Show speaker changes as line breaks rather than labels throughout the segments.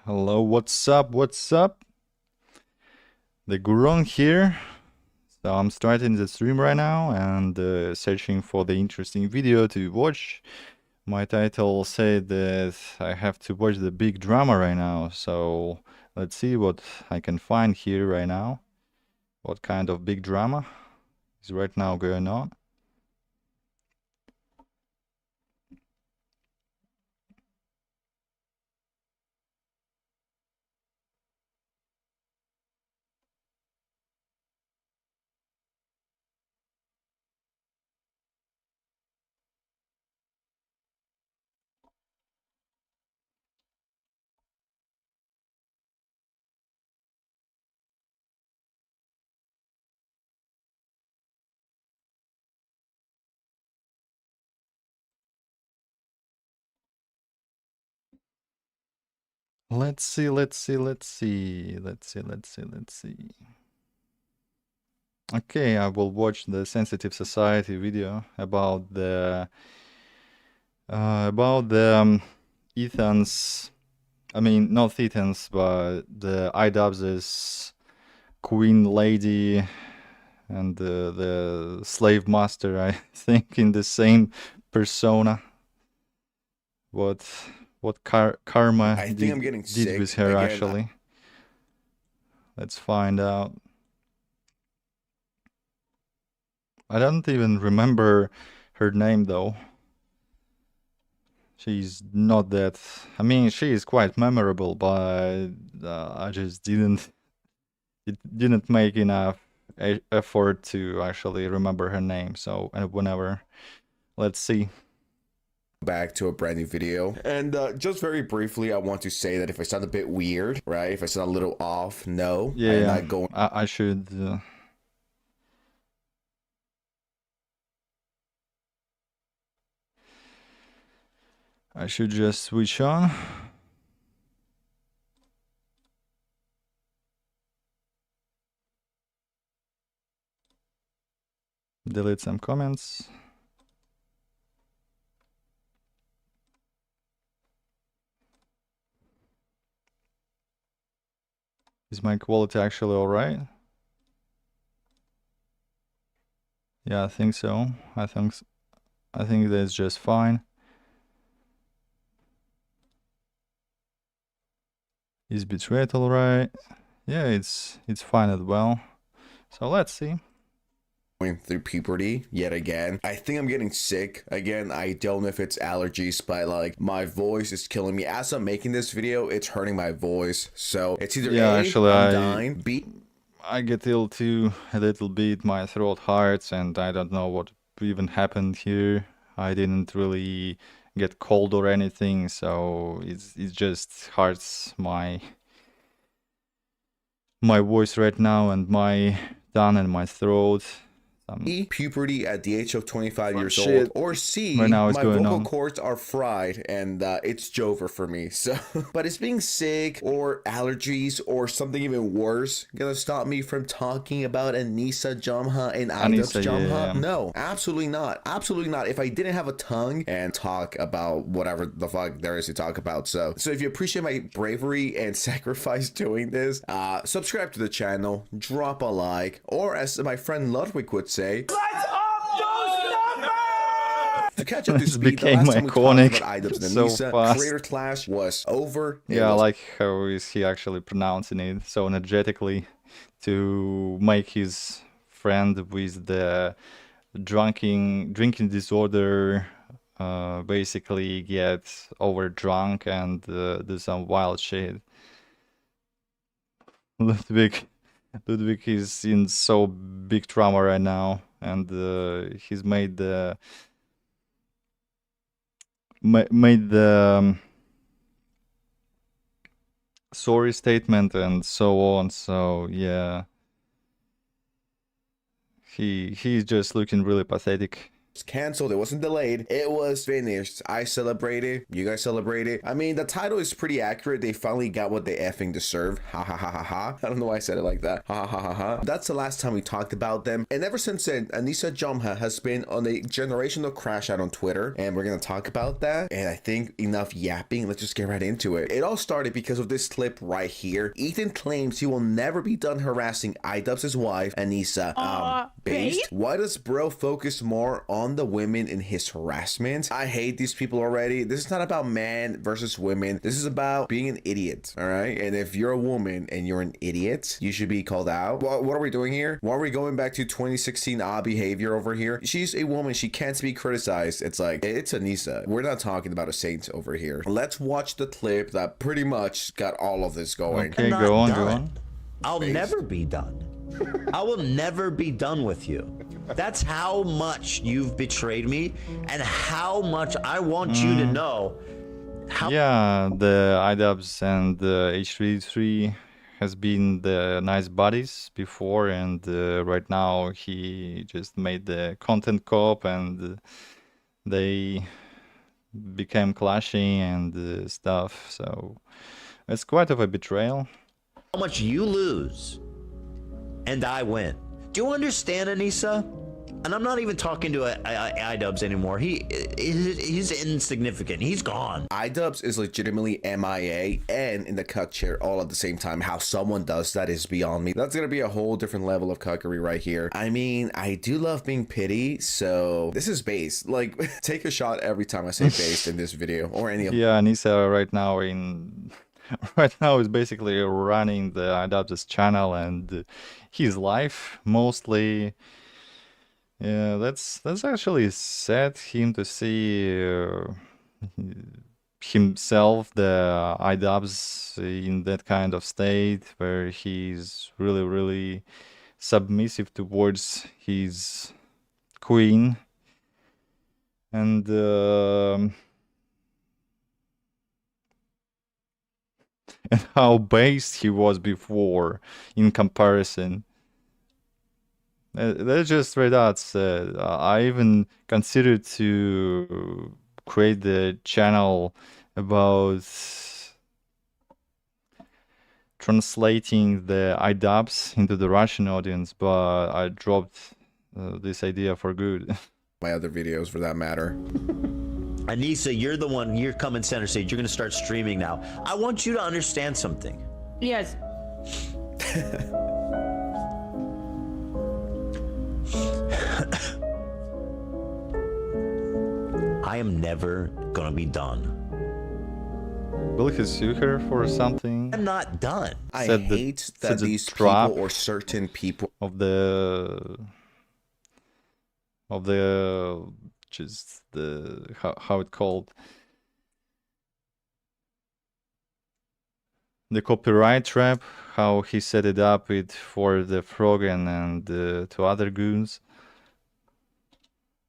Hello, what's up? What's up? The Gurung here. So I'm starting the stream right now and searching for the interesting video to watch. My title said that I have to watch the big drama right now. So let's see what I can find here right now. What kind of big drama is right now going on? Let's see, let's see, let's see, let's see, let's see, let's see. Okay, I will watch the Sensitive Society video about the Ethan's, I mean, not Ethan's, but the iDubbbz's Queen Lady and the Slave Master, I think, in the same persona. What karma
I think I'm getting
did
sick
with her,
again.
actually. Let's find out. I don't even remember her name, though. She's not that. I mean, she is quite memorable, but I just didn't. It didn't make enough effort to actually remember her name. So, and whenever, let's see.
Back to a brand new video, and just very briefly, I want to say that if I sound a bit weird, right, if I sound a little off, no, I am
Yeah,
not going
I should. I should just switch on. Delete some comments. Is my quality actually alright? Yeah, I think so. I think that's just fine. Is bitrate alright? Yeah, it's fine as well. So let's see.
through puberty yet again. I think I'm getting sick again. I don't know if it's allergies, but like my voice is killing me. As I'm making this video, it's hurting my voice. So it's either
Yeah,
A,
actually,
I'm dying, B,
I get ill too a little bit. My throat hurts, and I don't know what even happened here. I didn't really get cold or anything, so it just hurts my voice right now and my tongue and my throat.
E, puberty at the age of 25 years
Shit.
old, or
Right
C,
now it's
my
going
vocal
on.
cords are fried and it's Jover for me. So, but is being sick or allergies or something even worse gonna stop me from talking about Anissa Jamha and iDubbbz
Anissa,
Jamha?
yeah.
No, absolutely not. Absolutely not. If I didn't have a tongue and talk about whatever the fuck there is to talk about. So if you appreciate my bravery and sacrifice doing this, subscribe to the channel, drop a like, or as my friend Ludwig would say, let's up those numbers! To catch up to
This
speed, the
became
last time we
iconic
talked about iDubbbz and
so
Anissa,
fast.
Creator Clash was over.
Yeah, I like how is he actually pronouncing it so energetically to make his friend with the drinking disorder basically get over drunk and do some wild shit. Ludwig is in so big trauma right now, and he's made the sorry statement and so on. So yeah, he's just looking really pathetic.
canceled, it wasn't delayed, it was finished. I celebrated, you guys celebrated. I mean, the title is pretty accurate. They finally got what they effing deserve. Ha ha ha ha ha. I don't know why I said it like that. Ha ha ha ha. That's the last time we talked about them, and ever since then, Anissa Jomha has been on a generational crash out on Twitter, and we're gonna talk about that. And I think enough yapping, let's just get right into it. It all started because of this clip right here. Ethan claims he will never be done harassing iDubbbz' wife, Anissa. Based? Why does bro focus more on the women in his harassment? I hate these people already. This is not about man versus women. This is about being an idiot, all right? And if you're a woman and you're an idiot, you should be called out. What are we doing here? Why are we going back to 2016 behavior over here? She's a woman. She can't be criticized. It's like, it's Anissa. We're not talking about a saint over here. Let's watch the clip that pretty much got all of this going.
Okay, go on.
I'll never be done. I will never be done with you. That's how much you've betrayed me and how much I want you to know.
Yeah, the iDubbbz and the H33 has been the nice buddies before, and right now he just made the content co-op and they became clashing and stuff, so it's quite of a betrayal.
How much you lose and I win. Do you understand, Anissa? And I'm not even talking to iDubbbz anymore. He's insignificant. He's gone.
iDubbbz is legitimately MIA and in the cuck chair all at the same time. How someone does that is beyond me. That's gonna be a whole different level of cuckery right here. I mean, I do love being pity, so this is based. Like, take a shot every time I say based in this video or any of.
Yeah, Anissa right now is basically running the iDubbbz channel and his life mostly. Yeah, that's actually sad him to see himself, the iDubbbz, in that kind of state where he's really submissive towards his queen, and and how based he was before in comparison. That's just straight out said. I even considered to create the channel about translating the iDubbbz into the Russian audience, but I dropped this idea for good.
My other videos for that matter.
Anissa, you're the one, you're coming center stage. You're gonna start streaming now. I want you to understand something.
Yes.
I am never gonna be done.
Will he sue her for something?
I'm not done.
I hate that these people or certain people
of the just the how it called, the copyright trap, how he set it up with for the Frogan and to other goons.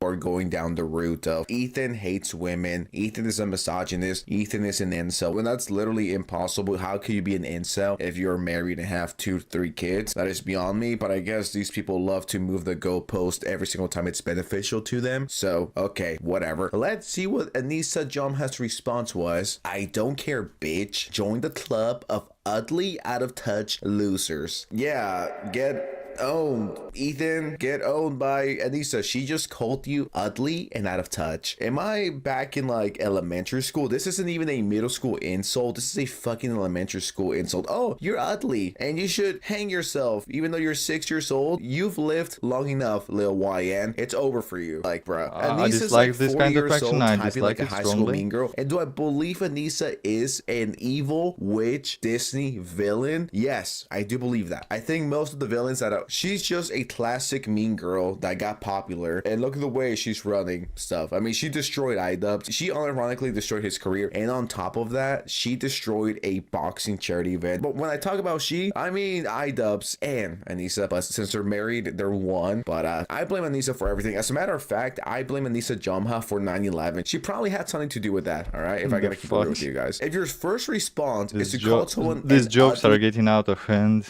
Or going down the route of Ethan hates women, Ethan is a misogynist, Ethan is an incel, when that's literally impossible. How can you be an incel if you're married and have 2-3 kids? That is beyond me, but I guess these people love to move the goalpost every single time it's beneficial to them. So, okay, whatever. Let's see what Anissa Jomha's response was. I don't care, bitch. Join the club of ugly, out of touch losers. Yeah, get owned, Ethan. Get owned by Anissa. She just called you ugly and out of touch. Am I back in like elementary school? This isn't even a middle school insult. This is a fucking elementary school insult. Oh, you're ugly and you should hang yourself. Even though you're 6 years old, you've lived long enough, Lil YN. It's over for you. Like, bro, Anissa's like 40
kind of
years old,
I
typing like a high school mean girl. And do I believe Anissa is an evil witch Disney villain? Yes, I do believe that. I think most of the villains that are, she's just a classic mean girl that got popular, and look at the way she's running stuff. I mean, she destroyed iDubbbz. She unironically destroyed his career, and on top of that, she destroyed a boxing charity event. But when I talk about she, I mean iDubbbz and Anissa, but since they're married, they're one. But I blame Anissa for everything. As a matter of fact, I blame Anissa Jomha for 9/11. She probably had something to do with that, all right? If I gotta keep it real with you guys. If your first response is to call someone,
these jokes are getting out of hand.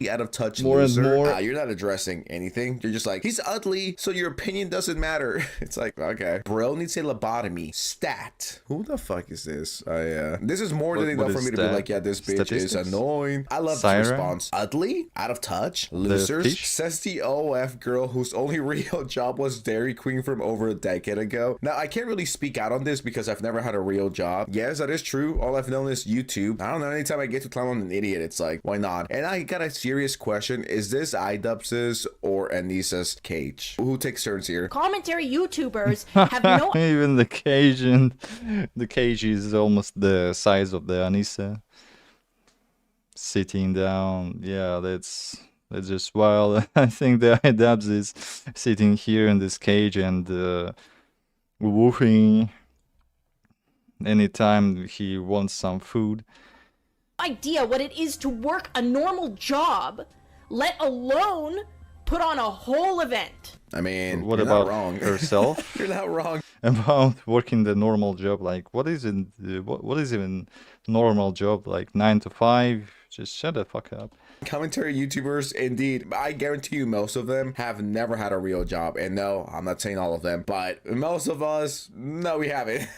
out of touch
More and
loser.
more.
You're not addressing anything. You're just like, he's ugly, so your opinion doesn't matter. It's like, okay. Bro needs a lobotomy. Stat. Who the fuck is this? This is more than
What
enough for
is
me to be
that?
like, yeah, this bitch is
Statistics?
annoying. I love
Siren?
this response. Ugly? Out of touch? Losers?
fish?
Says the OF girl whose only real job was Dairy Queen from over a decade ago. Now, I can't really speak out on this because I've never had a real job. Yes, that is true. All I've known is YouTube. I don't know. Anytime I get to clown on an idiot, it's like, why not? And I got a serious question. Is this iDubbbz's or Anissa's cage? Who takes turns here?
Commentary YouTubers have no
Even the cage and the cage is almost the size of the Anissa. Sitting down, yeah, that's just wild. I think the iDubbbz is sitting here in this cage and woofing anytime he wants some food.
idea what it is to work a normal job, let alone put on a whole event.
I mean,
What
you're
about
not wrong.
herself?
You're not wrong.
About working the normal job, like what is it? What is even normal job? Like 9 to 5? Just shut the fuck up.
Commentary YouTubers, indeed, I guarantee you most of them have never had a real job. And no, I'm not saying all of them, but most of us, no, we haven't.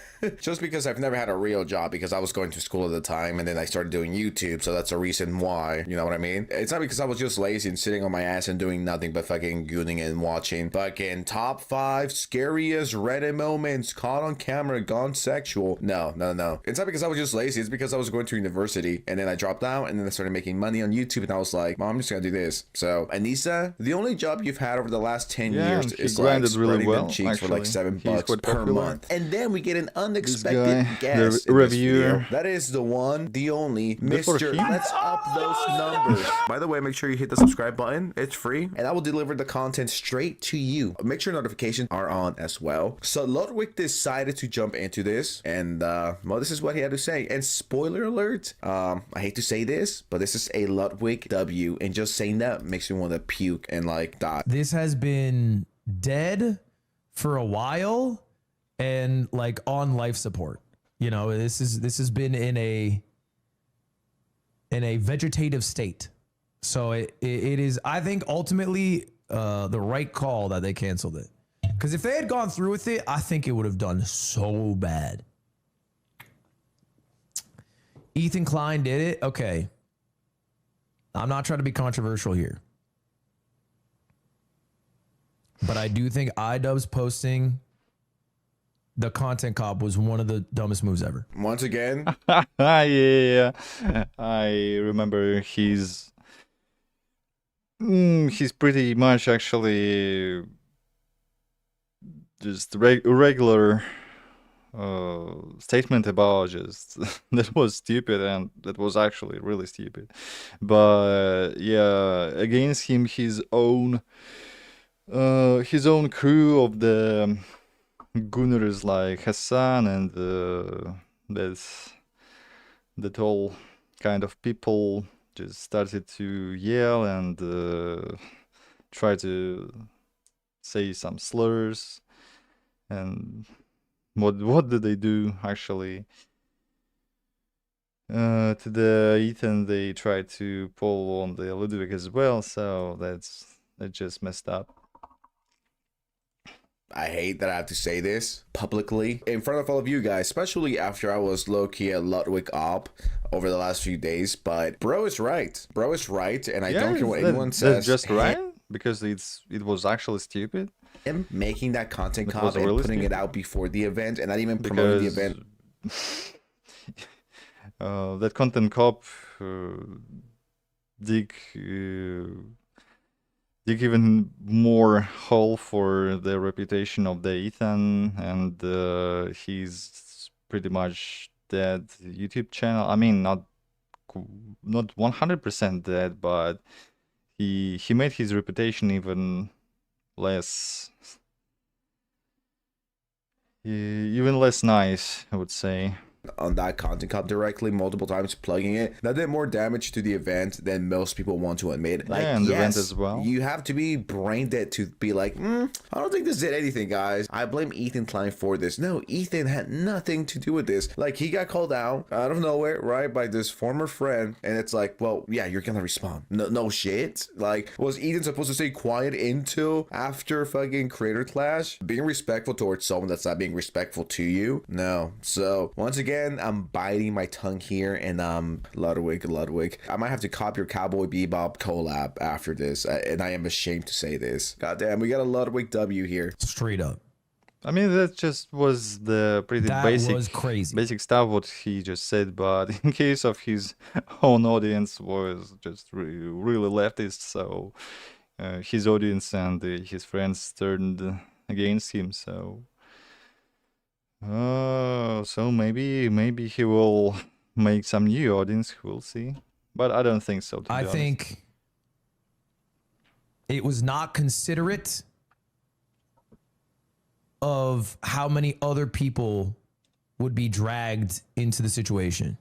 Just because I've never had a real job, because I was going to school at the time and then I started doing YouTube, so that's a reason why, you know what I mean? It's not because I was just lazy and sitting on my ass and doing nothing but fucking gooning and watching fucking top 5 scariest Reddit moments caught on camera gone sexual. No. It's not because I was just lazy, it's because I was going to university and then I dropped out and then I started making money on YouTube and I was like, Mom, I'm just gonna do this. So Anissa, the only job you've had over the last 10
Yeah,
years
and he
is
grinded
like
really
spreading
well,
them cheeks for like
actually.
$7
He's quite
per
popular.
month. And then we get an unexpected
guy,
guest
the
in this
reviewer.
video. That is the one, the only,
Good for
Mr.
him.
Let's up those numbers. By the way, make sure you hit the subscribe button. It's free, and I will deliver the content straight to you. Make sure notifications are on as well. So Ludwig decided to jump into this, and well, this is what he had to say. And spoiler alert, I hate to say this, but this is a Ludwig W, and just saying that makes me want to puke and like die.
This has been dead for a while and like on life support. You know, this has been in a vegetative state. So it is, I think, ultimately the right call that they canceled it. Because if they had gone through with it, I think it would have done so bad. Ethan Klein did it. Okay. I'm not trying to be controversial here. But I do think iDubbbz posting the content cop was one of the dumbest moves ever.
Once again,
Yeah, I remember he's pretty much actually just regular statement about just that was stupid, and that was actually really stupid. But yeah, against him, his own crew of the Gunners like Hassan and that all kind of people just started to yell and try to say some slurs. And what did they do actually? To the Ethan, they tried to pull on the Ludwig as well, so that's just messed up.
I hate that I have to say this publicly in front of all of you guys, especially after I was low-key at Ludwig op over the last few days, but bro is right. Bro is right, and I don't care what anyone says.
That's just right, because it was actually stupid.
Him making that content
It
cop
was
and
really
putting it
stupid.
out before the event and not even promoting the event.
That content cop dig even more hole for the reputation of the Ethan, and he's pretty much dead YouTube channel. I mean, not 100% dead, but he made his reputation even less nice, I would say.
on that content cup directly multiple times, plugging it, that did more damage to the event than most people want to admit. Like,
and the event
yes,
as well.
you have to be brain dead to be like, I don't think this did anything, guys. I blame Ethan Klein for this. No, Ethan had nothing to do with this. Like, he got called out of nowhere, right, by this former friend, and it's like, well, yeah, you're gonna respond. No shit. Like, was Ethan supposed to stay quiet until after fucking Creator Clash? Being respectful towards someone that's not being respectful to you? No. So once again, I'm biting my tongue here, and Ludwig, I might have to copy your Cowboy Bebop collab after this, and I am ashamed to say this. Goddamn, we got a Ludwig W here.
Straight up.
I mean, that just was the pretty
That was crazy.
basic stuff what he just said, but in case of his own audience was just really leftist, so his audience and his friends turned against him. So, so maybe he will make some new audience. We'll see, but I don't think so.
I think it was not considerate of how many other people would be dragged into the situation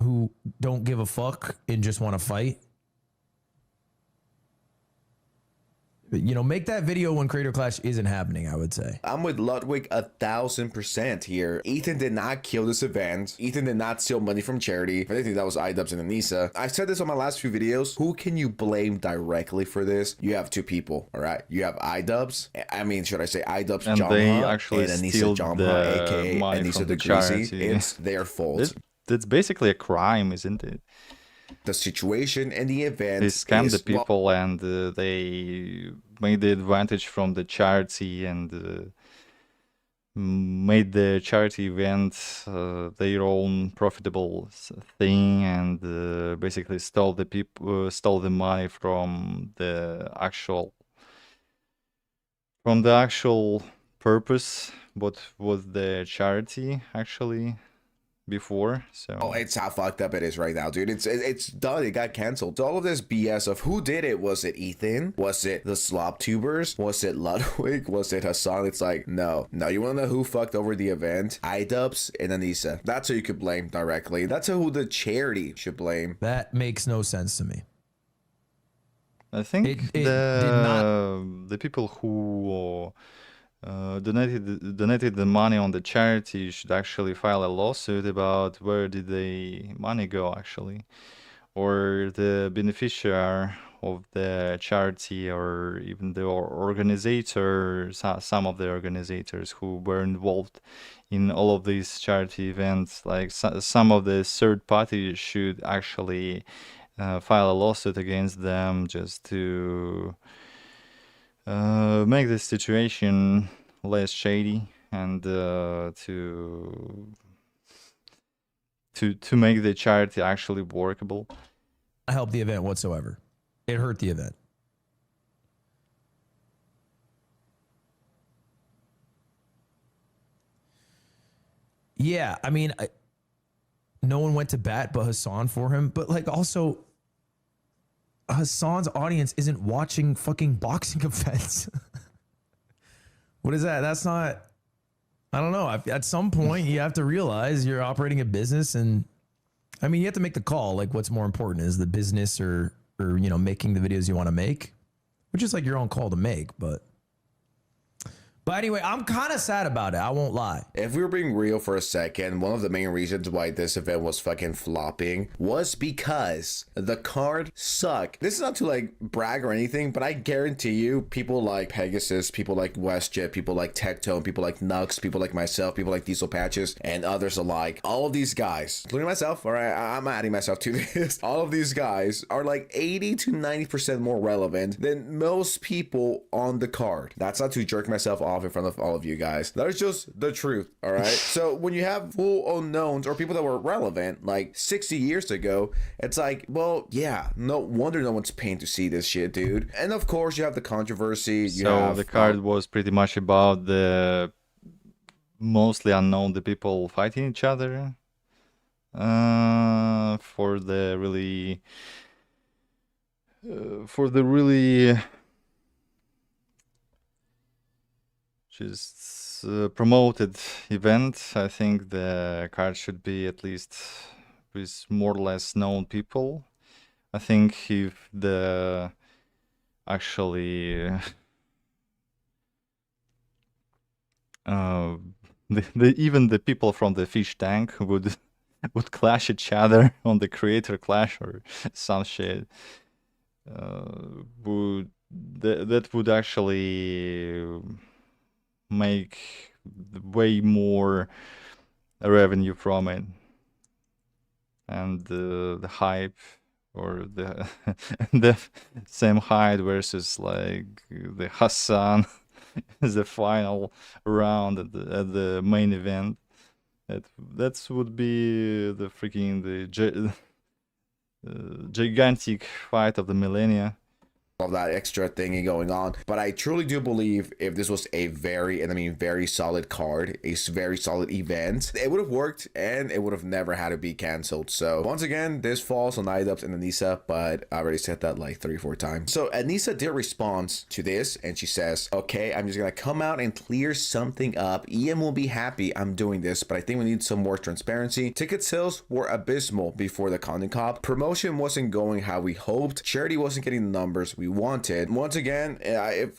who don't give a fuck and just want to fight. You know, make that video when Creator Clash isn't happening, I would say.
I'm with Ludwig 1000% here. Ethan did not kill this event. Ethan did not steal money from charity. If anything, that was iDubbbz and Anissa. I said this on my last few videos. Who can you blame directly for this? You have two people, all right? You have iDubbbz. I mean, should I say iDubbbz,
and
John
they
Ha,
actually
and Anissa
steal
John
the
Ha, aka
money
Anissa
from
the
the
Greasy.
charity.
It's their fault.
That's basically a crime, isn't it?
The situation and the event
They scammed the
is, well,
people and they made the advantage from the charity and made the charity event their own profitable thing, and basically stole the money from the actual purpose, what was the charity actually before. So
oh, it's how fucked up it is right now, dude. It's done. It got canceled. So all of this BS of who did it. Was it Ethan? Was it the slop tubers? Was it Ludwig? Was it Hassan? It's like, no. You want to know who fucked over the event? iDubbbz and Anissa. That's who you could blame directly. That's who the charity should blame.
That makes no sense to me.
I think
It did not.
the people who donated the money on the charity should actually file a lawsuit about where did the money go actually, or the beneficiary of the charity, or even the organizers, some of the organizers who were involved in all of these charity events. Like some of the third parties should actually file a lawsuit against them just to make the situation less shady, and to make the charity actually workable.
I helped the event whatsoever. It hurt the event. Yeah, I mean, no one went to bat but Hassan for him. But like, also, Hassan's audience isn't watching fucking boxing events. What is that? That's not, I don't know. At some point, you have to realize you're operating a business, and I mean, you have to make the call. Like, what's more important, is the business or you know, making the videos you want to make, which is like your own call to make. But anyway, I'm kind of sad about it. I won't lie.
If we were being real for a second, one of the main reasons why this event was fucking flopping was because the card sucked. This is not to like brag or anything, but I guarantee you, people like Pegasus, people like WestJet, people like Tectone, people like Nux, people like myself, people like Diesel Patches, and others alike, all of these guys, including myself, all right, I'm adding myself to this, all of these guys are like 80 to 90% more relevant than most people on the card. That's not to jerk myself off in front of all of you guys. That is just the truth, all right? So when you have full unknowns or people that were relevant like 60 years ago, it's like, well, yeah, no wonder no one's paying to see this shit, dude. And of course, you have the controversy.
So the card was pretty much about the mostly unknown, the people fighting each other for the really just this promoted event, I think the card should be at least with more or less known people. I think if the actually even the people from the fish tank would clash each other on the creator clash or some shit, that would actually make way more revenue from it, and the hype or the the same height versus like the Hassan is the final round at the main event. That would be the freaking gigantic fight of the millennia.
Of that extra thingy going on, but I truly do believe if this was a very, and I mean very solid card, a very solid event, it would have worked and it would have never had to be canceled. So once again, this falls on iDubbbz and Anissa, but I already said that like 3-4 times. So Anissa did respond to this and she says, okay, I'm just gonna come out and clear something up. EM will be happy I'm doing this, but I think we need some more transparency. Ticket sales were abysmal before the content cop. Promotion wasn't going how we hoped. Charity wasn't getting the numbers we wanted. Once again,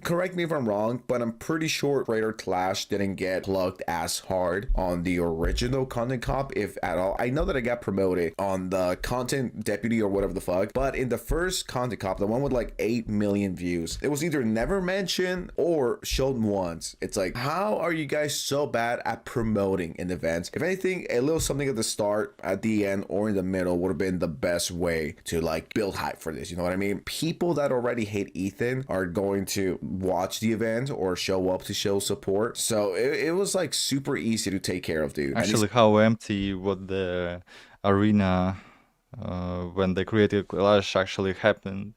correct me if I'm wrong, but I'm pretty sure Creator Clash didn't get plugged as hard on the original content cop, if at all. I know that I got promoted on the content deputy or whatever the fuck, but in the first content cop, the one with like 8 million views, it was either never mentioned or shown once. It's like, how are you guys so bad at promoting in events? If anything, a little something at the start, at the end, or in the middle would have been the best way to like build hype for this. You know what I mean? People that already hate Ethan are going to watch the event or show up to show support. So it was like super easy to take care of, dude.
Actually, how empty was the arena when the creative clash actually happened?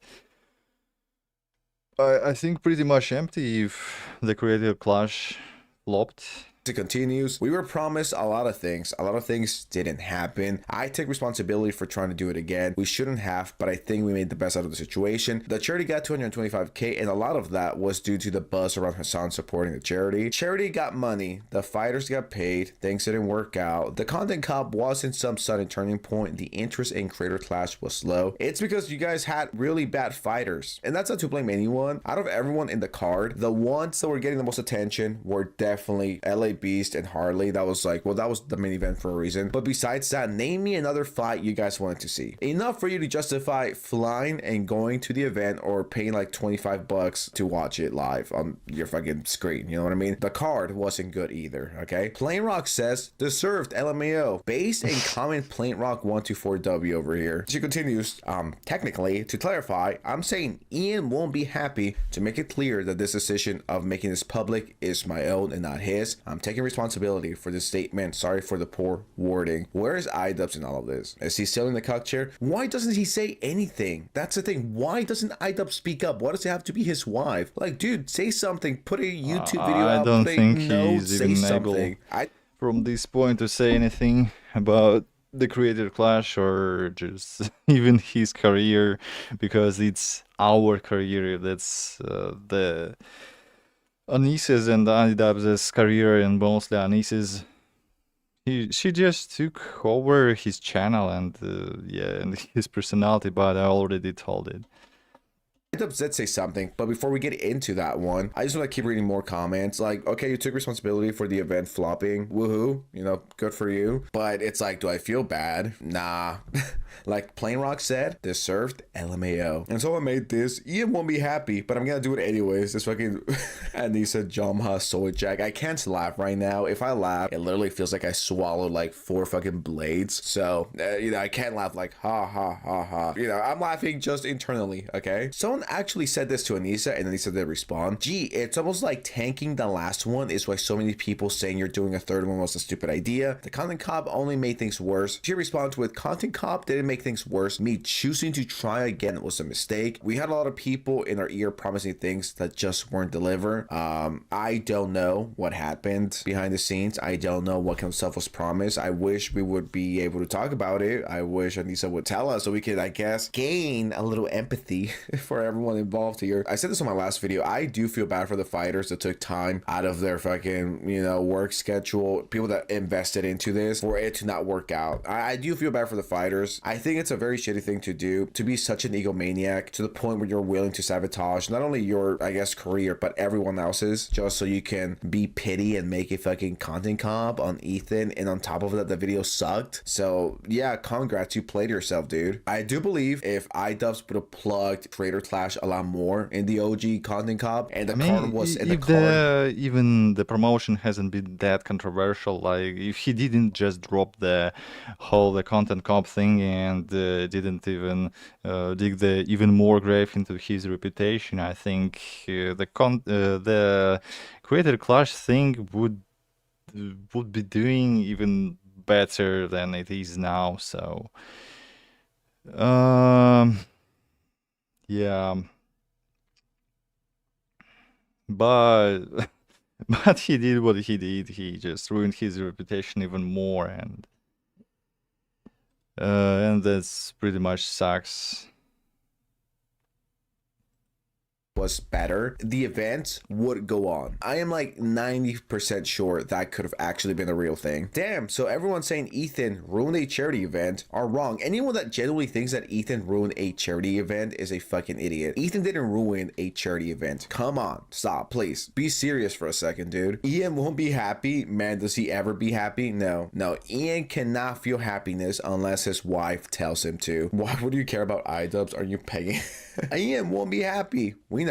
I think pretty much empty if the creative clash flopped.
It continues. We were promised a lot of things. A lot of things didn't happen. I take responsibility for trying to do it again. We shouldn't have, but I think we made the best out of the situation. The charity got 225K, and a lot of that was due to the buzz around Hassan supporting the charity. Charity got money. The fighters got paid. Things didn't work out. The content cop wasn't some sudden turning point. The interest in creator clash was low. It's because you guys had really bad fighters, and that's not to blame anyone. Out of everyone in the card, the ones that were getting the most attention were definitely LA Beast and Harley. That was like, well, that was the main event for a reason. But besides that, name me another fight you guys wanted to see. Enough for you to justify flying and going to the event or paying like $25 to watch it live on your fucking screen. You know what I mean? The card wasn't good either. Okay. Plain Rock says deserved LMAO. Base and comment Plain Rock 124W over here. She continues, technically, to clarify, I'm saying Ian won't be happy to make it clear that this decision of making this public is my own and not his. I'm taking responsibility for this statement. Sorry for the poor wording. Where is iDubbbz in all of this? Is he still in the cuck chair? Why doesn't he say anything? That's the thing. Why doesn't iDubbbz speak up? Why does it have to be his wife? Like, dude, say something. Put a YouTube video out.
I don't think he's even able from this point to say anything about the creator clash or just even his career, because it's our career. That's the Anissa's and iDubbbz's career, and mostly Anissa's. She just took over his channel and and his personality, but I already told it.
iDubbbz did say something, but before we get into that one, I just want to keep reading more comments. Like, okay, you took responsibility for the event flopping. Woohoo. You know, good for you. But it's like, do I feel bad? Nah. Like Plain Rock said, deserved LMAO. And so I made this. Ian won't be happy, but I'm gonna do it anyways. This fucking Anissa Jamha Soy Jack. I can't laugh right now. If I laugh, it literally feels like I swallowed like 4 fucking blades. So, you know, I can't laugh like ha ha ha ha. You know, I'm laughing just internally, okay? Someone actually said this to Anissa, and Anissa did respond. Gee, it's almost like tanking the last one is why so many people saying you're doing a third one was a stupid idea. The content cop only made things worse. She responds with, content cop didn't make things worse. Me choosing to try again was a mistake. We had a lot of people in our ear promising things that just weren't delivered. I don't know what happened behind the scenes. I don't know what kind of stuff was promised. I wish we would be able to talk about it. I wish Anissa would tell us so we could, I guess, gain a little empathy for everyone involved here. I said this on my last video. I do feel bad for the fighters that took time out of their fucking, you know, work schedule, people that invested into this for it to not work out. I do feel bad for the fighters. I think it's a very shitty thing to do, to be such an egomaniac to the point where you're willing to sabotage not only your, I guess, career, but everyone else's, just so you can be pity and make a fucking content comp on Ethan. And on top of that, the video sucked. So yeah, congrats, you played yourself, dude. I do believe if iDubbbz would have plugged Creator Clash a lot more in the OG content comp, and the card was in the card,
even the promotion hasn't been that controversial, like if he didn't just drop the whole content comp thing and didn't even dig the even more grave into his reputation, I think the Creator Clash thing would be doing even better than it is now. So yeah, but but he did what he did. He just ruined his reputation even more, and that's pretty much sucks.
was better, the event would go on. I am like 90% sure that could have actually been a real thing. Damn, so everyone saying Ethan ruined a charity event are wrong. Anyone that genuinely thinks that Ethan ruined a charity event is a fucking idiot. Ethan didn't ruin a charity event. Come on, stop, please. Be serious for a second, dude. Ian won't be happy. Man, does he ever be happy? No. Ian cannot feel happiness unless his wife tells him to. Why would you care about iDubbbz? Are you pegging? Ian won't be happy. We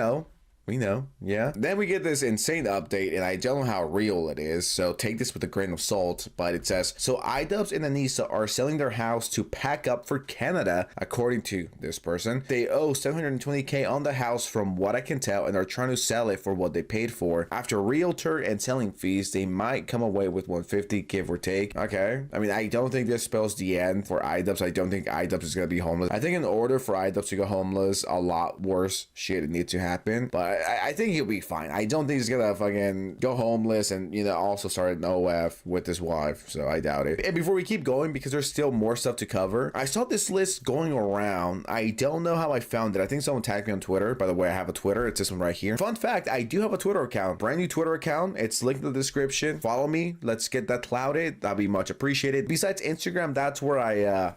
know, yeah. Then we get this insane update, and I don't know how real it is, so take this with a grain of salt, but it says, so iDubbbz and Anissa are selling their house to pack up for Canada, according to this person. They owe $720K on the house from what I can tell, and are trying to sell it for what they paid for. After realtor and selling fees, they might come away with $150, give or take. Okay, I mean, I don't think this spells the end for iDubbbz. I don't think iDubbbz is gonna be homeless. I think in order for iDubbbz to go homeless, a lot worse shit needs to happen, but I think he'll be fine. I don't think he's gonna fucking go homeless and, you know, also start an OF with his wife, so I doubt it. And before we keep going, because there's still more stuff to cover, I saw this list going around. I don't know how I found it. I think someone tagged me on Twitter. By the way, I have a Twitter. It's this one right here. Fun fact, I do have a Twitter account. Brand new Twitter account. It's linked in the description. Follow me. Let's get that clouded. That'd be much appreciated. Besides Instagram, that's where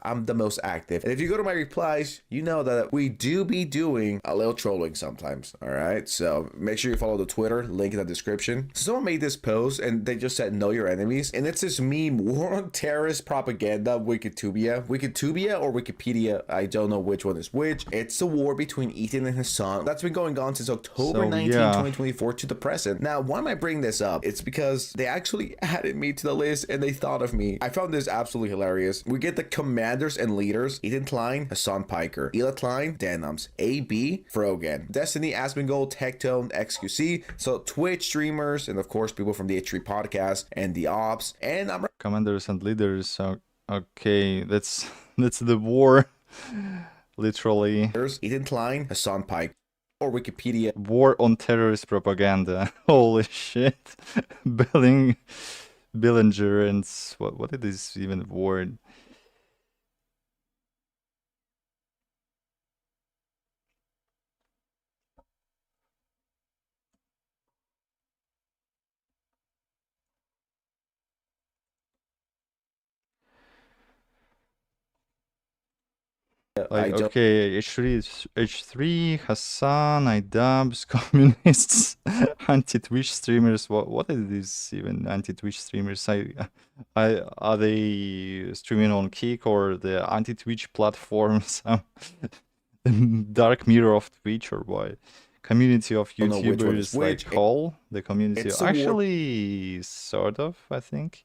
I'm the most active. And if you go to my replies, you know that we do be doing a little trolling sometimes. All right, so make sure you follow the Twitter, link in the description. So someone made this post and they just said, know your enemies. And it's this meme, war on terrorist propaganda, Wikitubia or Wikipedia. I don't know which one is which. It's the war between Ethan and his son. That's been going on since October 19, 2024 to the present. Now, why am I bringing this up? It's because they actually added me to the list and they thought of me. I found this absolutely hilarious. We get the commanders and leaders: Ethan Klein, Hassan Piker, Ela Klein, Denims, AB, Frogan, Destiny, Asmongold, Tectone, XQC, so Twitch streamers, and of course people from the H3 podcast and the ops. And I'm
commanders and leaders. So okay, that's the war. Literally.
Ethan Klein, Hassan Pike, or Wikipedia.
War on terrorist propaganda. Holy shit. Billinger and what is this even word? Like, okay, H3, Hassan, iDubbbz, communists, anti-Twitch streamers. What is this even? Anti-Twitch streamers? Are they streaming on Kick or the anti-Twitch platform? Some dark mirror of Twitch or what? Community of YouTubers like Call, the community. Actually, sort of, I think.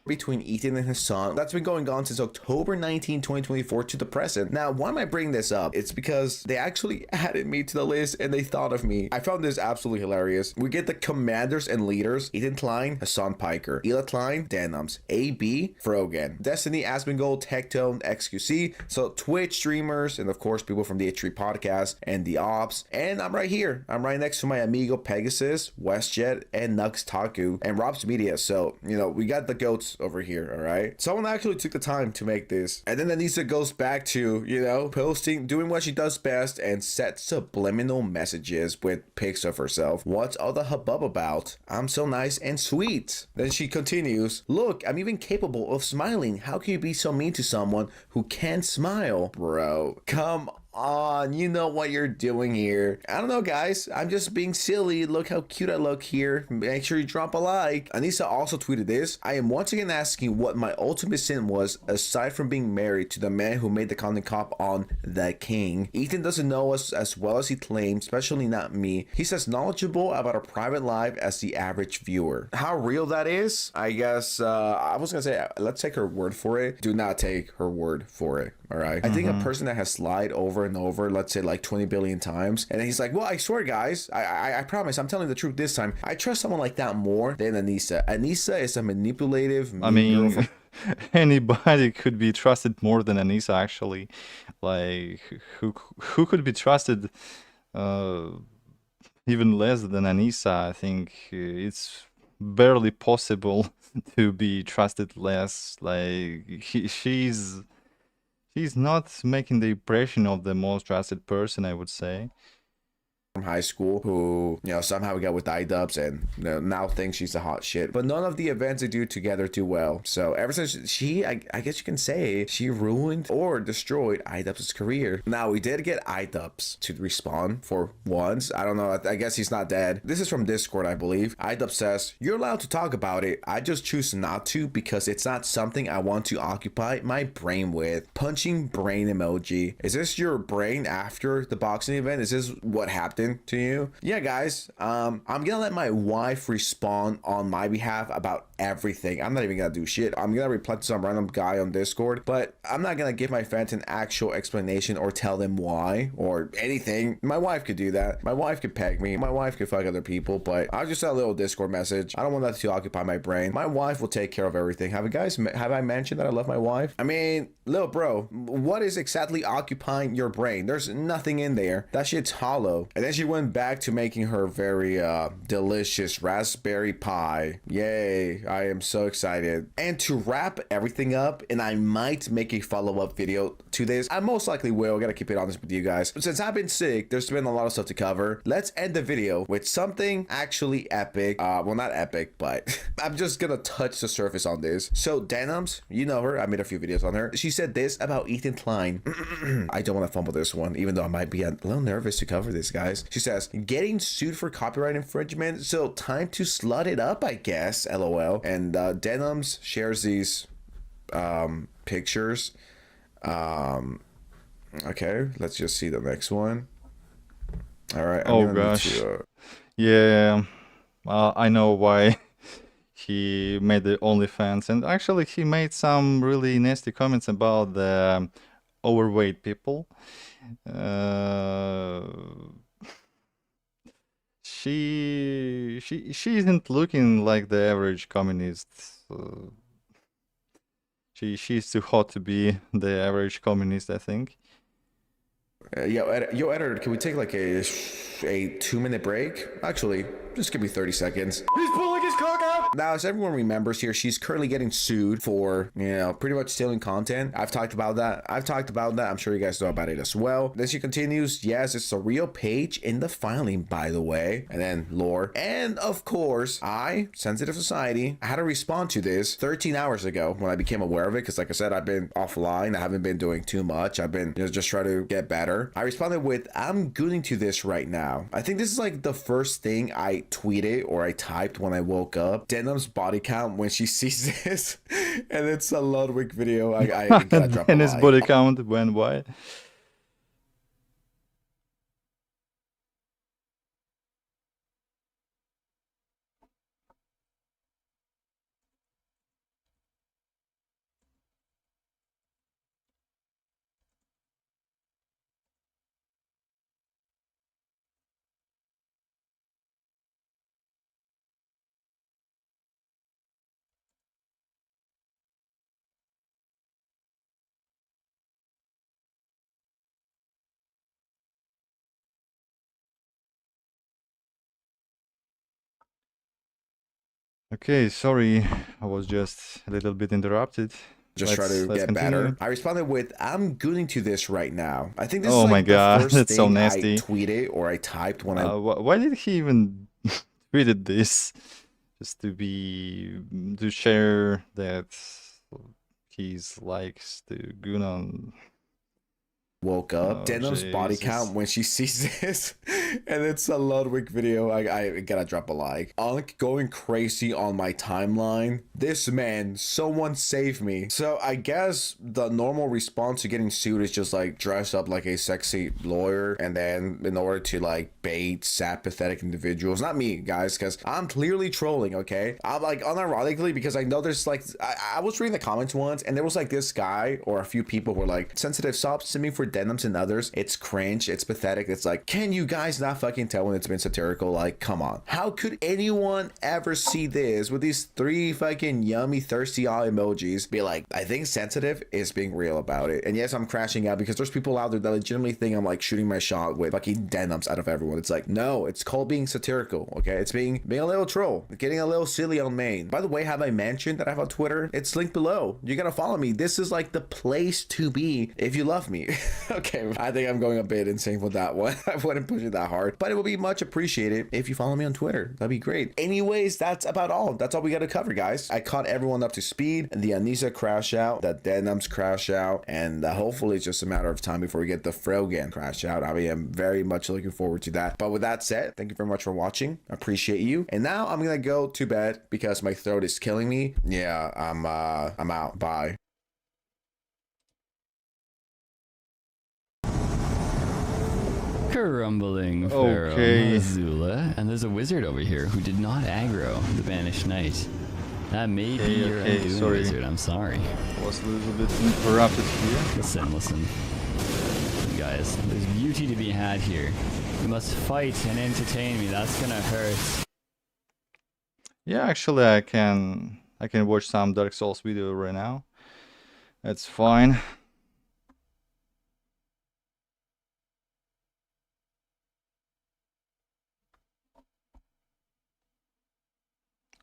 Between Ethan and his son. That's been going on since October 19, 2024 to the present. Now, why am I bringing this up? It's because they actually added me to the list and they thought of me. I found this absolutely hilarious. We get the commanders and leaders: Ethan Klein, Hassan Piker, Ela Klein, Denims, AB, Frogan, Destiny, Asmongold, Tectone, XQC, so Twitch streamers, and of course people from the H3 podcast and the ops. And I'm right here. I'm right next to my amigo Pegasus, WestJet, and Nux Taku, and Rob's Media. So, you know, we got the goats post over here, all right? Someone actually took the time to make this. And then Anissa goes back to, you know, posting, doing what she does best and set subliminal messages with pics of herself. What's all the hubbub about? I'm so nice and sweet. Then she continues, look, I'm even capable of smiling. How can you be so mean to someone who can't smile? Bro, come on, you know what you're doing here. I don't know, guys. I'm just being silly. Look how cute I look here. Make sure you drop a like. Anissa also tweeted this. I am once again asking what my ultimate sin was aside from being married to the man who made the content cop on The King. Ethan doesn't know us as well as he claims, especially not me. He's as knowledgeable about our private life as the average viewer. How real that is, I guess, I was gonna say, let's take her word for it. Do not take her word for it. All right. I think a person that has lied over and over, let's say like 20 billion times, and then he's like, well, I swear, guys, I promise I'm telling the truth this time. I trust someone like that more than Anissa. Anissa is a manipulative,
I mean, anybody could be trusted more than Anissa, actually. Like, who could be trusted even less than Anissa? I think it's barely possible to be trusted less. Like, she's not making the impression of the most trusted person, I would say.
From high school who, you know, somehow got with iDubbbz and, you know, now thinks she's a hot shit. But none of the events they do together do well. So ever since she, I guess you can say, she ruined or destroyed iDubbbz's career. Now, we did get iDubbbz to respawn for once. I don't know. I guess he's not dead. This is from Discord, I believe. iDubbbz says, you're allowed to talk about it. I just choose not to because it's not something I want to occupy my brain with. Punching brain emoji. Is this your brain after the boxing event? Is this what happened to you? Yeah, guys, I'm gonna let my wife respond on my behalf about everything. I'm not even gonna do shit. I'm gonna reply to some random guy on Discord, but I'm not gonna give my fans an actual explanation or tell them why or anything. My wife could do that. My wife could peg me. My wife could fuck other people, but I'll just send a little Discord message. I don't want that to occupy my brain. My wife will take care of everything. Have I mentioned that I love my wife? I mean, little bro, what is exactly occupying your brain? There's nothing in there. That shit's hollow. And then she went back to making her very delicious raspberry pie. Yay, I am so excited. And to wrap everything up, and I might make a follow-up video to this, I most likely will. I gotta keep it honest with you guys. But since I've been sick, there's been a lot of stuff to cover. Let's end the video with something actually epic. Well, not epic, but I'm just gonna touch the surface on this. So Denims, you know her. I made a few videos on her. She said this about Ethan Klein. I don't want to fumble this one, even though I might be a little nervous to cover this, guys. She says, getting sued for copyright infringement, so time to slut it up, I guess, lol. And Denims shares these pictures. Okay, let's just see the next one. All right.
Oh gosh. Yeah, I know why he made the OnlyFans, and actually he made some really nasty comments about the overweight people. She isn't looking like the average communist. She's too hot to be the average communist, I think.
Yo, editor, can we take like a 2-minute break? Actually, just give me 30 seconds. He's pulling his cock out! Now, as everyone remembers here, she's currently getting sued for, you know, pretty much stealing content. I've talked about that. I'm sure you guys know about it as well. Then she continues, yes, it's a real page in the filing, by the way. And then lore. And of course, I, Sensitive Society, I had to respond to this 13 hours ago when I became aware of it. Because like I said, I've been offline. I haven't been doing too much. I've been just trying to get better. I responded with, I'm gooning to this right now. I think this is like the first thing I tweeted or I typed when I woke up. Denim's body count when she sees this. And it's a Ludwig video. I gotta drop a
And his
line.
body count when why? Okay, sorry, I was just a little bit interrupted.
Just try to
Let's
get
continue.
better. I responded with, I'm going to this right now. I think this is
Oh my
like the
god,
first
that's so
thing I
nasty.
tweeted or I typed when I
Why did he even tweeted this? Just to share that he's likes to goon on.
woke up.
Oh
Denim's body
Jesus.
count when she sees this, and it's a Ludwig video. I gotta drop a like. Unk going crazy on my timeline. This man, someone save me. So I guess the normal response to getting sued is just like dress up like a sexy lawyer, and then in order to like bait sad pathetic individuals. Not me, guys, because I'm clearly trolling. Okay, I'm like unironically because I know there's like I was reading the comments once, and there was like this guy or a few people were like, sensitive, stop simming for denims and others. It's cringe. It's pathetic. It's like, can you guys not fucking tell when it's been satirical? Like, come on. How could anyone ever see this with these 3 fucking yummy, thirsty eye emojis? Be like, I think sensitive is being real about it. And yes, I'm crashing out because there's people out there that legitimately think I'm like shooting my shot with fucking denims out of everyone. It's like, no, it's called being satirical. Okay, it's being a little troll, getting a little silly on main. By the way, have I mentioned that I have on Twitter? It's linked below. You gotta follow me. This is like the place to be if you love me. Okay, I think I'm going a bit insane with that one. I wouldn't push it that hard, but it would be much appreciated if you follow me on Twitter. That'd be great. Anyways, that's about all. That's all we got to cover, guys. I caught everyone up to speed. The Anissa crash out, the denims crash out, and hopefully it's just a matter of time before we get the Frogan crash out. I am very much looking forward to that. But with that said, thank you very much for watching. I appreciate you. And now I'm gonna go to bed because my throat is killing me. Yeah, I'm out. Bye.
Crumbling Pharaoh
Okay.
Mazula, and there's a wizard over here who did not aggro the banished knight. That may be your undoing,
sorry.
wizard. I'm sorry.
Was a little bit interrupted here.
Listen. Guys, there's beauty to be had here. You must fight and entertain me. That's gonna hurt.
Yeah, actually I can watch some Dark Souls video right now. That's fine.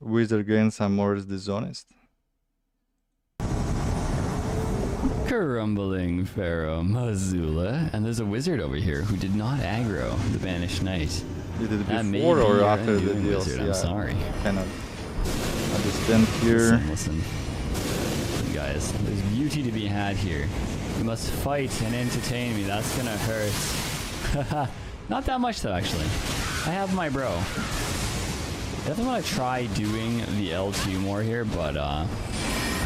Wizard gains are more dishonest.
Crumbling Pharaoh Mazula, and there's a wizard over here who did not aggro the banished knight.
Did it
That may
before
be
or
your
after the
undoing,
DLC?
wizard. I'm sorry.
Cannot understand here.
Listen. Guys, there's beauty to be had here. You must fight and entertain me. That's gonna hurt. Not that much though, actually. I have my bro. I definitely want to try doing the L2 more here, but I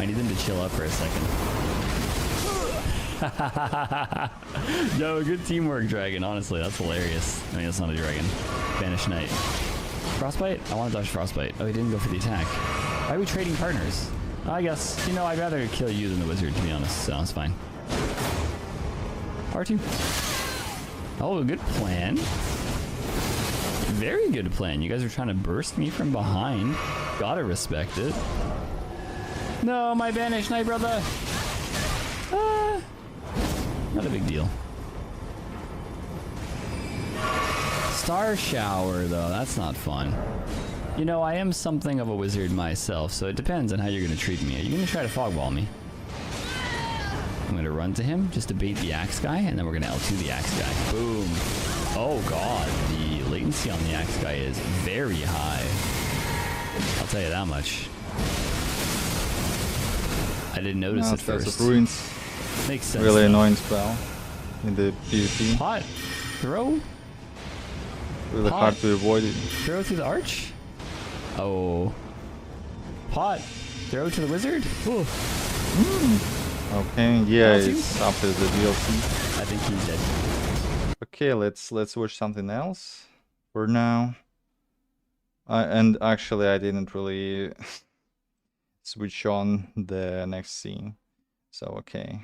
need them to chill up for a second. Yo, good teamwork, Dragon. Honestly, that's hilarious. I mean, that's not a dragon. Banished Knight. Frostbite? I want to dodge Frostbite. Oh, he didn't go for the attack. Why are we trading partners? I guess, you know, I'd rather kill you than the wizard, to be honest, so it's fine. R2. Oh, good plan. Very good plan. You guys are trying to burst me from behind. Gotta respect it. No, my banished knight brother. Not a big deal. Star shower, though. That's not fun. You know, I am something of a wizard myself, so it depends on how you're going to treat me. Are you going to try to fogball me? I'm going to run to him just to bait the axe guy, and then we're going to L2 the axe guy. Boom. Oh god, the latency on the axe guy is very high. I'll tell you that much. I didn't notice
No,
it first.
That's ruins.
Makes sense.
Really
though.
annoying spell in the PvP.
Pot. Throw?
Really
Pot.
hard to avoid it.
Throw through the arch? Oh. Pot. Throw to the wizard? Ooh.
Okay, yeah,
L2?
it's after the DLC.
I think he's dead.
Okay, let's watch something else for now. And actually, I didn't really switch on the next scene, so okay.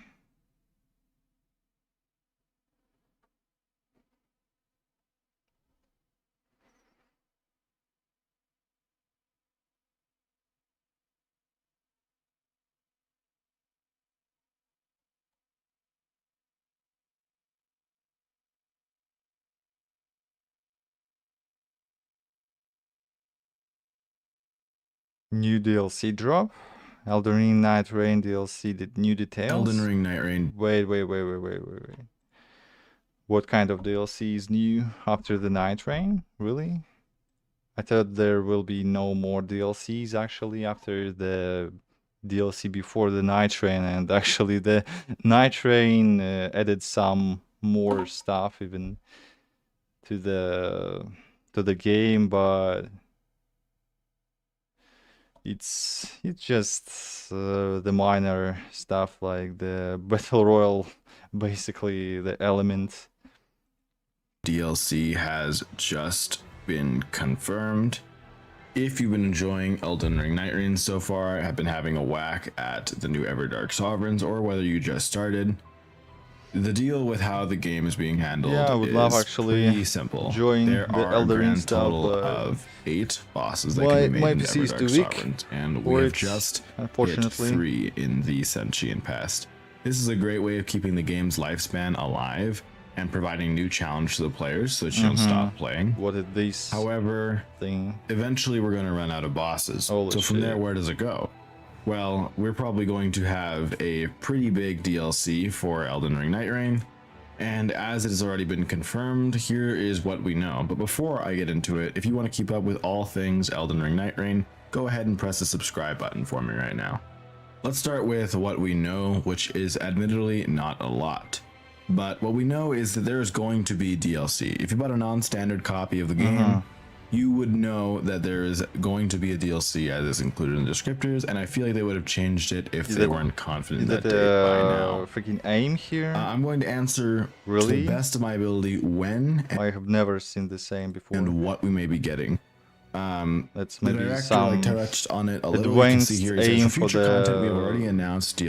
New DLC drop. Elden Ring Night Rain DLC, the new details.
Elden Ring Night Rain.
Wait. What kind of DLC is new after the Night Rain? Really? I thought there will be no more DLCs actually after the DLC before the Night Rain, and actually the Night Rain added some more stuff even to the game, but it's just the minor stuff like the Battle Royale, basically the element.
DLC has just been confirmed. If you've been enjoying Elden Ring Night Rain so far, have been having a whack at the new Everdark Sovereigns, or whether you just started, the deal with how the game is being handled
Yeah, I would
is
love actually
pretty simple.
join
There
the
are
Elden
a
Ring
grand
stuff,
total
but
of 8 bosses that
my
can be made in the
PC is too
Everdark
weak
Sovereigns, and
for
we have
it,
just hit
unfortunately.
3 in the Sentient Past. This is a great way of keeping the game's lifespan alive and providing new challenge to the players so that you don't stop playing.
What is this
However,
thing?
eventually we're going to run out of bosses.
Holy
so from
shit.
there, where does it go? Well, we're probably going to have a pretty big DLC for Elden Ring Night Rain. And as it has already been confirmed, here is what we know. But before I get into it, if you want to keep up with all things Elden Ring Night Rain, go ahead and press the subscribe button for me right now. Let's start with what we know, which is admittedly not a lot. But what we know is that there's going to be DLC. If you bought a non-standard copy of the game, you would know that there is going to be a DLC as is included in the descriptors, and I feel like they would have changed it if they weren't confident in
Is
that
it
date by now.
freaking aim here?
I'm going to answer to
Really?
the best of my ability when
I have never seen the same before.
and what we may be getting.
That's
The
maybe
director
some
touched on it a little. You can see here he says,
aim
for
for
future content we have
the-
already announced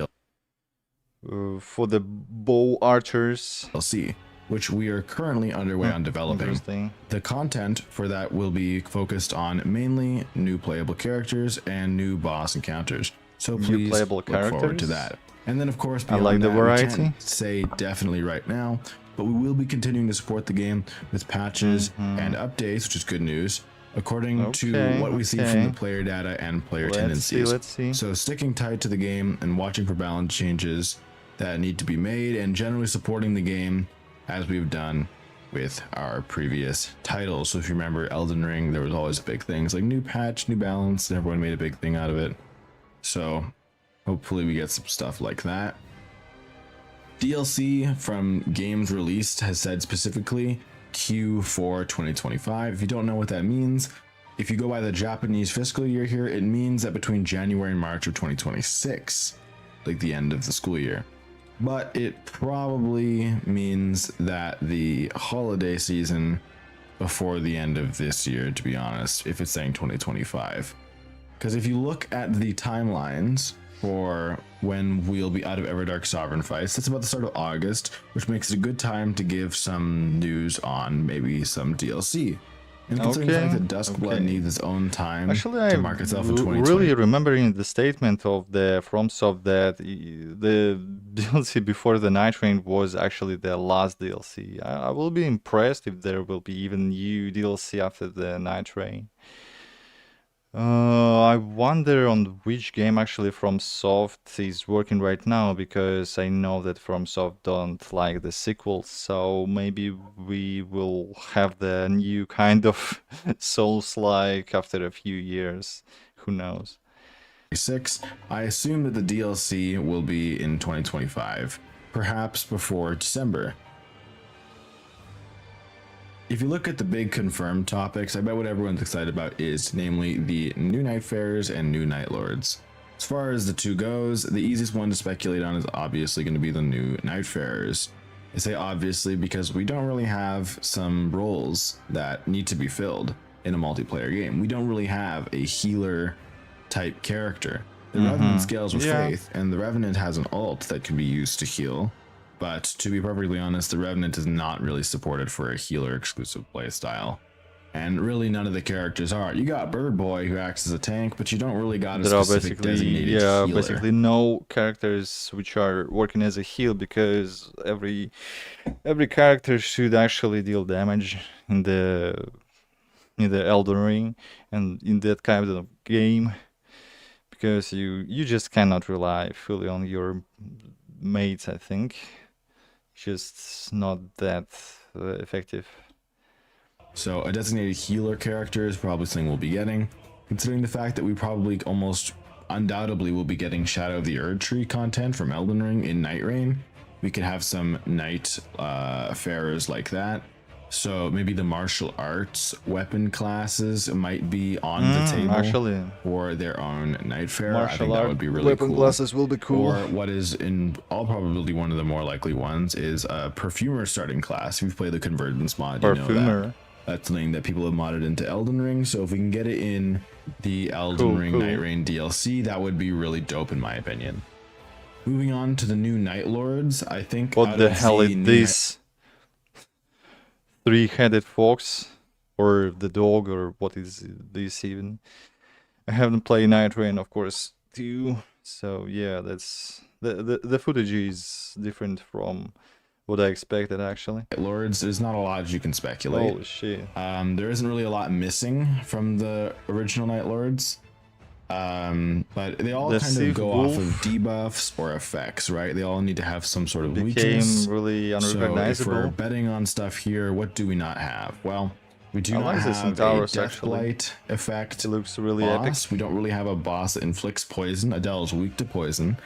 for the bow archers.
DLC, which we are currently underway on developing.
Interesting.
The content for that will be focused on mainly new playable characters and new boss encounters. So
New
please
playable
look forward to
characters?
that. And then of course,
I
beyond
like the
that, we
variety.
can't say definitely right now, but we will be continuing to support the game with patches and updates, which is good news. According to
Okay,
what we see from
okay.
the player data and player
Let's
tendencies.
see.
So sticking tight to the game and watching for balance changes that need to be made, and generally supporting the game as we've done with our previous titles. So if you remember Elden Ring, there was always big things like new patch, new balance, and everyone made a big thing out of it. So hopefully we get some stuff like that. DLC from games released has said specifically Q4 2025. If you don't know what that means, if you go by the Japanese fiscal year here, it means that between January and March of 2026, like the end of the school year. But it probably means that the holiday season before the end of this year, to be honest, if it's saying 2025. Because if you look at the timelines for when we'll be out of Everdark Sovereign fights, that's about the start of August, which makes it a good time to give some news on maybe some DLC. And considering the fact that Duskblood needs its own time
Actually,
to
I
mark itself in 2020.
really remembering the statement of the FromSoft that the DLC before the Night Rain was actually the last DLC. I will be impressed if there will be even new DLC after the Night Rain. I wonder on which game actually FromSoft is working right now, because I know that FromSoft don't like the sequels, so maybe we will have the new kind of Souls-like after a few years. Who knows?
6. I assume that the DLC will be in 2025, perhaps before December. If you look at the big confirmed topics, I bet what everyone's excited about is namely the new Nightfarers and new Night Lords. As far as the two goes, the easiest one to speculate on is obviously going to be the new Nightfarers. I say obviously because we don't really have some roles that need to be filled in a multiplayer game. We don't really have a healer type character. The Revenant scales with faith, and the Revenant has an ult that can be used to heal. But to be perfectly honest, the Revenant is not really supported for a healer exclusive playstyle. And really none of the characters are. You got Bird Boy who acts as a tank, but you don't really got a
There are
specific
basically,
designated healer.
basically no characters which are working as a heal, because every character should actually deal damage in the Elden Ring and in that kind of game. because you just cannot rely fully on your mates, I think. Just not that effective.
So a designated healer character is probably something we'll be getting, considering the fact that we probably almost undoubtedly will be getting Shadow of the Erdtree content from Elden Ring in Night Rain. We could have some night farers like that. So maybe the martial arts weapon classes might be on the table
Actually,
for their own night farer. I think
martial
that
art
would be really
weapon
cool.
classes will be cool.
Or what is in all probability one of the more likely ones is a perfumer starting class. If you've played the Convergence mod, you know
Perfumer.
that's something that people have modded into Elden Ring. So if we can get it in the Elden Ring
cool.
Night Rain DLC, that would be really dope in my opinion. Moving on to the new Night Lords, I think.
What
out
the
of
hell
the
is
new
this? Three-headed fox? Or the dog, or what is this even? I haven't played Night Rain, of course, too. So yeah, that's the footage is different from what I expected actually.
Night Lords, there's not a lot as you can speculate.
Holy shit.
There isn't really a lot missing from the original Night Lords. But they all
The
kind of
Sith
go
Wolf
off of debuffs or effects, right? They all need to have some sort of
Became
weakness.
really
So if
unrecognizable.
we're betting on stuff here, what do we not have? Well, we do
I
not
like the
have a
Centauros, actually.
Deathblight effect
It looks really epic.
boss. We don't really have a boss that inflicts poison. Adele is weak to poison,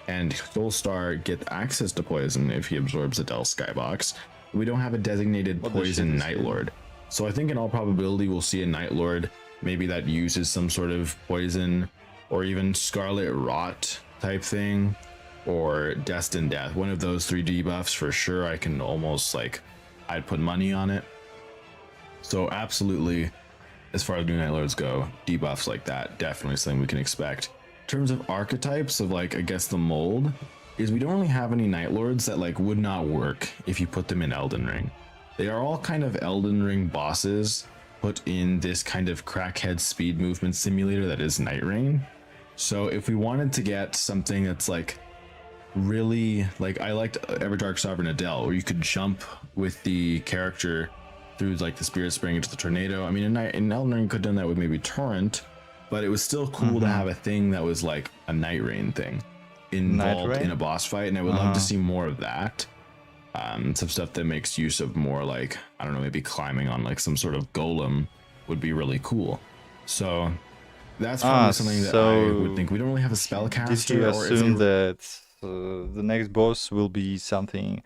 and Soulstar gets access to poison if he absorbs Adele's skybox. We don't have a designated
What the shit
poison
is
Night
here?
Lord. So I think in all probability we'll see a Night Lord maybe that uses some sort of poison or even Scarlet Rot type thing or Destined Death. One of those three debuffs for sure. I can almost I'd put money on it. So absolutely, as far as new Night Lords go, debuffs like that, definitely something we can expect. In terms of archetypes of I guess the mold, is we don't really have any Night Lords that would not work if you put them in Elden Ring. They are all kind of Elden Ring bosses put in this kind of crackhead speed movement simulator that is Night Rain. So if we wanted to get something that's really I liked Everdark Sovereign Adele, where you could jump with the character through the Spirit Spring into the tornado. I mean, in Elden Ring could have done that with maybe Torrent, but it was still cool to have a thing that was like a Night Rain thing involved
Rain?
in a boss fight, and I would love to see more of that. Some stuff that makes use of more I don't know, maybe climbing on some sort of golem would be really cool. So that's probably something that I would think. We don't really have a spellcaster.
Did you
or is
assume
it-
that the next boss will be something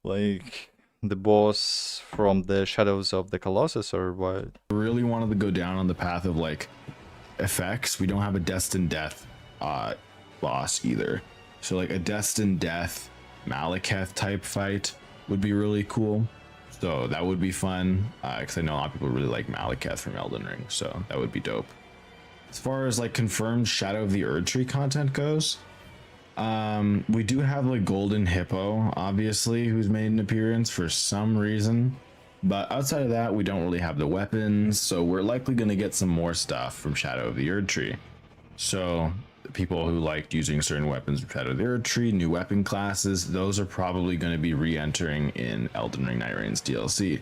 like the boss from the Shadows of the Colossus, or what?
really wanted to go down on the path of effects? We don't have a Destined Death boss either. So a Destined Death Malekith type fight would be really cool. So that would be fun, because I know a lot of people really like Malekith from Elden Ring, so that would be dope. As far as confirmed Shadow of the Erdtree content goes, we do have Golden Hippo, obviously, who's made an appearance for some reason, but outside of that, we don't really have the weapons, so we're likely going to get some more stuff from Shadow of the Erdtree. So people who liked using certain weapons from Shadow of the Erdtree, new weapon classes, those are probably going to be re-entering in Elden Ring Night Rain's DLC.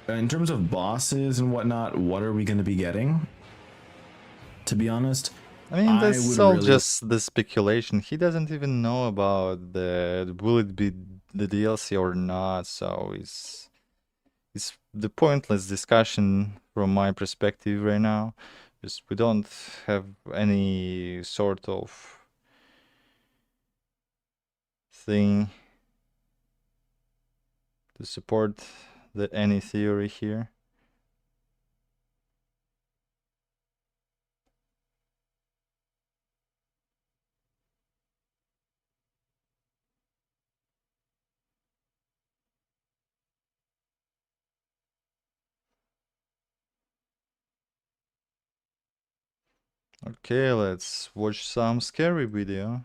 In terms of bosses and whatnot, what are we going to be getting? To be honest,
I mean,
I
that's
would
all
really-
just the speculation. He doesn't even know about will it be the DLC or not, so it's the pointless discussion from my perspective right now. Just we don't have any sort of thing to support any theory here. Okay, let's watch some scary video.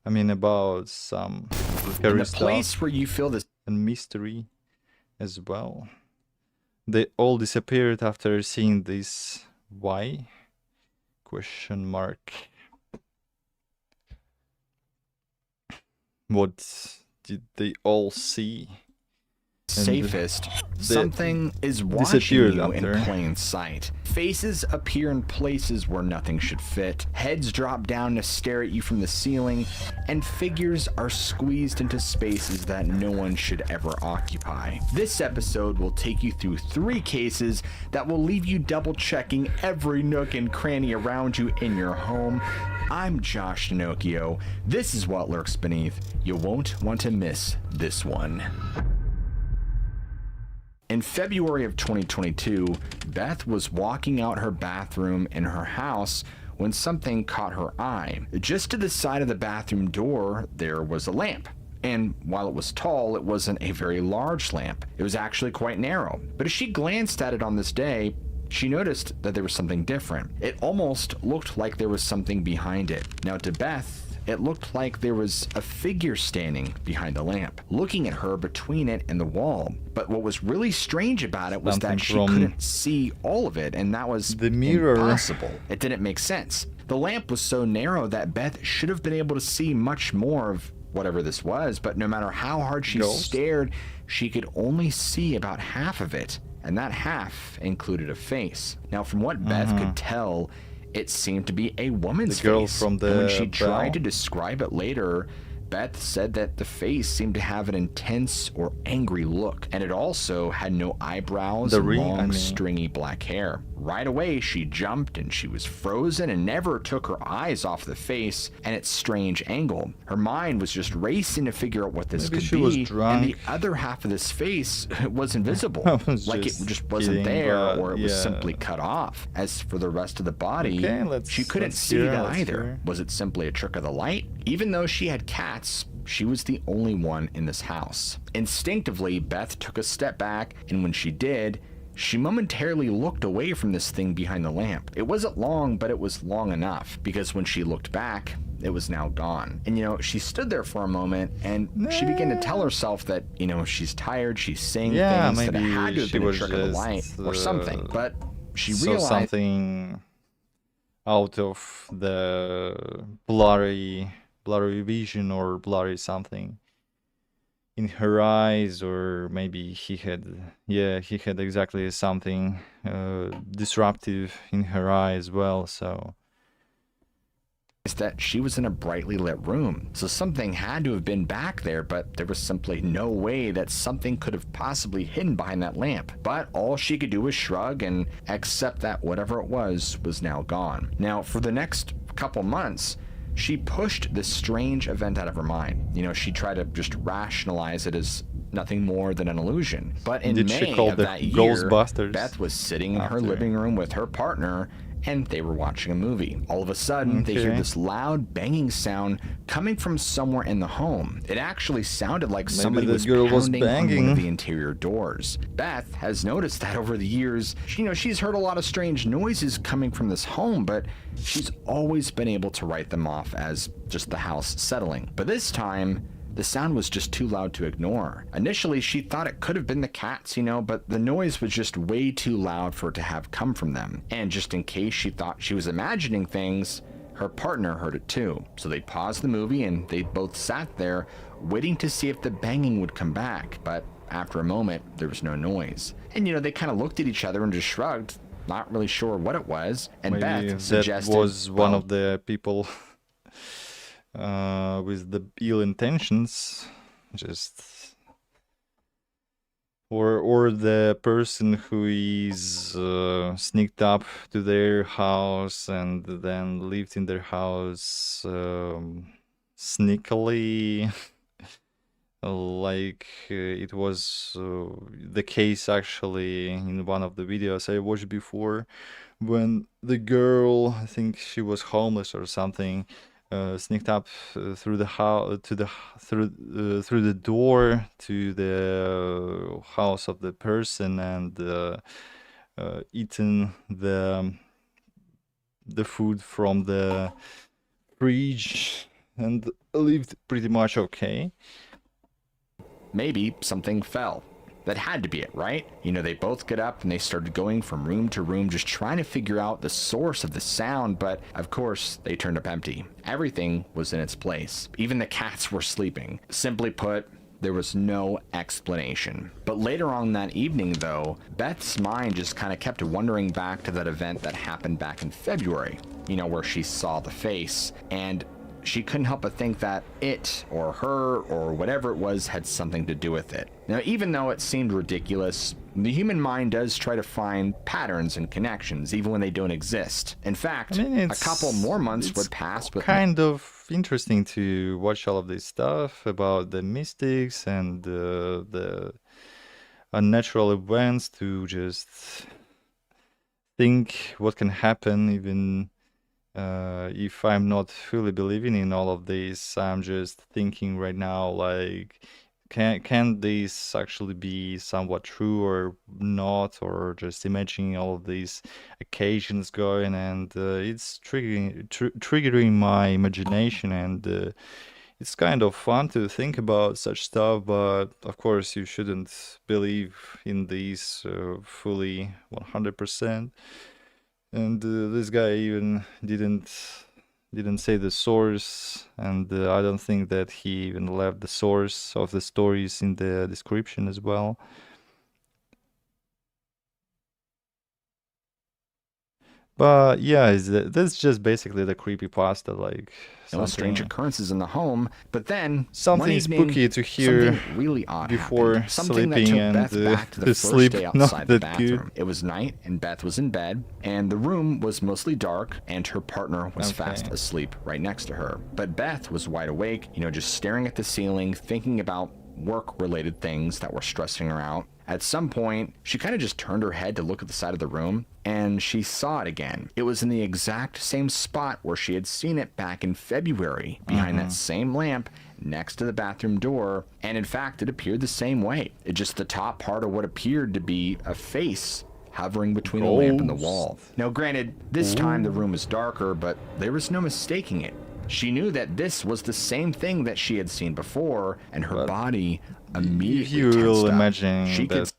I mean, about some scary
In the
stuff
place where you feel this
and mystery as well. They all disappeared after seeing this. Why? Question mark. What did they all see?
safest,
they
something is watching
disappeared
you in
after.
plain sight. Faces appear in places where nothing should fit, heads drop down to stare at you from the ceiling, and figures are squeezed into spaces that no one should ever occupy. This episode will take you through 3 cases that will leave you double checking every nook and cranny around you in your home. I'm Josh Pinocchio. This is What Lurks Beneath. You won't want to miss this one. In February of 2022, Beth was walking out her bathroom in her house when something caught her eye. Just to the side of the bathroom door, there was a lamp. And while it was tall, it wasn't a very large lamp. It was actually quite narrow. But as she glanced at it on this day, she noticed that there was something different. It almost looked like there was something behind it. Now, to Beth, it looked like there was a figure standing behind the lamp, looking at her between it and the wall. But what was really strange about it was that she couldn't see all of it, and that was
the mirror.
Impossible. It didn't make sense. The lamp was so narrow that Beth should have been able to see much more of whatever this was, but no matter how hard she stared, she could only see about half of it, and that half included a face. Now, from what Beth could tell, it seemed to be a woman's face.
From the
and when she tried to describe it later, Beth said that the face seemed to have an intense or angry look, and it also had no eyebrows and long, stringy black hair. Right away, she jumped and she was frozen and never took her eyes off the face and its strange angle. Her mind was just racing to figure out what this could be, and the other half of this face was invisible, like it just wasn't there, or it was simply cut off. As for the rest of the body, she couldn't see that either. Was it simply a trick of the light? Even though she had cats, she was the only one in this house. Instinctively, Beth took a step back, and when she did, she momentarily looked away from this thing behind the lamp. It wasn't long, but it was long enough, because when she looked back, it was now gone. And she stood there for a moment, and she began to tell herself that, she's tired, she's saying things, that it had to have been a trick of the light or something. But she realized
something out of the blurry vision or blurry something in her eyes, or maybe he had exactly something disruptive in her eye as well. So
is that she was in a brightly lit room, so something had to have been back there, but there was simply no way that something could have possibly hidden behind that lamp. But all she could do was shrug and accept that whatever it was now gone. Now, for the next couple months, she pushed this strange event out of her mind. She tried to just rationalize it as nothing more than an illusion. But in May of that year, Beth was sitting in her living room with her partner, and they were watching a movie. All of a sudden, they hear this loud banging sound coming from somewhere in the home. It actually sounded like somebody was pounding on one of the interior doors. Beth has noticed that over the years. She's heard a lot of strange noises coming from this home, but she's always been able to write them off as just the house settling. But this time, the sound was just too loud to ignore. Initially, she thought it could have been the cats, but the noise was just way too loud for it to have come from them. And just in case she thought she was imagining things, her partner heard it too. So they paused the movie and they both sat there waiting to see if the banging would come back. But after a moment, there was no noise. And they kind of looked at each other and just shrugged, not really sure what it was. And
maybe
Beth suggested,
that was one of the people with the ill intentions, just or the person who is sneaked up to their house and then lived in their house sneakily, like it was the case actually in one of the videos I watched before, when the girl, I think she was homeless or something, sneaked up through the house through the door to the house of the person and eaten the food from the fridge and lived pretty much okay.
Maybe something fell. That had to be it, right? They both get up and they started going from room to room, just trying to figure out the source of the sound, but of course, they turned up empty. Everything was in its place. Even the cats were sleeping. Simply put, there was no explanation. But later on that evening, though, Beth's mind just kind of kept wandering back to that event that happened back in February, you know, where she saw the face, and she couldn't help but think that it or her or whatever it was had something to do with it. Now, even though it seemed ridiculous, the human mind does try to find patterns and connections even when they don't exist. In fact, a couple more months would pass with
kind of interesting to watch all of this stuff about the mystics and the unnatural events, to just think what can happen. Even if I'm not fully believing in all of this, I'm just thinking right now, like, can this actually be somewhat true or not, or just imagining all of these occasions going, and it's triggering my imagination, and it's kind of fun to think about such stuff, but of course you shouldn't believe in these fully 100%. And this guy even didn't say the source, and I don't think that he even left the source of the stories in the description as well. But yeah, that's just basically the creepypasta, like
strange occurrences in the home. But then
something spooky to hear
really odd
before
happened. Something
sleeping,
that took
and
Beth back to the
the
first
sleep
day
not
outside the
that
bathroom.
good.
It was night, and Beth was in bed, and the room was mostly dark, and her partner was fast asleep right next to her. But Beth was wide awake, you know, just staring at the ceiling, thinking about work-related things that were stressing her out. At some point, she kind of just turned her head to look at the side of the room, and she saw it again. It was in the exact same spot where she had seen it back in February, behind that same lamp next to the bathroom door, and in fact, it appeared the same way. It just the top part of what appeared to be a face hovering between the lamp and the wall. Now, granted, this time the room was darker, but there was no mistaking it. She knew that this was the same thing that she had seen before, and her body immediately
If you will imagine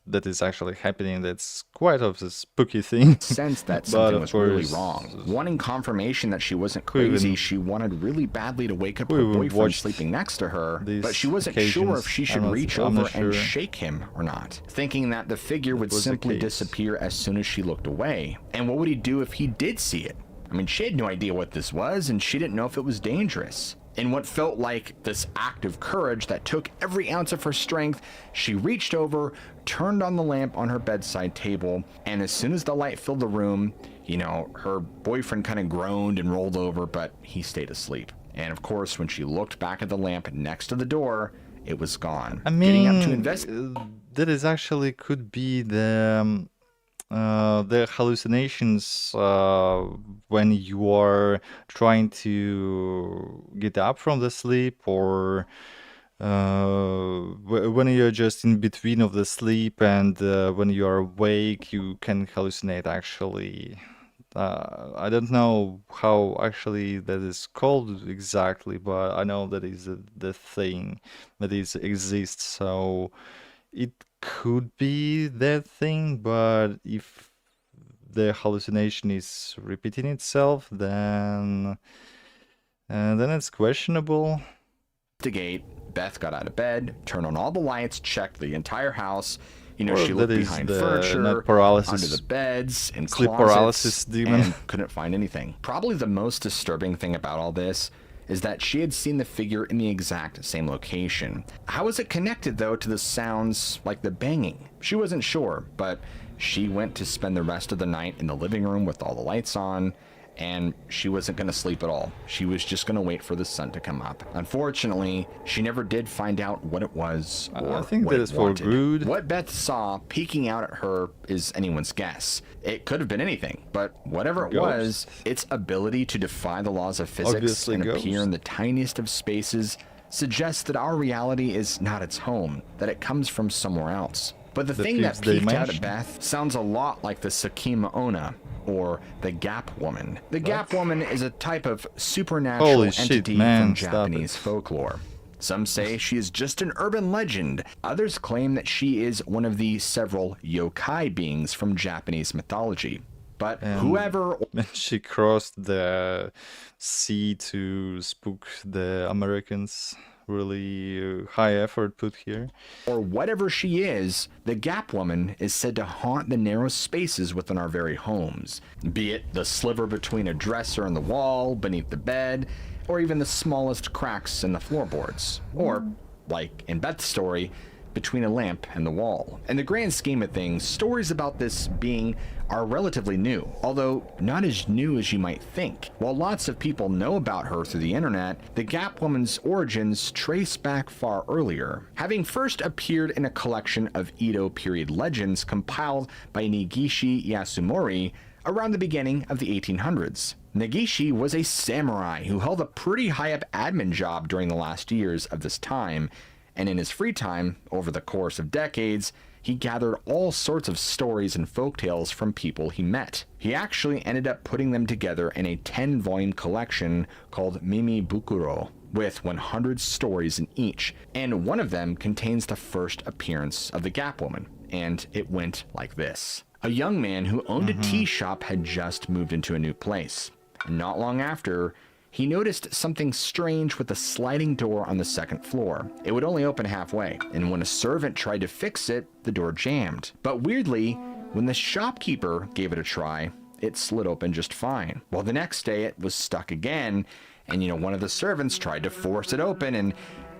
that is actually happening, that's quite of a spooky thing.
Sense that something was really wrong. Wanting confirmation that she wasn't crazy, she wanted really badly to wake up her boyfriend sleeping next to her, but she wasn't sure if she should reach over and shake him or not, thinking that the figure would simply disappear as soon as she looked away. And what would he do if he did see it? I mean, she had no idea what this was, and she didn't know if it was dangerous. In what felt like this act of courage that took every ounce of her strength, she reached over, turned on the lamp on her bedside table, and as soon as the light filled the room, you know, her boyfriend kind of groaned and rolled over, but he stayed asleep. And of course, when she looked back at the lamp next to the door, it was gone.
I mean, that is actually could be the hallucinations when you are trying to get up from the sleep, or when you're just in between of the sleep, and when you are awake, you can hallucinate actually. I don't know how actually that is called exactly, but I know that is the thing that exists. So it could be that thing, but if the hallucination is repeating itself, then it's questionable.
Beth got out of bed, turned on all the lights, checked the entire house. You know, she looked behind furniture, under the beds, and
sleep paralysis demon,
and couldn't find anything. Probably the most disturbing thing about all this is that she had seen the figure in the exact same location. How was it connected, though, to the sounds like the banging? She wasn't sure, but she went to spend the rest of the night in the living room with all the lights on, and she wasn't going to sleep at all. She was just going to wait for the sun to come up. Unfortunately, she never did find out what it was or
I think
what
that
it
is for
wanted.
good.
What Beth saw peeking out at her is anyone's guess. It could have been anything, but whatever it was, its ability to defy the laws of physics and appear in the tiniest of spaces suggests that our reality is not its home, that it comes from somewhere else. But the thing that peeked out at Beth sounds a lot like the Sakima Onna, or the Gap Woman. The Gap Woman is a type of supernatural entity from Japanese folklore. Some say she is just an urban legend. Others claim that she is one of the several yokai beings from Japanese mythology. But
And
whoever
she crossed the sea to spook the Americans. Really high effort put here.
or whatever she is, the Gap Woman is said to haunt the narrow spaces within our very homes, be it the sliver between a dresser and the wall, beneath the bed, or even the smallest cracks in the floorboards, or, like in Beth's story, between a lamp and the wall. In the grand scheme of things, stories about this being are relatively new, although not as new as you might think. While lots of people know about her through the internet, the Gap Woman's origins trace back far earlier, having first appeared in a collection of Edo period legends compiled by Negishi Yasumori around the beginning of the 1800s. Negishi was a samurai who held a pretty high-up admin job during the last years of this time, and in his free time, over the course of decades, he gathered all sorts of stories and folktales from people he met. He actually ended up putting them together in a 10-volume collection called Mimi Bukuro, with 100 stories in each, and one of them contains the first appearance of the Gap Woman, and it went like this. A young man who owned a tea shop had just moved into a new place. Not long after, he noticed something strange with the sliding door on the second floor. It would only open halfway, and when a servant tried to fix it, the door jammed. But weirdly, when the shopkeeper gave it a try, it slid open just fine. Well, the next day it was stuck again, and one of the servants tried to force it open, and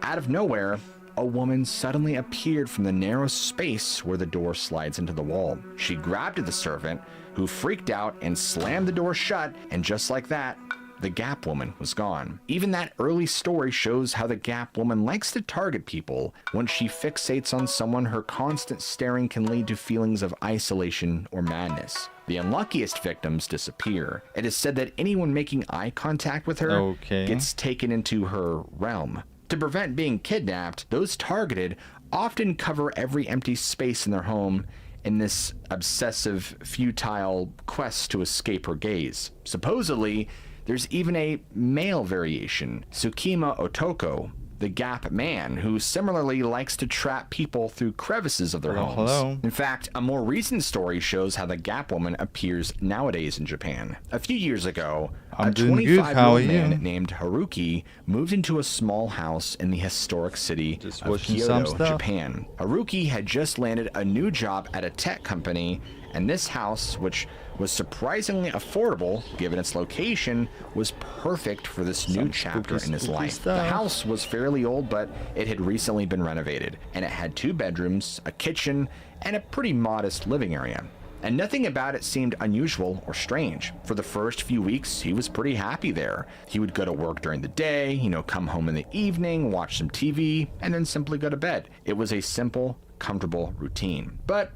out of nowhere, a woman suddenly appeared from the narrow space where the door slides into the wall. She grabbed at the servant, who freaked out and slammed the door shut, and just like that, the Gap Woman was gone. Even that early story shows how the Gap Woman likes to target people. Once she fixates on someone, her constant staring can lead to feelings of isolation or madness. The unluckiest victims disappear. It is said that anyone making eye contact with her gets taken into her realm. To prevent being kidnapped, those targeted often cover every empty space in their home in this obsessive, futile quest to escape her gaze. Supposedly, there's even a male variation, Tsukima Otoko, the Gap Man, who similarly likes to trap people through crevices of their homes. In fact, a more recent story shows how the Gap Woman appears nowadays in Japan. A few years ago, a 25-year-old man named Haruki moved into a small house in the historic city of Kyoto, Japan. Haruki had just landed a new job at a tech company, and this house, which was surprisingly affordable given its location, was perfect for this new chapter in his life. The house was fairly old, but it had recently been renovated, and it had 2 bedrooms, a kitchen, and a pretty modest living area. And nothing about it seemed unusual or strange. For the first few weeks, he was pretty happy there. He would go to work during the day, come home in the evening, watch some TV, and then simply go to bed. It was a simple, comfortable routine. But,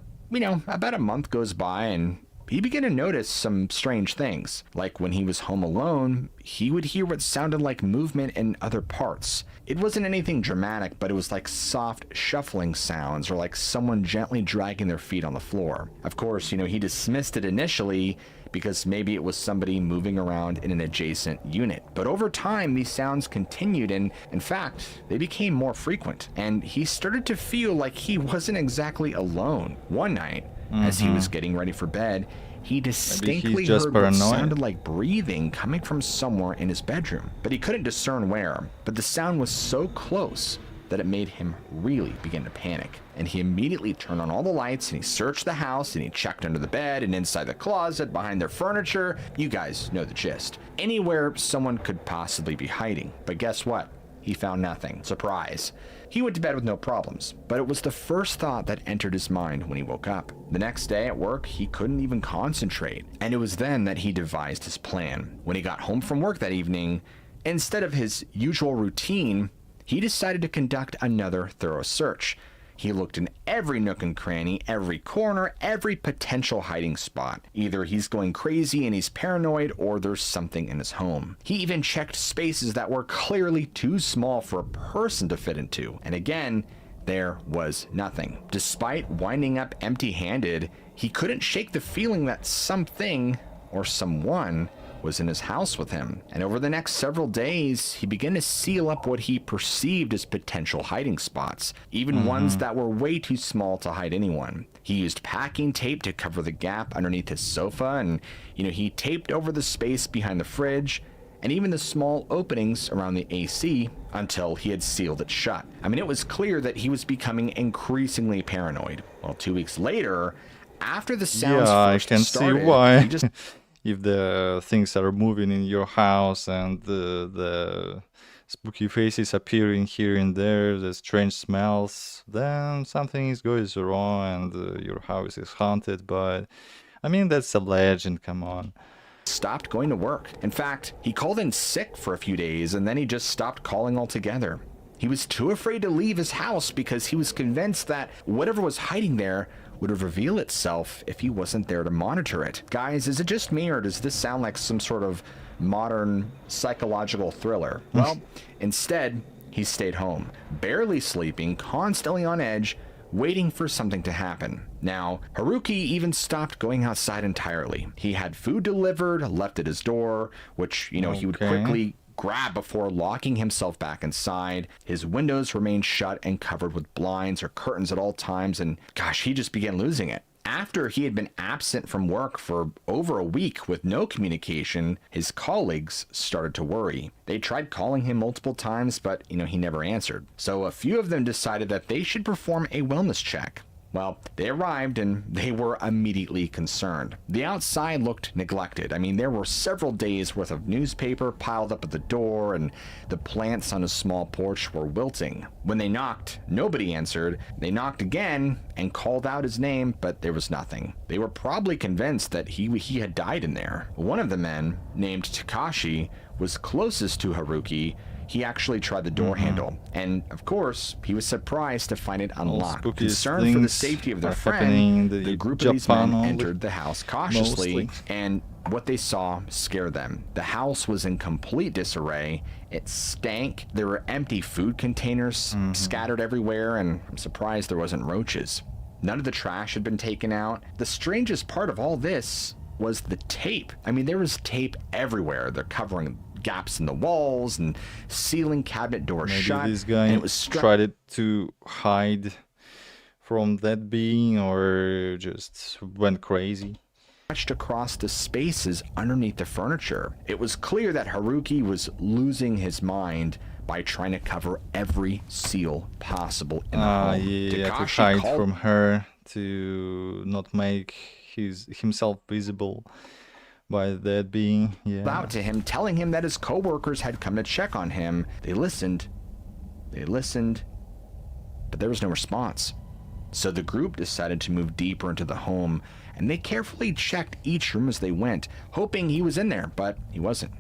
about a month goes by, and he began to notice some strange things. Like when he was home alone, he would hear what sounded like movement in other parts. It wasn't anything dramatic, but it was like soft shuffling sounds or like someone gently dragging their feet on the floor. Of course, he dismissed it initially because maybe it was somebody moving around in an adjacent unit. But over time, these sounds continued, and in fact, they became more frequent. And he started to feel like he wasn't exactly alone. One night, as he was getting ready for bed, he distinctly heard what sounded like breathing coming from somewhere in his bedroom, but he couldn't discern where. But the sound was so close that it made him really begin to panic. And he immediately turned on all the lights, and he searched the house, and he checked under the bed and inside the closet, behind their furniture. You guys know the gist. Anywhere someone could possibly be hiding. But guess what? He found nothing. Surprise. He went to bed with no problems, but it was the first thought that entered his mind when he woke up. The next day at work, he couldn't even concentrate, and it was then that he devised his plan. When he got home from work that evening, instead of his usual routine, he decided to conduct another thorough search. He looked in every nook and cranny, every corner, every potential hiding spot. Either he's going crazy and he's paranoid, or there's something in his home. He even checked spaces that were clearly too small for a person to fit into. And again, there was nothing. Despite winding up empty-handed, he couldn't shake the feeling that something or someone was in his house with him. And over the next several days, he began to seal up what he perceived as potential hiding spots, even ones that were way too small to hide anyone. He used packing tape to cover the gap underneath his sofa, and, he taped over the space behind the fridge, and even the small openings around the AC until he had sealed it shut. I mean, it was clear that he was becoming increasingly paranoid. Well, 2 weeks later, after the sounds
Yeah, I
first
can
started,
see why.
he just
If the things are moving in your house and the spooky faces appearing here and there, the strange smells, then something is going wrong and your house is haunted. But I mean, that's a legend, come on.
stopped going to work. In fact, he called in sick for a few days and then he just stopped calling altogether. He was too afraid to leave his house because he was convinced that whatever was hiding there would reveal itself if he wasn't there to monitor it. Guys, is it just me or does this sound like some sort of modern psychological thriller? Well, instead, he stayed home, barely sleeping, constantly on edge, waiting for something to happen. Now, Haruki even stopped going outside entirely. He had food delivered, left at his door, which, he would
Okay.
quickly grab before locking himself back inside. His windows remained shut and covered with blinds or curtains at all times, and gosh, he just began losing it. After he had been absent from work for over a week with no communication, his colleagues started to worry. They tried calling him multiple times, but, he never answered. So a few of them decided that they should perform a wellness check. Well, they arrived and they were immediately concerned. The outside looked neglected. I mean, there were several days worth of newspaper piled up at the door and the plants on a small porch were wilting. When they knocked, nobody answered. They knocked again and called out his name, but there was nothing. They were probably convinced that he had died in there. One of the men, named Takashi, was closest to Haruki. He actually tried the door handle, and of course, he was surprised to find it unlocked. Concerned for the safety of their friend, the group of these men entered the house cautiously, and what they saw scared them. The house was in complete disarray. It stank. There were empty food containers scattered everywhere, and I'm surprised there wasn't roaches. None of the trash had been taken out. The strangest part of all this was the tape. I mean, there was tape everywhere. They're covering gaps in the walls and sealing cabinet doors shut.
Maybe this guy
and it was
tried to hide from that being or just went crazy.
stretched across the spaces underneath the furniture. It was clear that Haruki was losing his mind by trying to cover every seal possible in the home.
Yeah, to
Takashi
hide
called
from her, to not make himself visible by that being. Yeah.
out to him, telling him that his coworkers had come to check on him. They listened, but there was no response. So the group decided to move deeper into the home, and they carefully checked each room as they went, hoping he was in there, but he wasn't.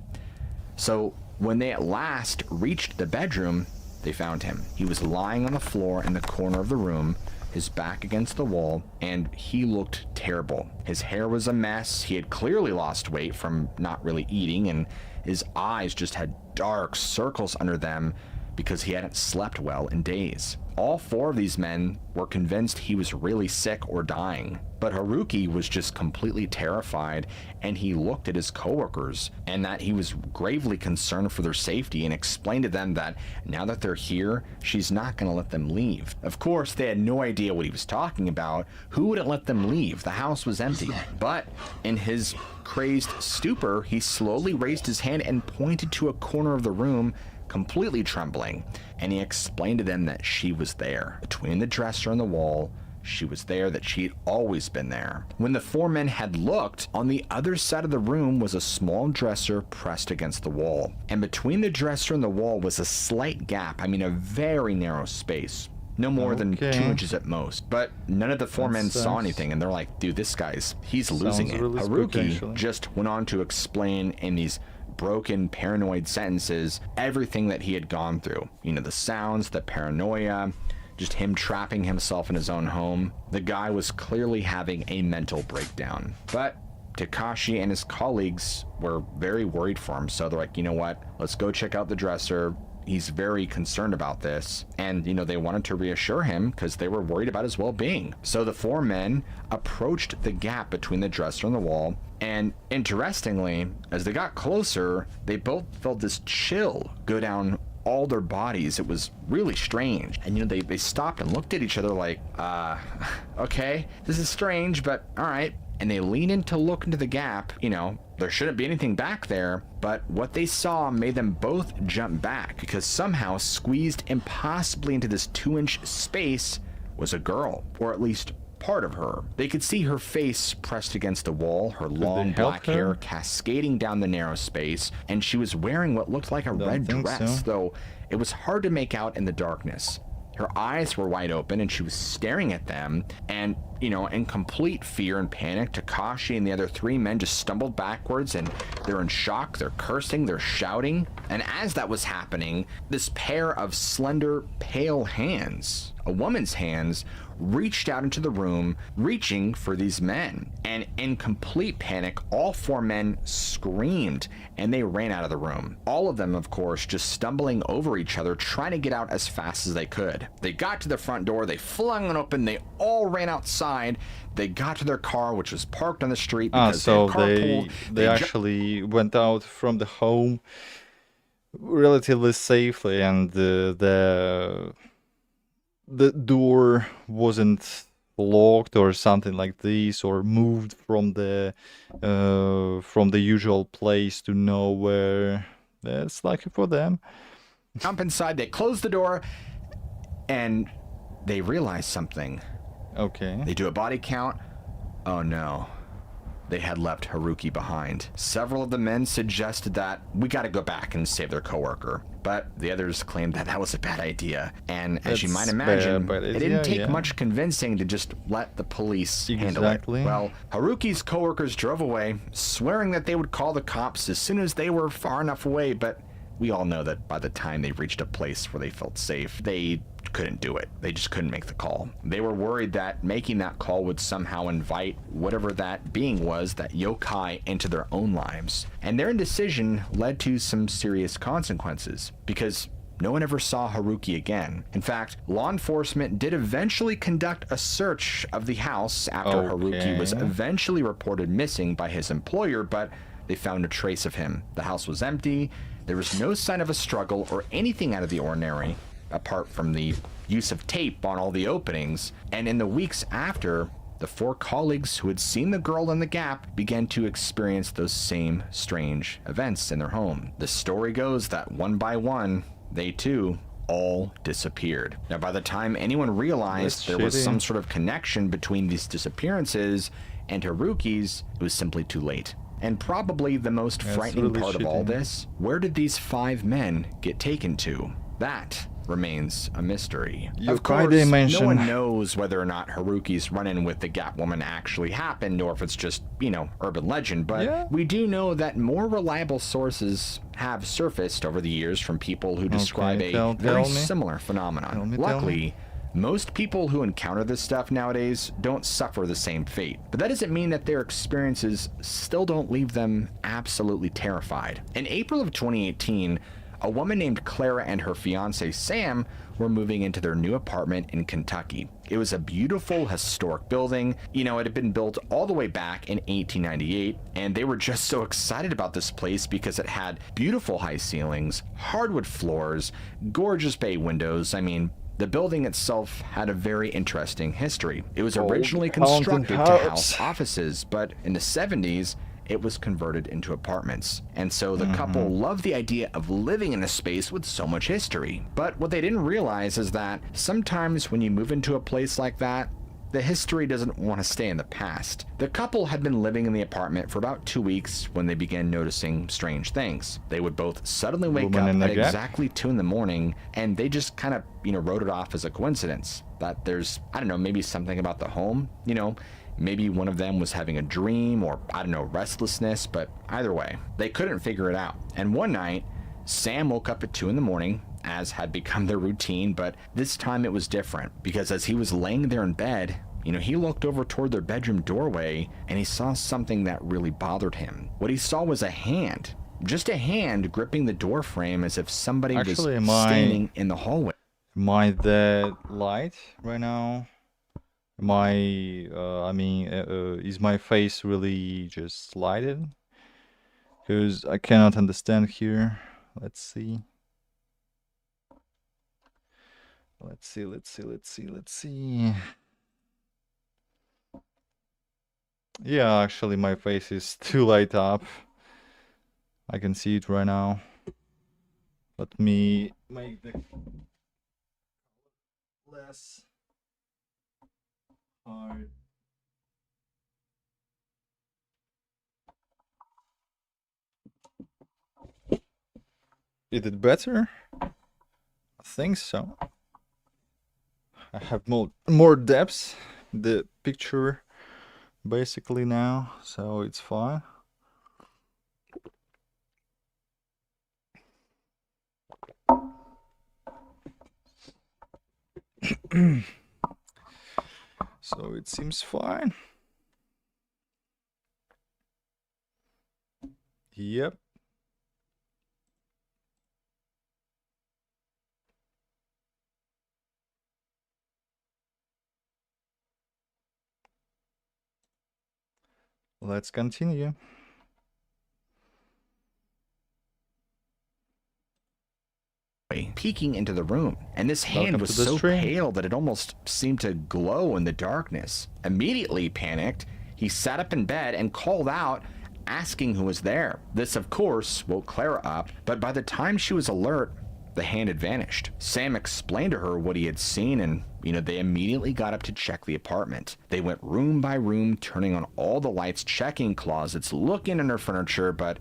So when they at last reached the bedroom, they found him. He was lying on the floor in the corner of the room, his back against the wall, and he looked terrible. His hair was a mess. He had clearly lost weight from not really eating, and his eyes just had dark circles under them because he hadn't slept well in days. All four of these men were convinced he was really sick or dying, but Haruki was just completely terrified, and he looked at his coworkers and that he was gravely concerned for their safety and explained to them that now that they're here, she's not going to let them leave. Of course, they had no idea what he was talking about. Who wouldn't let them leave? The house was empty. But in his crazed stupor, he slowly raised his hand and pointed to a corner of the room, completely trembling, and he explained to them that she was there. Between the dresser and the wall, she was there, that she'd always been there. When the four men had looked, on the other side of the room was a small dresser pressed against the wall. And between the dresser and the wall was a slight gap, a very narrow space. No more than 2 inches at most. But none of the four men saw anything, and they're like, dude, he's losing it.
Really spooky,
Haruki
actually.
just went on to explain in these broken, paranoid sentences everything that he had gone through. The sounds, the paranoia, just him trapping himself in his own home. The guy was clearly having a mental breakdown. But Takashi and his colleagues were very worried for him, so they're like, you know what, let's go check out the dresser. he's very concerned about this. And, you know, they wanted to reassure him because they were worried about his well-being. So the 4 men approached the gap between the dresser and the wall. And interestingly, as they got closer, they both felt this chill go down all their bodies. It was really strange. And, you know, they stopped and looked at each other like, okay, this is strange, but all right. And they leaned in to look into the gap. You know, there shouldn't be anything back there, but what they saw made them both jump back, because somehow squeezed impossibly into this 2-inch space was a girl, or at least part of her. They could see her face pressed against the wall, her long black hair cascading down the narrow space, and she was wearing what looked like a red dress, though it was hard to make out in the darkness. Her eyes were wide open and she was staring at them, and, you know, in complete fear and panic, Takashi and the other 3 men just stumbled backwards, and they're in shock, they're cursing, they're shouting. And as that was happening, this pair of slender, pale hands, a woman's hands, reached out into the room, reaching for these men. And in complete panic, all 4 men screamed and they ran out of the room. All of them, of course, just stumbling over each other, trying to get out as fast as they could. They got to the front door, they flung it open, they all ran outside. They got to their car, which was parked on the street because
so
they
actually went out from the home relatively safely, and the door wasn't locked or something like this, or moved from the usual place to nowhere. That's lucky for them.
jump inside, they close the door, and they realize something.
Okay.
They do a body count. Oh no. They had left Haruki behind. Several of the men suggested that we got to go back and save their coworker, but the others claimed that that was a bad idea. And as you might imagine, it didn't take much convincing to just let the police handle it. Well, Haruki's coworkers drove away, swearing that they would call the cops as soon as they were far enough away, but we all know that by the time they reached a place where they felt safe, they couldn't do it. They just couldn't make the call. They were worried that making that call would somehow invite whatever that being was, that yokai, into their own lives. And their indecision led to some serious consequences, because no one ever saw Haruki again. In fact, law enforcement did eventually conduct a search of the house after Haruki was eventually reported missing by his employer, but they found no trace of him. The house was empty. There was no sign of a struggle or anything out of the ordinary, apart from the use of tape on all the openings. And in the weeks after, the 4 colleagues who had seen the girl in the gap began to experience those same strange events in their home. The story goes that one by one, they too all disappeared. Now, by the time anyone realized there was some sort of connection between these disappearances and Haruki's, it was simply too late. And probably the most frightening part of all this, where did these 5 men get taken to? That remains a mystery. Of course, no one knows whether or not Haruki's run-in with the Gap Woman actually happened, or if it's just, you know, urban legend, but we do know that more reliable sources have surfaced over the years from people who describe a very similar phenomenon. Luckily, most people who encounter this stuff nowadays don't suffer the same fate, but that doesn't mean that their experiences still don't leave them absolutely terrified. In April of 2018, a woman named Clara and her fiance Sam were moving into their new apartment in Kentucky. It was a beautiful historic building. You know, it had been built all the way back in 1898, and they were just so excited about this place because it had beautiful high ceilings, hardwood floors, gorgeous bay windows. I mean, the building itself had a very interesting history. It was originally constructed to house offices, but in the 70s, it was converted into apartments. And so the couple loved the idea of living in a space with so much history. But what they didn't realize is that sometimes when you move into a place like that, the history doesn't want to stay in the past. The couple had been living in the apartment for about 2 weeks when they began noticing strange things. They would both suddenly wake up at exactly 2 in the morning, and they just kind of, you know, wrote it off as a coincidence. That there's, I don't know, maybe something about the home, you know, maybe one of them was having a dream, or I don't know, restlessness, but either way, they couldn't figure it out. And one night, Sam woke up at 2 in the morning, as had become their routine, but this time it was different, because as he was laying there in bed, you know, he looked over toward their bedroom doorway and he saw something that really bothered him. What he saw was a hand just a hand gripping the door frame as if somebody
Actually,
was standing in the hallway.
Am I that light right now? Am I, is my face really just lighted? Because I cannot understand here. Let's see. Let's see. Yeah, actually my face is too light up. I can see it right now. Let me make the less hard. Is it better? I think so. I have more depth in the picture basically now, so it's fine. So it seems fine. Yep. Let's continue.
Peeking into the room, and this hand
Welcome
was
to the
so
stream.
pale that it almost seemed to glow in the darkness. Immediately panicked, he sat up in bed and called out, asking who was there. This, of course, woke Clara up, but by the time she was alert, the hand had vanished. Sam explained to her what he had seen, and they immediately got up to check the apartment. They went room by room, turning on all the lights, checking closets, looking under furniture, but,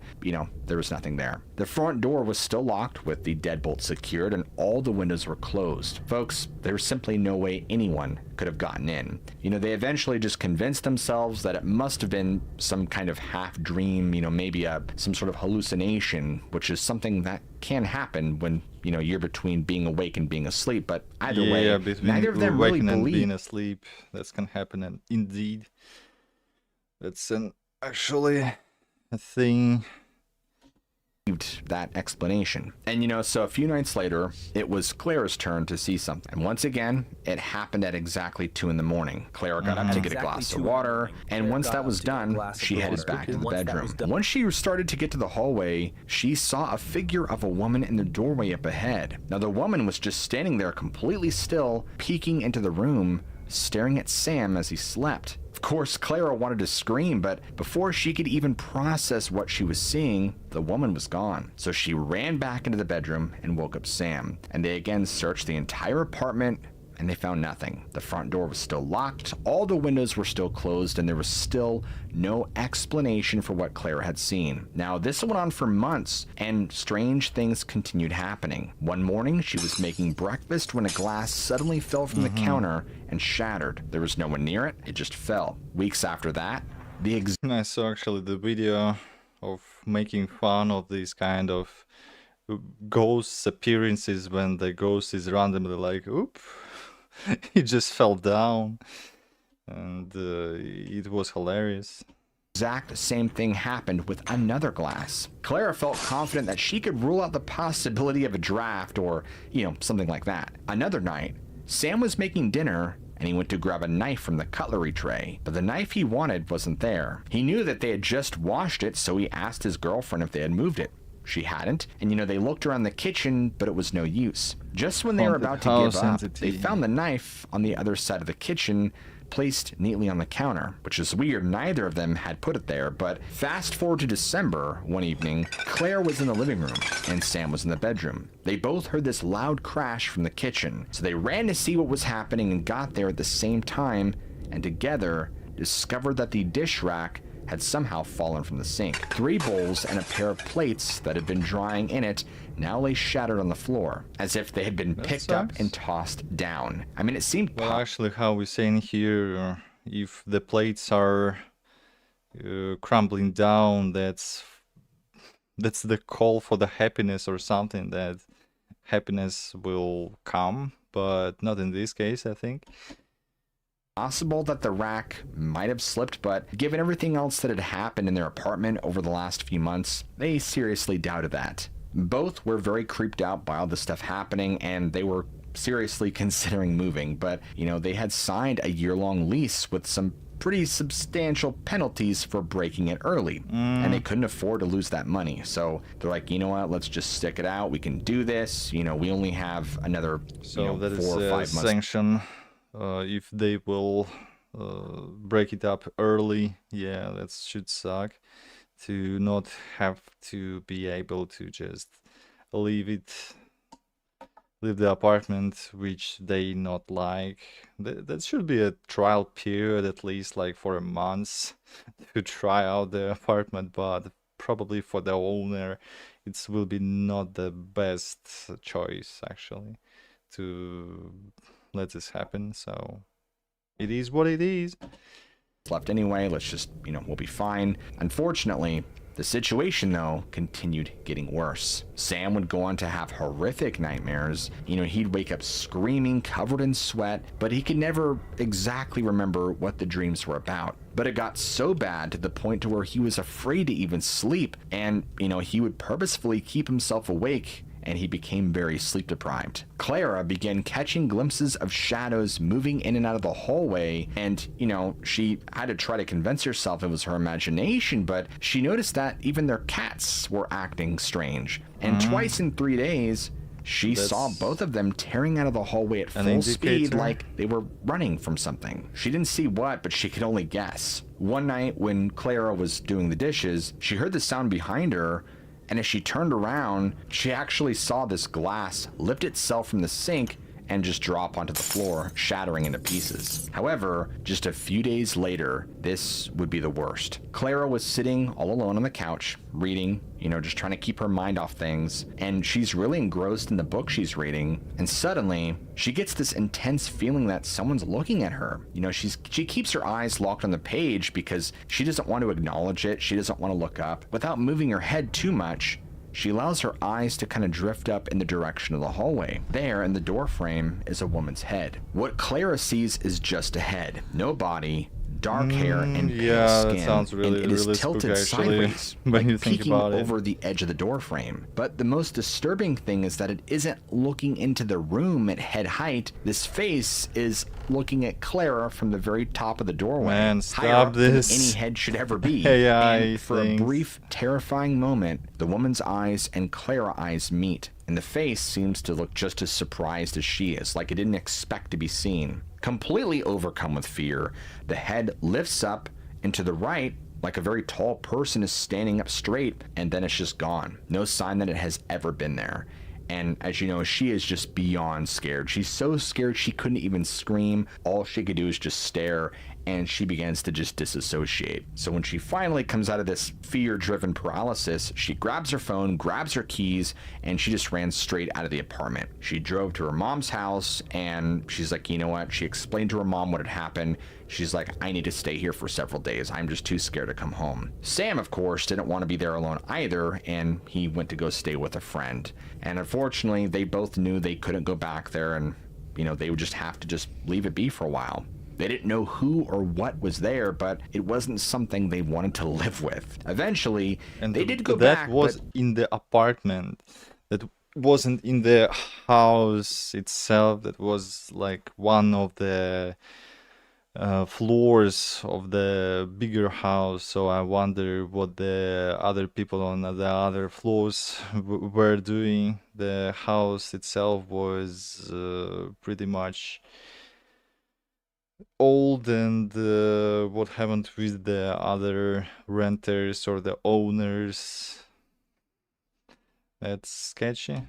there was nothing there. The front door was still locked with the deadbolt secured, and all the windows were closed. Folks, there was simply no way anyone could have gotten in. They eventually just convinced themselves that it must have been some kind of half dream, maybe some sort of hallucination, which is something that can happen when, you're between being awake and being asleep. But either way, neither of them really
waking and being
believed
asleep, that can happen, and indeed, that's actually a thing.
that explanation. And so a few nights later, it was Clara's turn to see something. And once again, it happened at exactly 2 in. Clara got up to get a glass of water, and once that was done, she headed back to the bedroom. Once she started to get to the hallway, she saw a figure of a woman in the doorway up ahead. Now the woman was just standing there completely still, peeking into the room, staring at Sam as he slept. Of course, Clara wanted to scream, but before she could even process what she was seeing, the woman was gone. So she ran back into the bedroom and woke up Sam. And they again searched the entire apartment, and they found nothing. The front door was still locked, all the windows were still closed, and there was still no explanation for what Clara had seen. Now, this went on for months, and strange things continued happening. One morning, she was making breakfast when a glass suddenly fell from the counter and shattered. There was no one near it, it just fell. Weeks after that,
I saw actually the video of making fun of these kind of ghosts appearances when the ghost is randomly like, oop, he just fell down, and it was hilarious.
Exact same thing happened with another glass. Clara felt confident that she could rule out the possibility of a draft or, something like that. Another night, Sam was making dinner and he went to grab a knife from the cutlery tray, but the knife he wanted wasn't there. He knew that they had just washed it, so he asked his girlfriend if they had moved it. She hadn't, and they looked around the kitchen, but it was no use. Just when they were about to give up, they found the knife on the other side of the kitchen, placed neatly on the counter, which is weird. Neither of them had put it there, but fast forward to December, one evening, Claire was in the living room and Sam was in the bedroom. They both heard this loud crash from the kitchen, so they ran to see what was happening and got there at the same time, and together discovered that the dish rack had somehow fallen from the sink. 3 bowls and a pair of plates that had been drying in it now lay shattered on the floor, as if they had been picked up and tossed down. I mean, it seemed...
Well, actually, how we're saying here, if the plates are crumbling down, that's the call for the happiness or something, that happiness will come, but not in this case, I think.
Possible that the rack might have slipped, but given everything else that had happened in their apartment over the last few months, they seriously doubted that. Both were very creeped out by all this stuff happening, and they were seriously considering moving, but they had signed a year-long lease with some pretty substantial penalties for breaking it early, and they couldn't afford to lose that money. So they're like, you know what, let's just stick it out. We can do this. We only have another 4 or 5 months.
Sanction. If they will break it up early, yeah, that should suck. To not have to be able to just leave the apartment, which they not like. That should be a trial period, at least like for a month, to try out the apartment, but probably for the owner it will be not the best choice actually to let this happen. So it is what it is.
Left anyway, let's just, we'll be fine. Unfortunately, the situation, though, continued getting worse. Sam would go on to have horrific nightmares. He'd wake up screaming, covered in sweat, but he could never exactly remember what the dreams were about. But it got so bad to the point to where he was afraid to even sleep, and, he would purposefully keep himself awake, and he became very sleep deprived. Clara began catching glimpses of shadows moving in and out of the hallway, and she had to try to convince herself it was her imagination, but she noticed that even their cats were acting strange. And twice in 3 days, she saw both of them tearing out of the hallway at full speed like they were running from something. She didn't see what, but she could only guess. One night when Clara was doing the dishes, she heard the sound behind her, and as she turned around, she actually saw this glass lift itself from the sink and just drop onto the floor, shattering into pieces. However, just a few days later, this would be the worst. Clara was sitting all alone on the couch, reading, just trying to keep her mind off things, and she's really engrossed in the book she's reading, and suddenly, she gets this intense feeling that someone's looking at her. She keeps her eyes locked on the page because she doesn't want to acknowledge it, she doesn't want to look up. Without moving her head too much, she allows her eyes to kind of drift up in the direction of the hallway. There, in the door frame, is a woman's head. What Clara sees is just a head, no body, dark hair, and pale skin.
That sounds really,
and it is
really
tilted
spooky,
sideways,
when you
like
think
peeking
about it.
over the edge of the door frame. But the most disturbing thing is that it isn't looking into the room at head height. This face is looking at Clara from the very top of the doorway.
Man,
higher
stop
up than
this.
any head should ever be.
AI
And for a
things.
brief, terrifying moment, the woman's eyes and Clara's eyes meet, and the face seems to look just as surprised as she is, like it didn't expect to be seen. Completely overcome with fear, the head lifts up and to the right, like a very tall person is standing up straight, and then it's just gone. No sign that it has ever been there. And as you know, she is just beyond scared. She's so scared she couldn't even scream. All she could do is just stare, and she begins to just disassociate. So when she finally comes out of this fear-driven paralysis, she grabs her phone, grabs her keys, and she just ran straight out of the apartment. She drove to her mom's house, and she's like, you know what? She explained to her mom what had happened. She's like, I need to stay here for several days. I'm just too scared to come home. Sam, of course, didn't want to be there alone either, and he went to go stay with a friend. And unfortunately, they both knew they couldn't go back there, and, they would just have to just leave it be for a while. They didn't know who or what was there, but it wasn't something they wanted to live with. Eventually, they did go back.
That was in the apartment. That wasn't in the house itself. That was like one of the floors of the bigger house. So I wonder what the other people on the other floors were doing. The house itself was pretty much old, and what happened with the other renters or the owners, that's sketchy.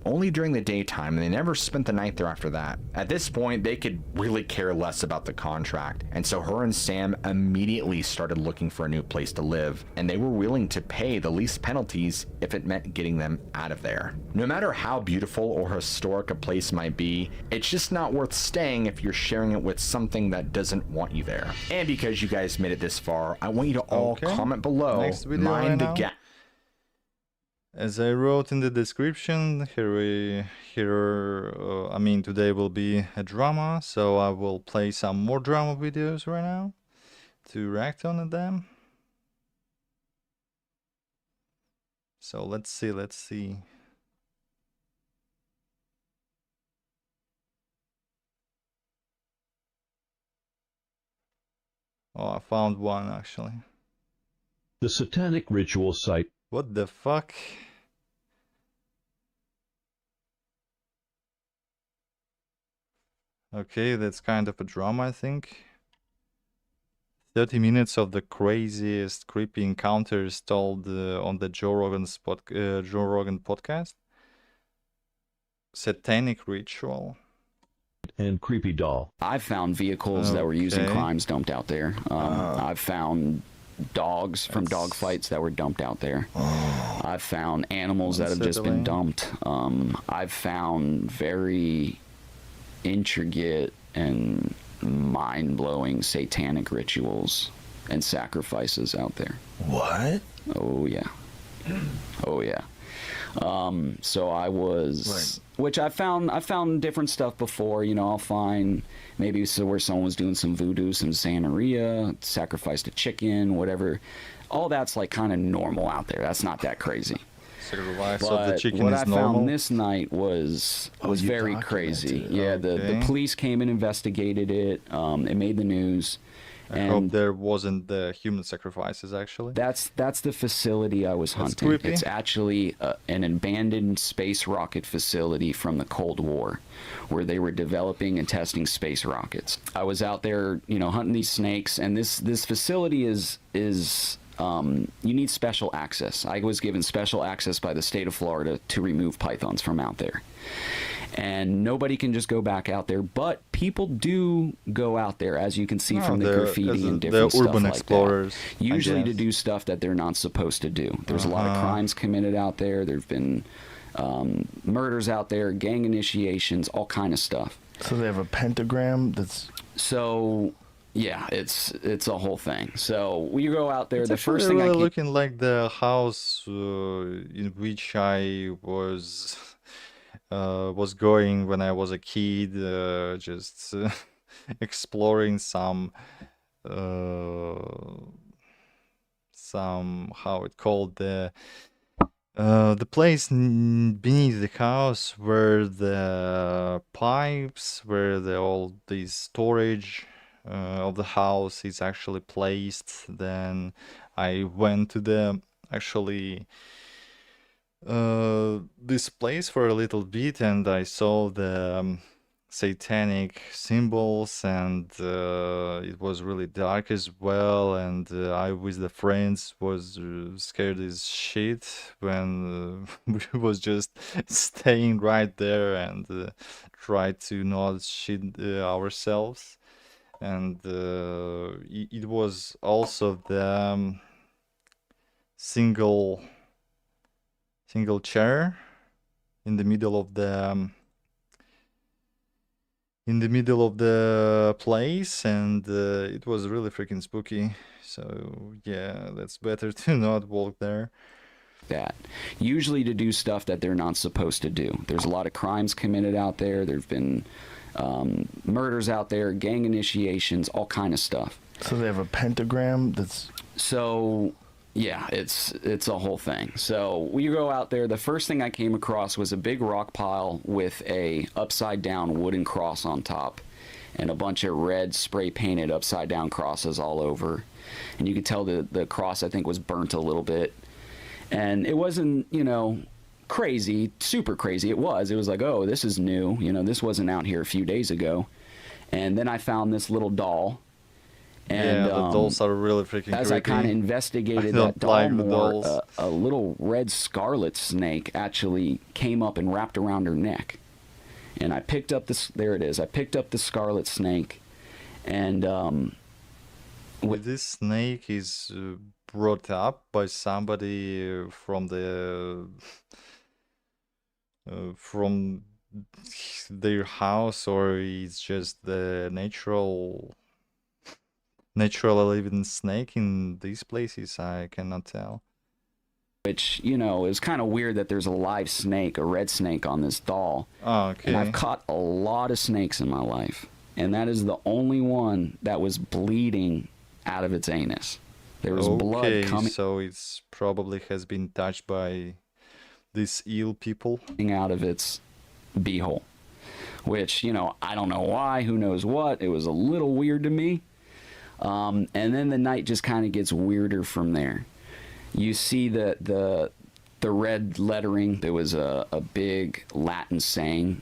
Only during the daytime, and they never spent the night there after that. At this point, they could really care less about the contract, and so her and Sam immediately started looking for a new place to live, and they were willing to pay the least penalties if it meant getting them out of there. No matter how beautiful or historic a place might be, it's just not worth staying if you're sharing it with something that doesn't want you there. And because you guys made it this far, I want you to all comment below,
Next video
mind
right
the
now.
gap.
As I wrote in the description, I mean, today will be a drama, so I will play some more drama videos right now to react on them. So let's see. Oh, I found one actually.
The satanic ritual site.
What the fuck? Okay, that's kind of a drama, I think. 30 minutes of the craziest creepy encounters told on the Joe Rogan podcast. Satanic ritual.
And creepy doll.
I've found vehicles that were used in
Okay.
crimes dumped out there. I've found dogs from dog fights that were dumped out there. I've found animals that have just been dumped. I've found very intricate and mind-blowing satanic rituals and sacrifices out there.
What?
Oh yeah. Oh yeah. So I was, which I found different stuff before. You know, I'll find maybe where someone was doing some voodoo, some Santeria, sacrificed a chicken, whatever. All that's like kind of normal out there. That's not that crazy.
Sacrifice of
But
the chicken
what
is
I
normal.
found this night was very crazy.
documented.
Yeah, the
Okay.
police came and investigated it. It made the news.
I
And
hope there wasn't the human sacrifices actually.
that's the facility I was hunting.
creepy.
It's actually an abandoned space rocket facility from the Cold War, where they were developing and testing space rockets. I was out there, you know, hunting these snakes, and this facility is you need special access. I was given special access by the state of Florida to remove pythons from out there. And nobody can just go back out there, but people do go out there, as you can see from the graffiti and different stuff
urban
like
explorers,
that.
I
Usually to
guess.
do stuff that they're not supposed to do. There's a lot of crimes committed out there. There've been murders out there, gang initiations, all kind of stuff.
So they have a pentagram that's...
So yeah, it's a whole thing. So we go out there.
It's
The
actually
first thing
really
I keep,
looking like the house in which I was going when I was a kid, just exploring some how it called the place beneath the house where the pipes, where all these storage of the house is actually placed. Then I went to the actually this place for a little bit, and I saw the satanic symbols, and it was really dark as well, and I with the friends was scared as shit when we was just staying right there and tried to not shit ourselves. And it was also the single chair in the middle of the place, and it was really freaking spooky. So yeah, that's better to not walk there.
that usually to do stuff that they're not supposed to do. There's a lot of crimes committed out there. There've been murders out there, gang initiations, all kind of stuff.
So they have a pentagram that's...
So yeah, it's a whole thing. So we go out there. The first thing I came across was a big rock pile with a upside down wooden cross on top and a bunch of red spray painted upside down crosses all over. And you could tell the cross, I think, was burnt a little bit. And it wasn't, you know, crazy, super crazy. It was like, oh, this is new. You know, this wasn't out here a few days ago. And then I found this little doll. And
yeah, the dolls are really freaking
as
creepy.
I kind of investigated
I don't
that doll
like the
more,
dolls.
a little red scarlet snake actually came up and wrapped around her neck. And I picked up this, there it is. I picked up the scarlet snake, and
This snake is brought up by somebody from the from their house, or it's just the naturally living snake in these places. I cannot tell.
which, you know, is kind of weird that there's a live snake, a red snake on this doll.
Oh, okay.
And I've caught a lot of snakes in my life. And that is the only one that was bleeding out of its anus. There was blood coming
so it's probably has been touched by these eel people.
out of its beehole. Which, you know, I don't know why, who knows what. It was a little weird to me. And then the night just kind of gets weirder from there. You see the red lettering. There was a big Latin saying,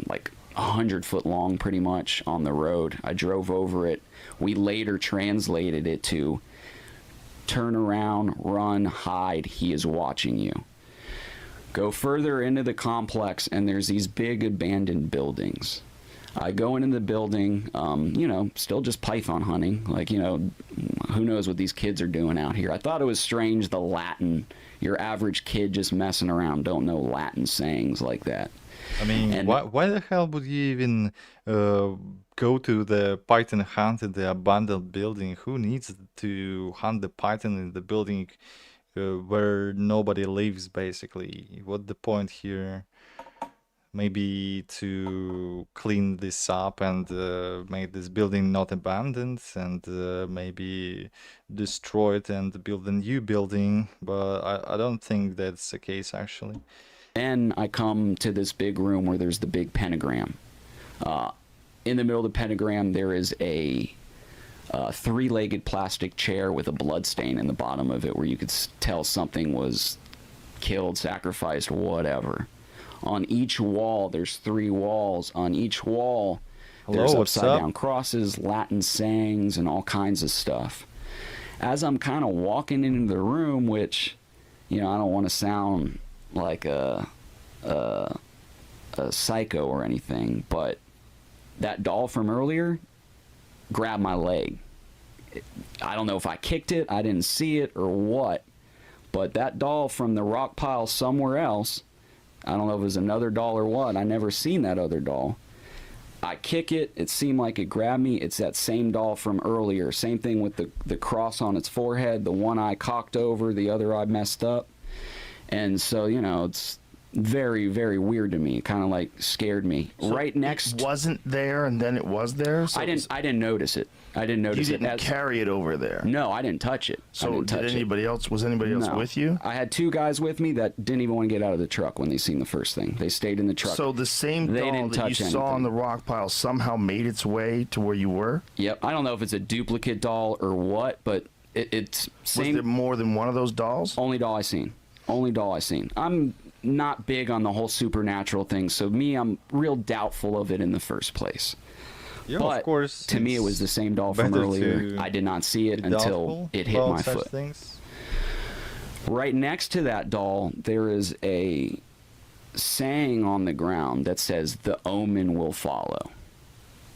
like 100-foot long pretty much, on the road. I drove over it. We later translated it to, turn around, run, hide, he is watching you. Go further into the complex and there's these big abandoned buildings. I go into the building, you know, still just python hunting. Like, you know, who knows what these kids are doing out here. I thought it was strange, the Latin. Your average kid just messing around don't know Latin sayings like that.
I mean, why the hell would you even go to the python hunt in the abandoned building? Who needs to hunt the python in the building where nobody lives, basically? What's the point here? Maybe to clean this up and make this building not abandoned, and maybe destroy it and build a new building, but I don't think that's the case, actually.
Then I come to this big room where there's the big pentagram. In the middle of the pentagram, there is a three-legged plastic chair with a blood stain in the bottom of it, where you could tell something was killed, sacrificed, whatever. On each wall, there's 3 walls. On each wall, there's upside-down crosses, Latin sayings, and all kinds of stuff. As I'm kind of walking into the room, which, you know, I don't want to sound like a psycho or anything, but that doll from earlier grabbed my leg. I don't know if I kicked it, I didn't see it, or what, but that doll from the rock pile somewhere else, I don't know if it was another doll or what, I never seen that other doll. I kick it, it seemed like it grabbed me. It's that same doll from earlier. Same thing with the cross on its forehead, the one eye cocked over, the other eye messed up. And so, you know, it's very, very weird to me. It kind of like scared me.
So
right next,
it wasn't there, and then it was there. So
I didn't notice it. I didn't notice it.
You didn't carry it over there.
No, I didn't touch it.
So did anybody else? Was anybody else with you?
I had 2 guys with me that didn't even want to get out of the truck when they seen the first thing. They stayed in the truck.
So the same doll that you saw on the rock pile somehow made its way to where you were?
Yep. I don't know if it's a duplicate doll or what, but it's same.
Was there more than one of those dolls?
Only doll I seen. Only doll I seen. I'm not big on the whole supernatural thing, so I'm real doubtful of it in the first place.
Yeah,
but
of course.
To me, it was the same doll from earlier. I did not see it until it hit my foot.
Things.
Right next to that doll, there is a saying on the ground that says, "The omen will follow,"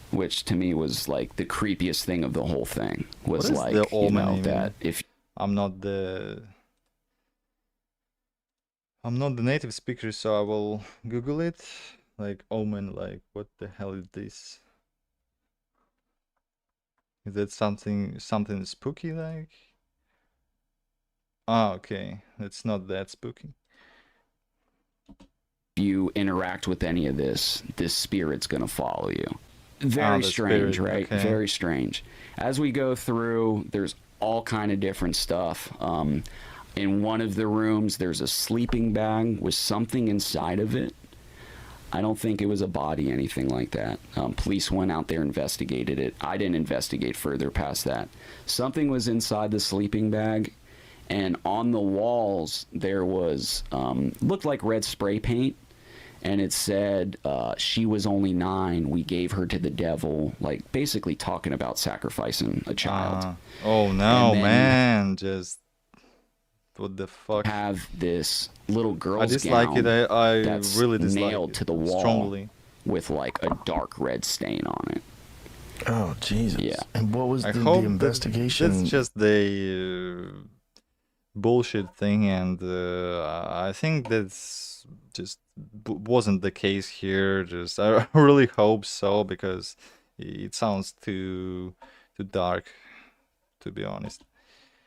which to me was like the creepiest thing of the whole thing. Was
what is
like,
the omen,
you know, that if
I'm not the native speaker, so I will Google it. Like omen, like what the hell is this? Is that something spooky like? Ah, okay. It's not that spooky.
you interact with any of this spirit's gonna follow you. Very strange,
spirit,
right?
okay.
Very strange. As we go through, there's all kind of different stuff. In one of the rooms, there's a sleeping bag with something inside of it. I don't think it was a body, anything like that. Police went out there, investigated it. I didn't investigate further past that. Something was inside the sleeping bag, and on the walls there was, looked like red spray paint, and it said, she was only 9, we gave her to the devil, like basically talking about sacrificing a child.
Oh no, man, just what the fuck?
Have this little girl's
I dislike
gown
it. I
that's
really dislike
nailed
it
to the wall
strongly.
with like a dark red stain on it.
Oh Jesus!
Yeah.
And what was
I
the
hope
investigation?
That's just the bullshit thing, and I think that's just wasn't the case here. Just I really hope so, because it sounds too dark, to be honest.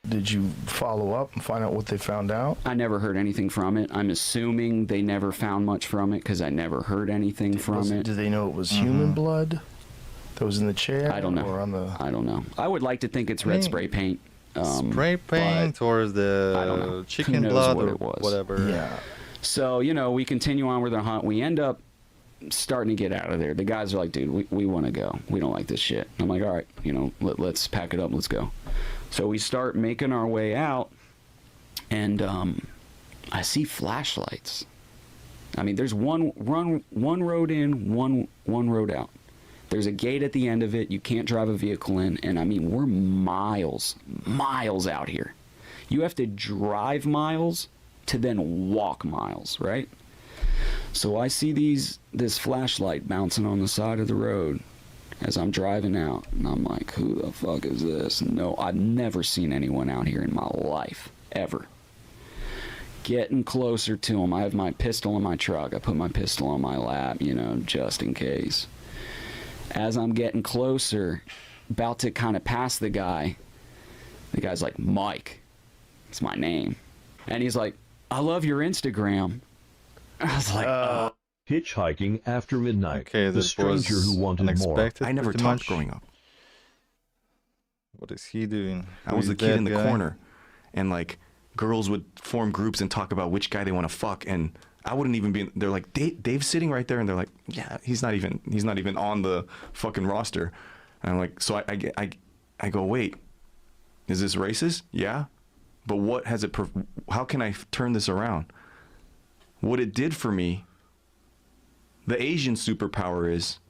Did you follow up and find out what they found out?
I never heard anything from it. I'm assuming they never found much from it because I never heard anything from it.
Did they know it was human blood that was in the chair?
I don't know.
Or on the...
I don't know. I would like to think it's red spray paint.
Spray paint or the chicken blood or whatever.
Yeah.
So, you know, we continue on with our hunt. We end up starting to get out of there. The guys are like, dude, we want to go. We don't like this shit. I'm like, all right, you know, let's pack it up. Let's go. So we start making our way out, and I see flashlights. I mean, there's one road in, one road out. There's a gate at the end of it. You can't drive a vehicle in, and I mean, we're miles out here. You have to drive miles to then walk miles, right? So I see this flashlight bouncing on the side of the road as I'm driving out, and I'm like, who the fuck is this? No, I've never seen anyone out here in my life, ever. Getting closer to him. I have my pistol in my truck. I put my pistol on my lap, you know, just in case. As I'm getting closer, about to kind of pass the guy's like, Mike. It's my name. And he's like, I love your Instagram. I was like,
Hitchhiking after midnight.
Okay,
the stranger who wanted more.
I never talked growing up.
What is he doing?
I was the kid in the corner, and like girls would form groups and talk about which guy they want to fuck, and I wouldn't even be. They're like, Dave's sitting right there, and they're like, yeah, he's not even on the fucking roster. And I'm like, so I go, wait, is this racist? Yeah, but what has it? How can I turn this around? What it did for me. The Asian superpower is,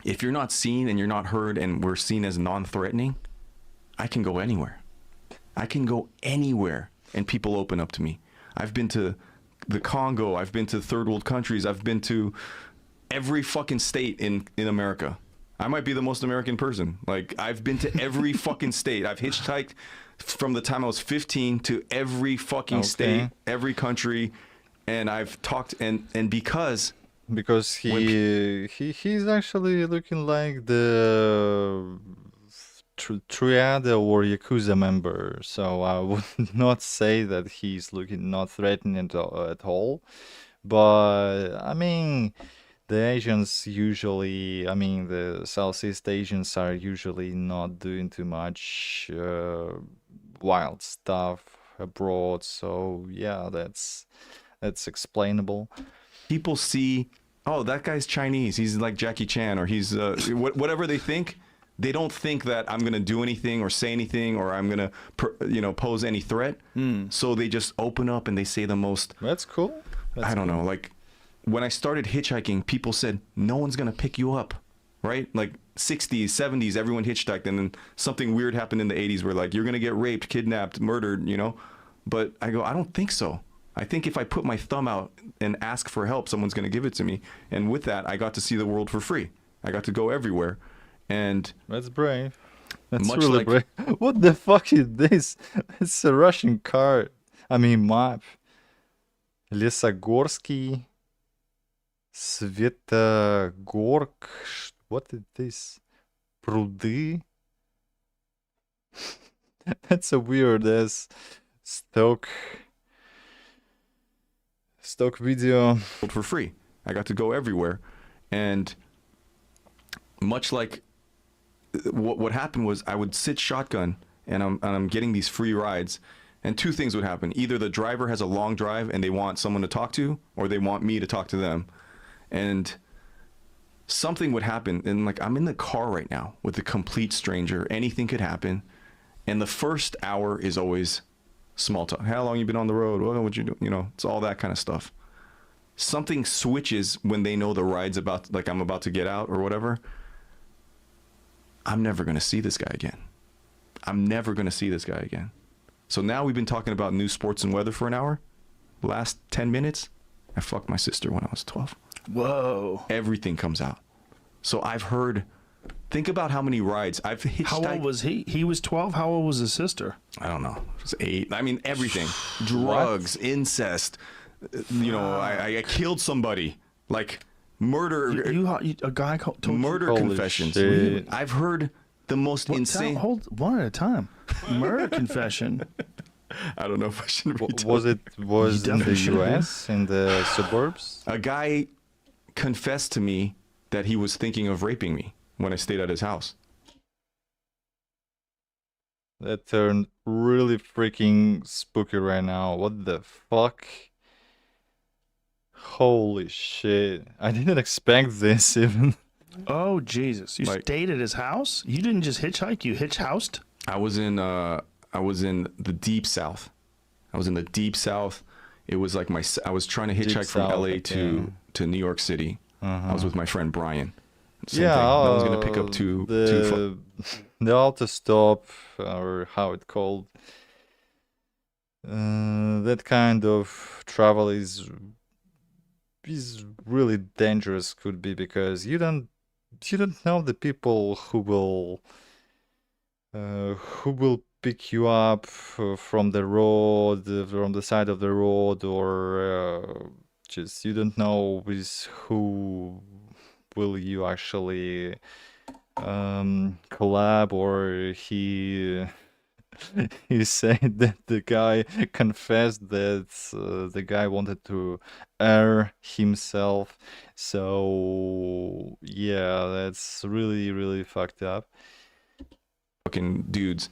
if you're not seen and you're not heard and we're seen as non-threatening, I can go anywhere. I can go anywhere and people open up to me. I've been to the Congo. I've been to third world countries. I've been to every fucking state in America. I might be the most American person. Like, I've been to every fucking state. I've hitchhiked from the time I was 15 to every fucking state, every country. And I've talked and because he's actually looking like the triad or Yakuza member, so I would not say that he's looking not threatening at all. But I mean, the Asians usually, I mean, the Southeast Asians are usually not doing too much wild stuff abroad. So yeah, that's explainable. People see, oh, that guy's Chinese. He's like Jackie Chan, or he's whatever they think. They don't think that I'm gonna do anything or say anything or I'm gonna pose any threat. So they just open up and they say the most.
That's cool.
I don't know. Like when I started hitchhiking, people said no one's gonna pick you up, right? Like 60s, 70s, everyone hitchhiked, and then something weird happened in the 80s where like you're gonna get raped, kidnapped, murdered, you know. But I go, I don't think so. I think if I put my thumb out and ask for help, someone's going to give it to me. And with that, I got to see the world for free. I got to go everywhere. And
that's brave. That's really brave. What the fuck is this? It's a Russian card. I mean, map. Lesogorsky, Svetogorsk. What is this? Prudy? That's a weird ass stock video
for free. I got to go everywhere, and much like what happened was I would sit shotgun and I'm getting these free rides, and two things would happen. Either the driver has a long drive and they want someone to talk to, or they want me to talk to them, and something would happen. And like, I'm in the car right now with a complete stranger. Anything could happen, and the first hour is always small talk. How long you been on the road? What you do? You know, it's all that kind of stuff. Something switches when they know the ride's about, like I'm about to get out or whatever. I'm never going to see this guy again. I'm never going to see this guy again. So now we've been talking about news, sports, and weather for an hour. Last 10 minutes, I fucked my sister when I was 12.
Whoa.
Everything comes out. So I've heard, think about how many rides I've hitchhiked.
How old was he? He was 12. How old was his sister?
I don't know. It was 8. I mean, everything. Drugs, incest. You know, I killed somebody. Like murder.
A guy told
murder
you?
confessions. I've heard the most insane.
Hold one at a time. Murder confession.
I don't know if I should retell.
Was it in the U.S. in the suburbs?
A guy confessed to me that he was thinking of raping me when I stayed at his house.
That turned really freaking spooky right now. What the fuck? Holy shit. I didn't expect this even.
Oh, Jesus. You stayed at his house? You didn't just hitchhike, you hitch-housed?
I was in the deep south. I was in the deep south. It was like I was trying to hitchhike from LA to New York City. I was with my friend Brian. Same thing. No one's gonna pick up the
autostop, or how it called. That kind of travel is really dangerous, could be, because you don't know the people who will pick you up from the road, from the side of the road, or just you don't know with who will you actually collab, or he said that the guy confessed that the guy wanted to air himself. So yeah, that's really fucked up.
Fucking dudes.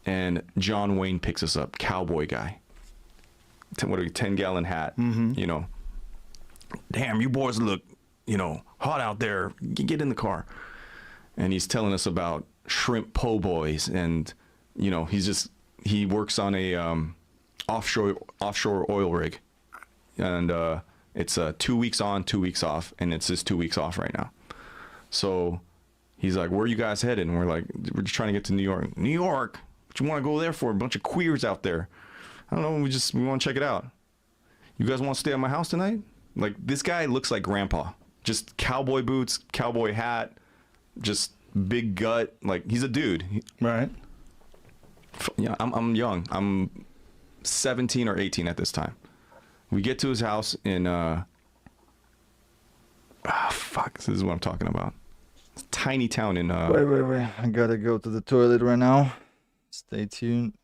And John Wayne picks us up, cowboy guy. 10-gallon hat, you know. Damn, you boys look, hot out there. Get in the car. And he's telling us about shrimp po' boys, and he works on a offshore oil rig, and it's 2 weeks on, 2 weeks off, and it's just 2 weeks off right now. So he's like, "Where are you guys headed?" And we're like, "We're just trying to get to New York." New York? What you want to go there for? A bunch of queers out there. I don't know. We want to check it out. You guys want to stay at my house tonight? Like, this guy looks like grandpa. Just cowboy boots, cowboy hat, just big gut. Like, he's a dude.
Right.
Yeah, I'm young. I'm 17 or 18 at this time. We get to his house in this is what I'm talking about. It's a tiny town in
Wait. I gotta go to the toilet right now. Stay tuned.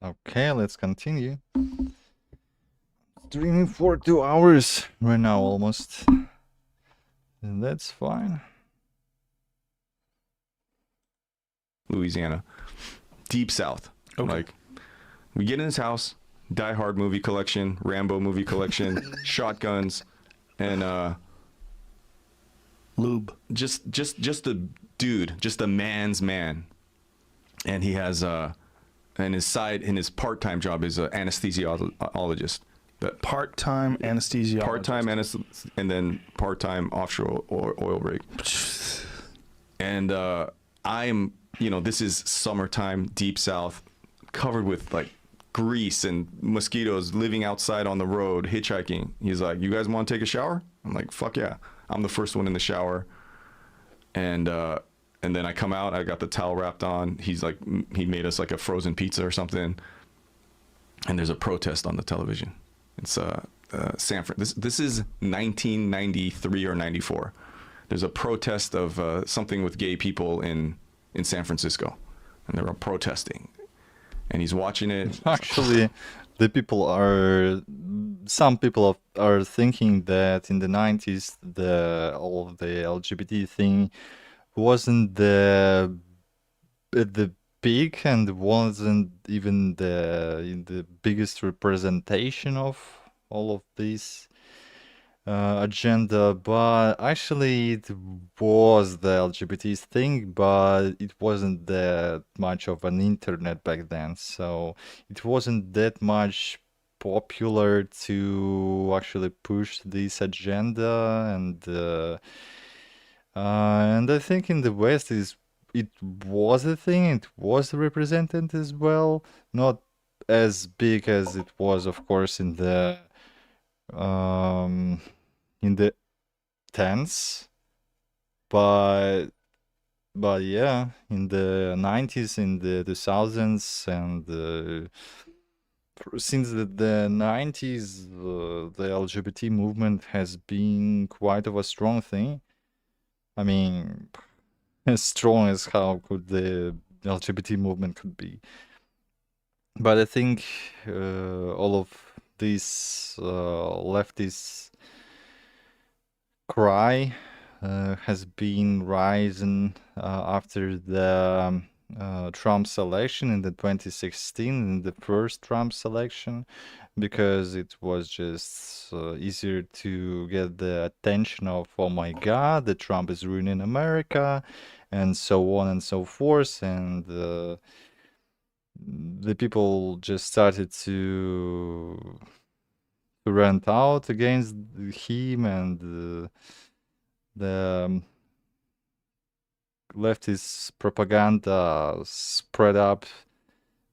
Okay, let's continue. Streaming for 2 hours right now almost. And that's fine.
Louisiana. Deep South. Okay. Like, we get in his house, Die Hard movie collection, Rambo movie collection, shotguns, and
lube.
Just a dude, just a man's man. And he has and his part-time job is an anesthesiologist. But
part-time anesthesiologist.
Part-time and then part-time offshore oil rig. And I'm, this is summertime, Deep South, covered with like grease and mosquitoes, living outside on the road, hitchhiking. He's like, "You guys want to take a shower?" I'm like, "Fuck yeah." I'm the first one in the shower. And then I come out, I got the towel wrapped on. He's like, he made us like a frozen pizza or something. And there's a protest on the television. It's Sanford. This is 1993 or 94. There's a protest of something with gay people in San Francisco, and they're all protesting. And he's watching it.
Actually, some people are thinking that in the 90s, all of the LGBT thing wasn't the peak and wasn't even the biggest representation of all of this agenda, but actually it was the LGBT thing, but it wasn't that much of an internet back then, so it wasn't that much popular to actually push this agenda, and I think in the West it was a thing, it was represented as well, not as big as it was, of course, in the 10s, but yeah, in the 90s, in the 2000s, and since the 90s, the LGBT movement has been quite of a strong thing. I mean, as strong as how could the LGBT movement could be. But I think all of this leftist cry has been rising after the Trump's election in the 2016, in the first Trump's election, because it was just easier to get the attention of, oh my God, the Trump is ruining America, and so on and so forth, and the people just started to rant out against him, and the leftist propaganda spread up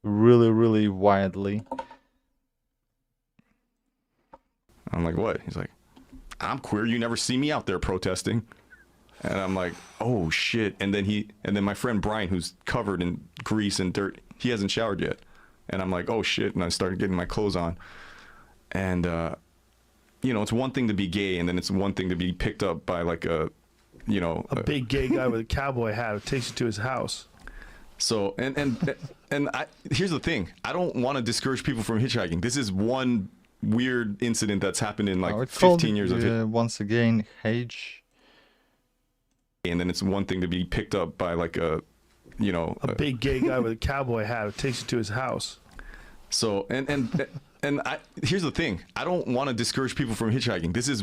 really, really widely.
I'm like, "What?" He's like, "I'm queer. You never see me out there protesting." And I'm like, "Oh shit!" And then my friend Brian, who's covered in grease and dirt, he hasn't showered yet. And I'm like, "Oh shit!" And I started getting my clothes on. And it's one thing to be gay, and then it's one thing to be picked up by like a
big gay guy with a cowboy hat who takes you to his house.
So here's the thing: I don't want to discourage people from hitchhiking. This is one weird incident that's happened in like 15 years of it.
Once again, Hage.
And then it's one thing to be picked up by like a
big gay guy with a cowboy hat who takes you to his house.
So here's the thing: I don't want to discourage people from hitchhiking. This is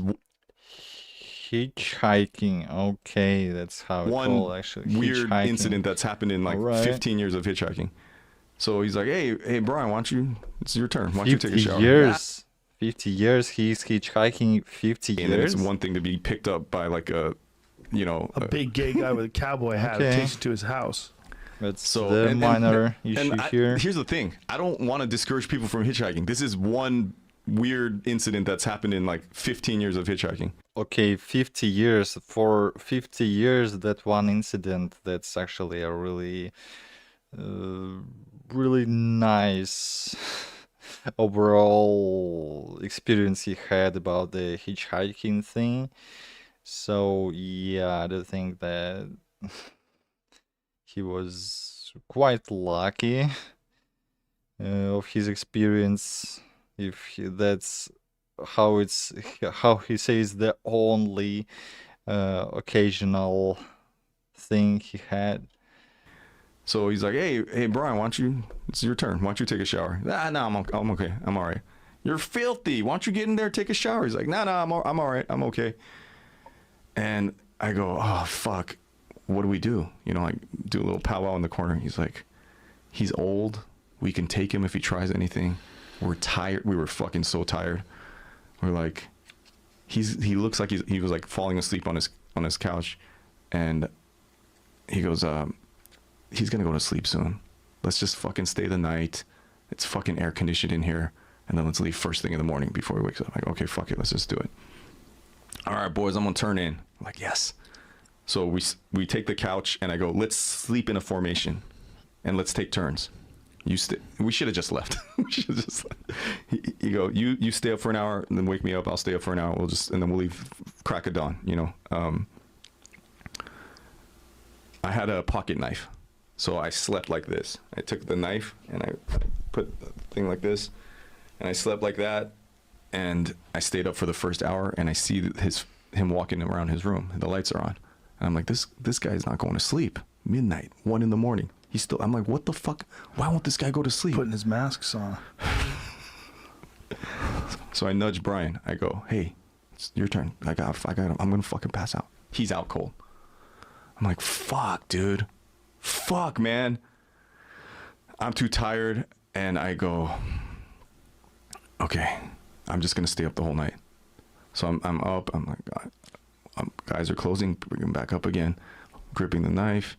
hitchhiking. Okay, that's how it's called, actually.
Weird incident that's happened in like 15 years of hitchhiking. So he's like, hey, Brian, why don't you? It's your turn. Why don't you take a shower?
50 years. He's hitchhiking 50 years.
And then it's one thing to be picked up by like a
big gay guy with a cowboy hat who takes you to his house.
That's the minor issue here.
Here's the thing: I don't want to discourage people from hitchhiking. This is one weird incident that's happened in like 15 years of hitchhiking.
Okay, 50 years. For 50 years, that one incident, that's actually a really, really nice overall experience he had about the hitchhiking thing. So yeah, I do think that he was quite lucky of his experience, if that's how he says the only occasional thing he had.
So he's like, hey, Brian, it's your turn. Why don't you take a shower? No, I'm okay. I'm all right. You're filthy. Why don't you get in there, take a shower? He's like, no, I'm all right. I'm okay. And I go, oh, fuck. What do we do? You know, I do a little powwow in the corner. He's like, he's old. We can take him if he tries anything. We're tired. We were fucking so tired. We're like, he looks like he was like falling asleep on his couch. And he goes, he's gonna go to sleep soon. Let's just fucking stay the night. It's fucking air conditioned in here, and then let's leave first thing in the morning before he wakes up. I go, okay, fuck it, let's just do it. All right, boys, I'm gonna turn in. I'm like, yes. So we take the couch, and I go, let's sleep in a formation, and let's take turns. We should have just left. You stay up for an hour, and then wake me up. I'll stay up for an hour. And then we'll leave crack of dawn. You know. I had a pocket knife. So I slept like this. I took the knife and I put the thing like this, and I slept like that, and I stayed up for the first hour, and I see him walking around his room. The lights are on, and I'm like, this guy's not going to sleep. Midnight, 1 a.m. I'm like, what the fuck? Why won't this guy go to sleep?
Putting his masks on.
So I nudge Brian. I go, hey, it's your turn. I got him. I'm gonna fucking pass out. He's out cold. I'm like, fuck, dude. Fuck, man. I'm too tired, and I go, okay, I'm just gonna stay up the whole night. So I'm up. I'm like, guys are closing. Bring him back up again, gripping the knife.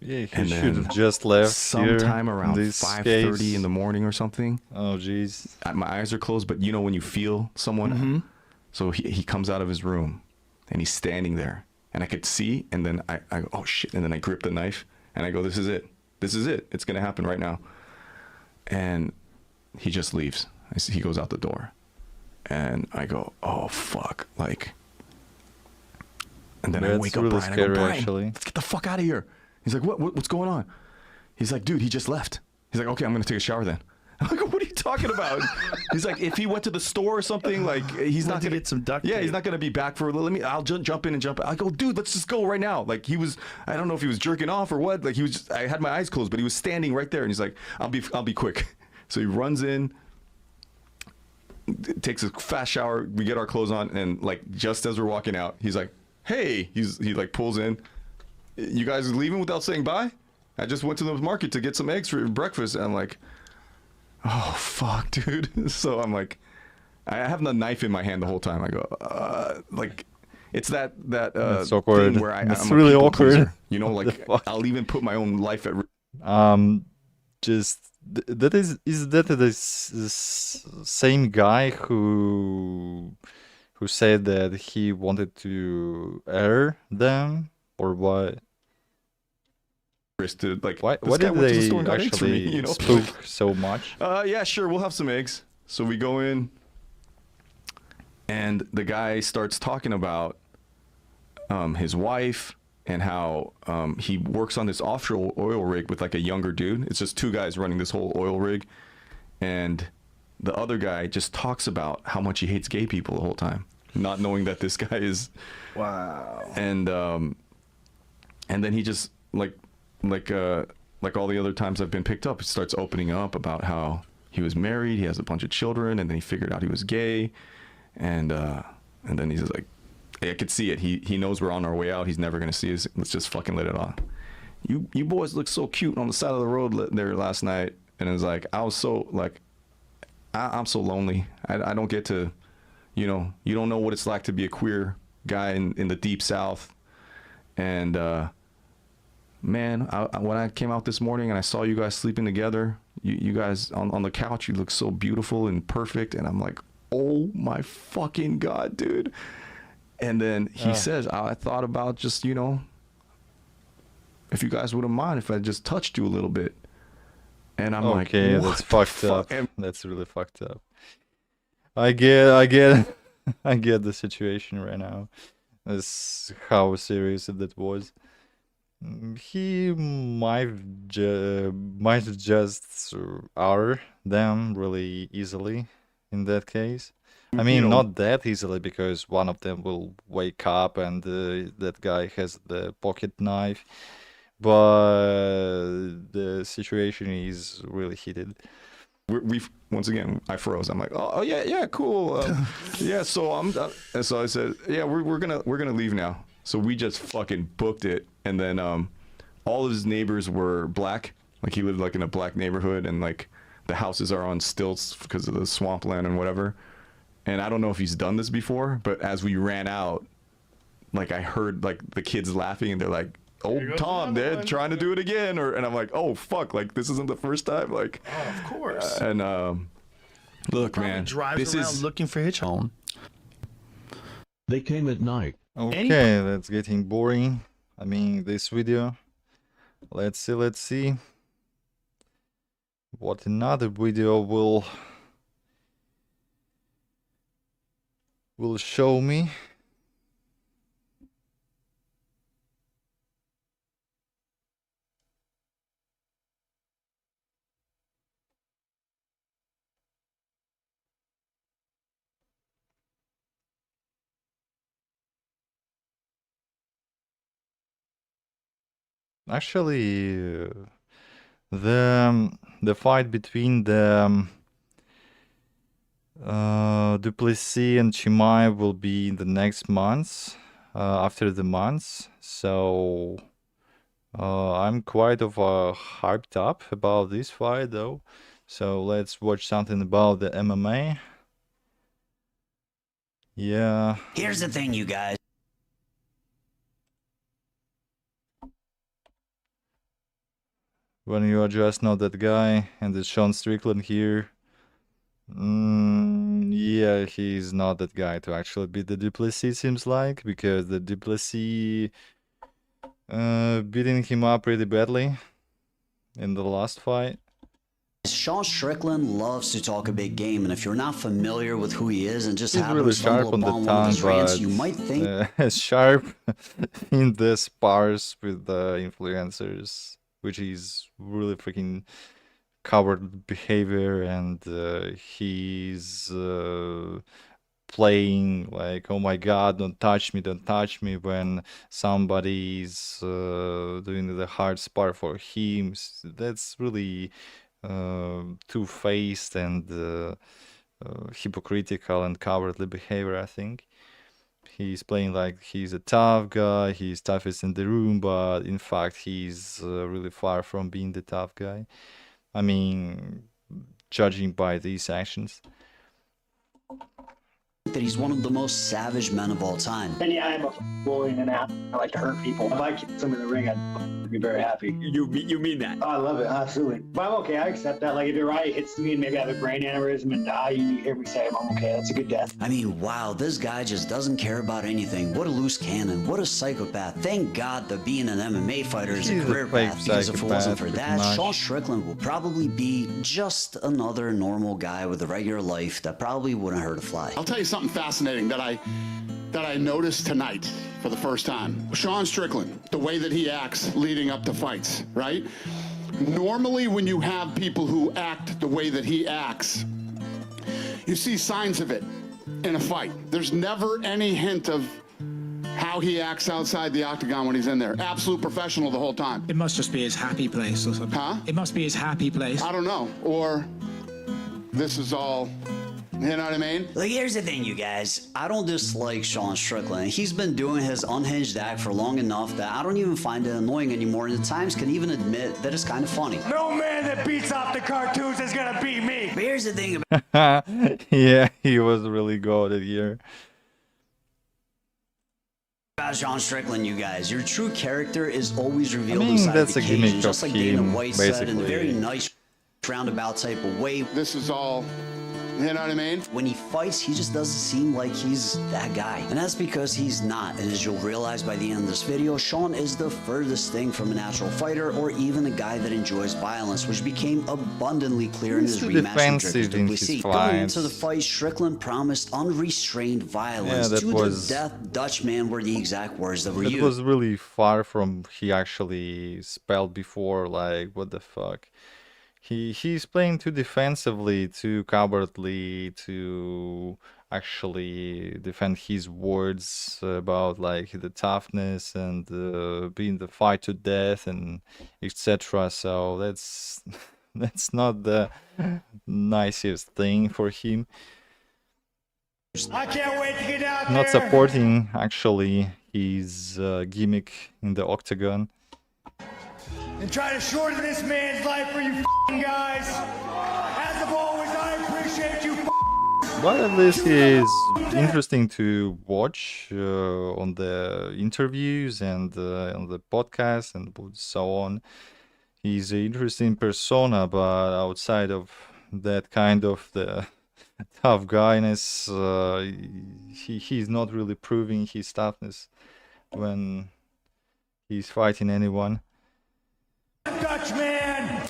Yeah, he should have just left.
Sometime around 5:30 in the morning or something.
Oh, jeez.
My eyes are closed, but you know when you feel someone.
Mm-hmm.
So he comes out of his room, and he's standing there, and I could see, and then I go, oh shit, and then I grip the knife. And I go, this is it. This is it. It's going to happen right now. And he just leaves. He goes out the door. And I go, oh, fuck. Like, and then I wake up Brian. I go, Brian, actually. Let's get the fuck out of here. He's like, what's going on? He's like, dude, he just left. He's like, okay, I'm going to take a shower then. I'm like, what are you talking about? He's like, if he went to the store or something, like, he's not gonna
get some duct
tape.
tape.
He's not gonna be back for. I'll jump in and jump out. I go, dude, let's just go right now. Like, I don't know if he was jerking off or what. Like, I had my eyes closed, but he was standing right there, and he's like, I'll be quick. So he runs in, takes a fast shower. We get our clothes on, and like just as we're walking out, he's like, hey, he like pulls in. You guys are leaving without saying bye? I just went to the market to get some eggs for breakfast, and I'm like, oh fuck, dude. So I'm like, I have the knife in my hand the whole time. I go, like, it's that
that's awkward.
Thing where
it's
I'm
really
a
awkward.
Pleaser. You know, like I'll even put my own life at risk.
Is that the same guy who said that he wanted to air them, or what?
To, like,
why did they actually spook so much?
Yeah, sure, we'll have some eggs. So we go in, and the guy starts talking about his wife and how he works on this offshore oil rig with like a younger dude. It's just 2 guys running this whole oil rig, and the other guy just talks about how much he hates gay people the whole time, not knowing that this guy is.
Wow.
And then he just like all the other times I've been picked up, he starts opening up about how he was married, he has a bunch of children, and then he figured out he was gay, and then he's just like, I could see it. He knows we're on our way out. He's never gonna see us. Let's just fucking let it on. You boys look so cute on the side of the road there last night, and it was like I was so like I'm so lonely. I don't get to, you don't know what it's like to be a queer guy in the deep South, and man, when I came out this morning and I saw you guys sleeping together, you guys on the couch, you look so beautiful and perfect, and I'm like, oh my fucking god, dude. And then he says, I thought about just, if you guys wouldn't mind if I just touched you a little bit. And I'm like,
okay, that's fucked up. That's really fucked up. I get the situation right now. That's how serious that was. He might just R them really easily in that case. I mean, not that easily, because one of them will wake up and that guy has the pocket knife, but the situation is really heated.
We've once again, I froze. I'm like, oh yeah, cool. Yeah, so and so I said, yeah, we're gonna leave now. So we just fucking booked it, and then all of his neighbors were black. Like, he lived like in a black neighborhood, and like the houses are on stilts because of the swampland and whatever. And I don't know if he's done this before, but as we ran out, like, I heard like the kids laughing, and they're like, "Oh, Tom, they're trying to do it again," and I'm like, "Oh fuck, like this isn't the first time." Like,
oh, of course.
And look, man,
drives around looking for hitchhikers.
They came at night.
Okay, that's getting boring. I mean, this video. Let's see what another video will show me. Actually, the fight between the Duplessis and Chimay will be in the next months, after the months. So I'm quite hyped up about this fight, though. So let's watch something about the MMA. Yeah.
Here's the thing, you guys.
When you are just not that guy, and it's Sean Strickland here. Yeah, he's not that guy to actually beat the Duplessis, seems like, because the Duplessis beating him up pretty badly in the last fight.
Sean Strickland loves to talk a big game, and if you're not familiar with who he is and just
he's
happen
really
to stumble
sharp on the
upon one of
tongue,
his rants,
but
you might think
sharp in the spars with the influencers, which is really freaking coward behavior, and he's playing like, oh my god, don't touch me, when somebody's doing the hard spar for him. That's really two-faced and hypocritical and cowardly behavior, I think. He's playing like he's a tough guy, he's toughest in the room, but in fact he's really far from being the tough guy. I mean, judging by these actions.
that he's one of the most savage men of all time.
And yeah, I'm a bully and I like to hurt people. If I kill someone in the ring, I'd be very happy.
You mean that?
Oh, I love it, absolutely. But I'm okay, I accept that. Like, if Uriah hits me and maybe I have a brain aneurysm and die, you hear me say, I'm okay, that's a good death.
I mean, wow, this guy just doesn't care about anything. What a loose cannon, what a psychopath. Thank God that being an MMA fighter is a career path, because if it wasn't for that, Sean Strickland will probably be just another normal guy with a regular life that probably wouldn't hurt a fly.
I'll tell you something fascinating that I noticed tonight for the first time. Sean Strickland, the way that he acts leading up to fights, right? Normally when you have people who act the way that he acts, you see signs of it in a fight. There's never any hint of how he acts outside the octagon when he's in there. Absolute professional the whole time.
It must just be his happy place or something.
Huh?
It must be his happy place.
I don't know. Or this is all... You know what I mean?
Look, here's the thing, you guys. I don't dislike Sean Strickland. He's been doing his unhinged act for long enough that I don't even find it annoying anymore, and at times can even admit that it's kind of funny.
No man that beats off the cartoons is gonna beat me.
But here's the thing
about... Yeah, he was really goated here.
About Sean Strickland, you guys. Your true character is always revealed
inside
the
cage,
just like Dana White said in a very
basically.
nice roundabout type of way.
This is all... You know what I mean?
When he fights, he just doesn't seem like he's that guy. And that's because he's not. And as you'll realize by the end of this video, Sean is the furthest thing from a natural fighter or even a guy that enjoys violence, which became abundantly clear in his rematch with Duplessis. Going into the fight, Strickland promised unrestrained violence to the death Dutchman were the exact words that were used.
It was really far from he actually spelled before, like, what the fuck. He's playing too defensively, too cowardly to actually defend his words about like the toughness and being the fight to death and etc. So that's not the nicest thing for him.
I can't wait to get out there.
Not supporting actually his gimmick in the octagon.
And try to shorten this man's life for you guys. As of always, I appreciate you.
But at least he's interesting to watch on the interviews and on the podcast and so on. He's an interesting persona, but outside of that kind of the tough guyness, he's not really proving his toughness when he's fighting anyone.
Dutchman!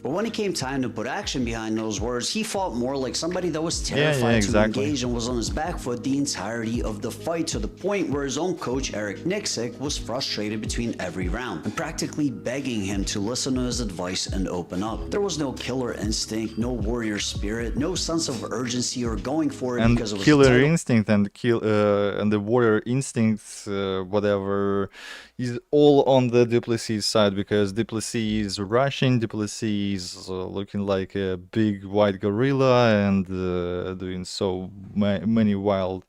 But when it came time to put action behind those words, he fought more like somebody that was terrified to engage and was on his back foot the entirety of the fight, to the point where his own coach Eric Nixick was frustrated between every round and practically begging him to listen to his advice and open up. There was no killer instinct, no warrior spirit, no sense of urgency or going for it,
and
because it was
killer instinct and the warrior instinct, whatever, is all on the Duplessis side, because Duplessis is rushing, Duplessis is looking like a big white gorilla and doing so many wild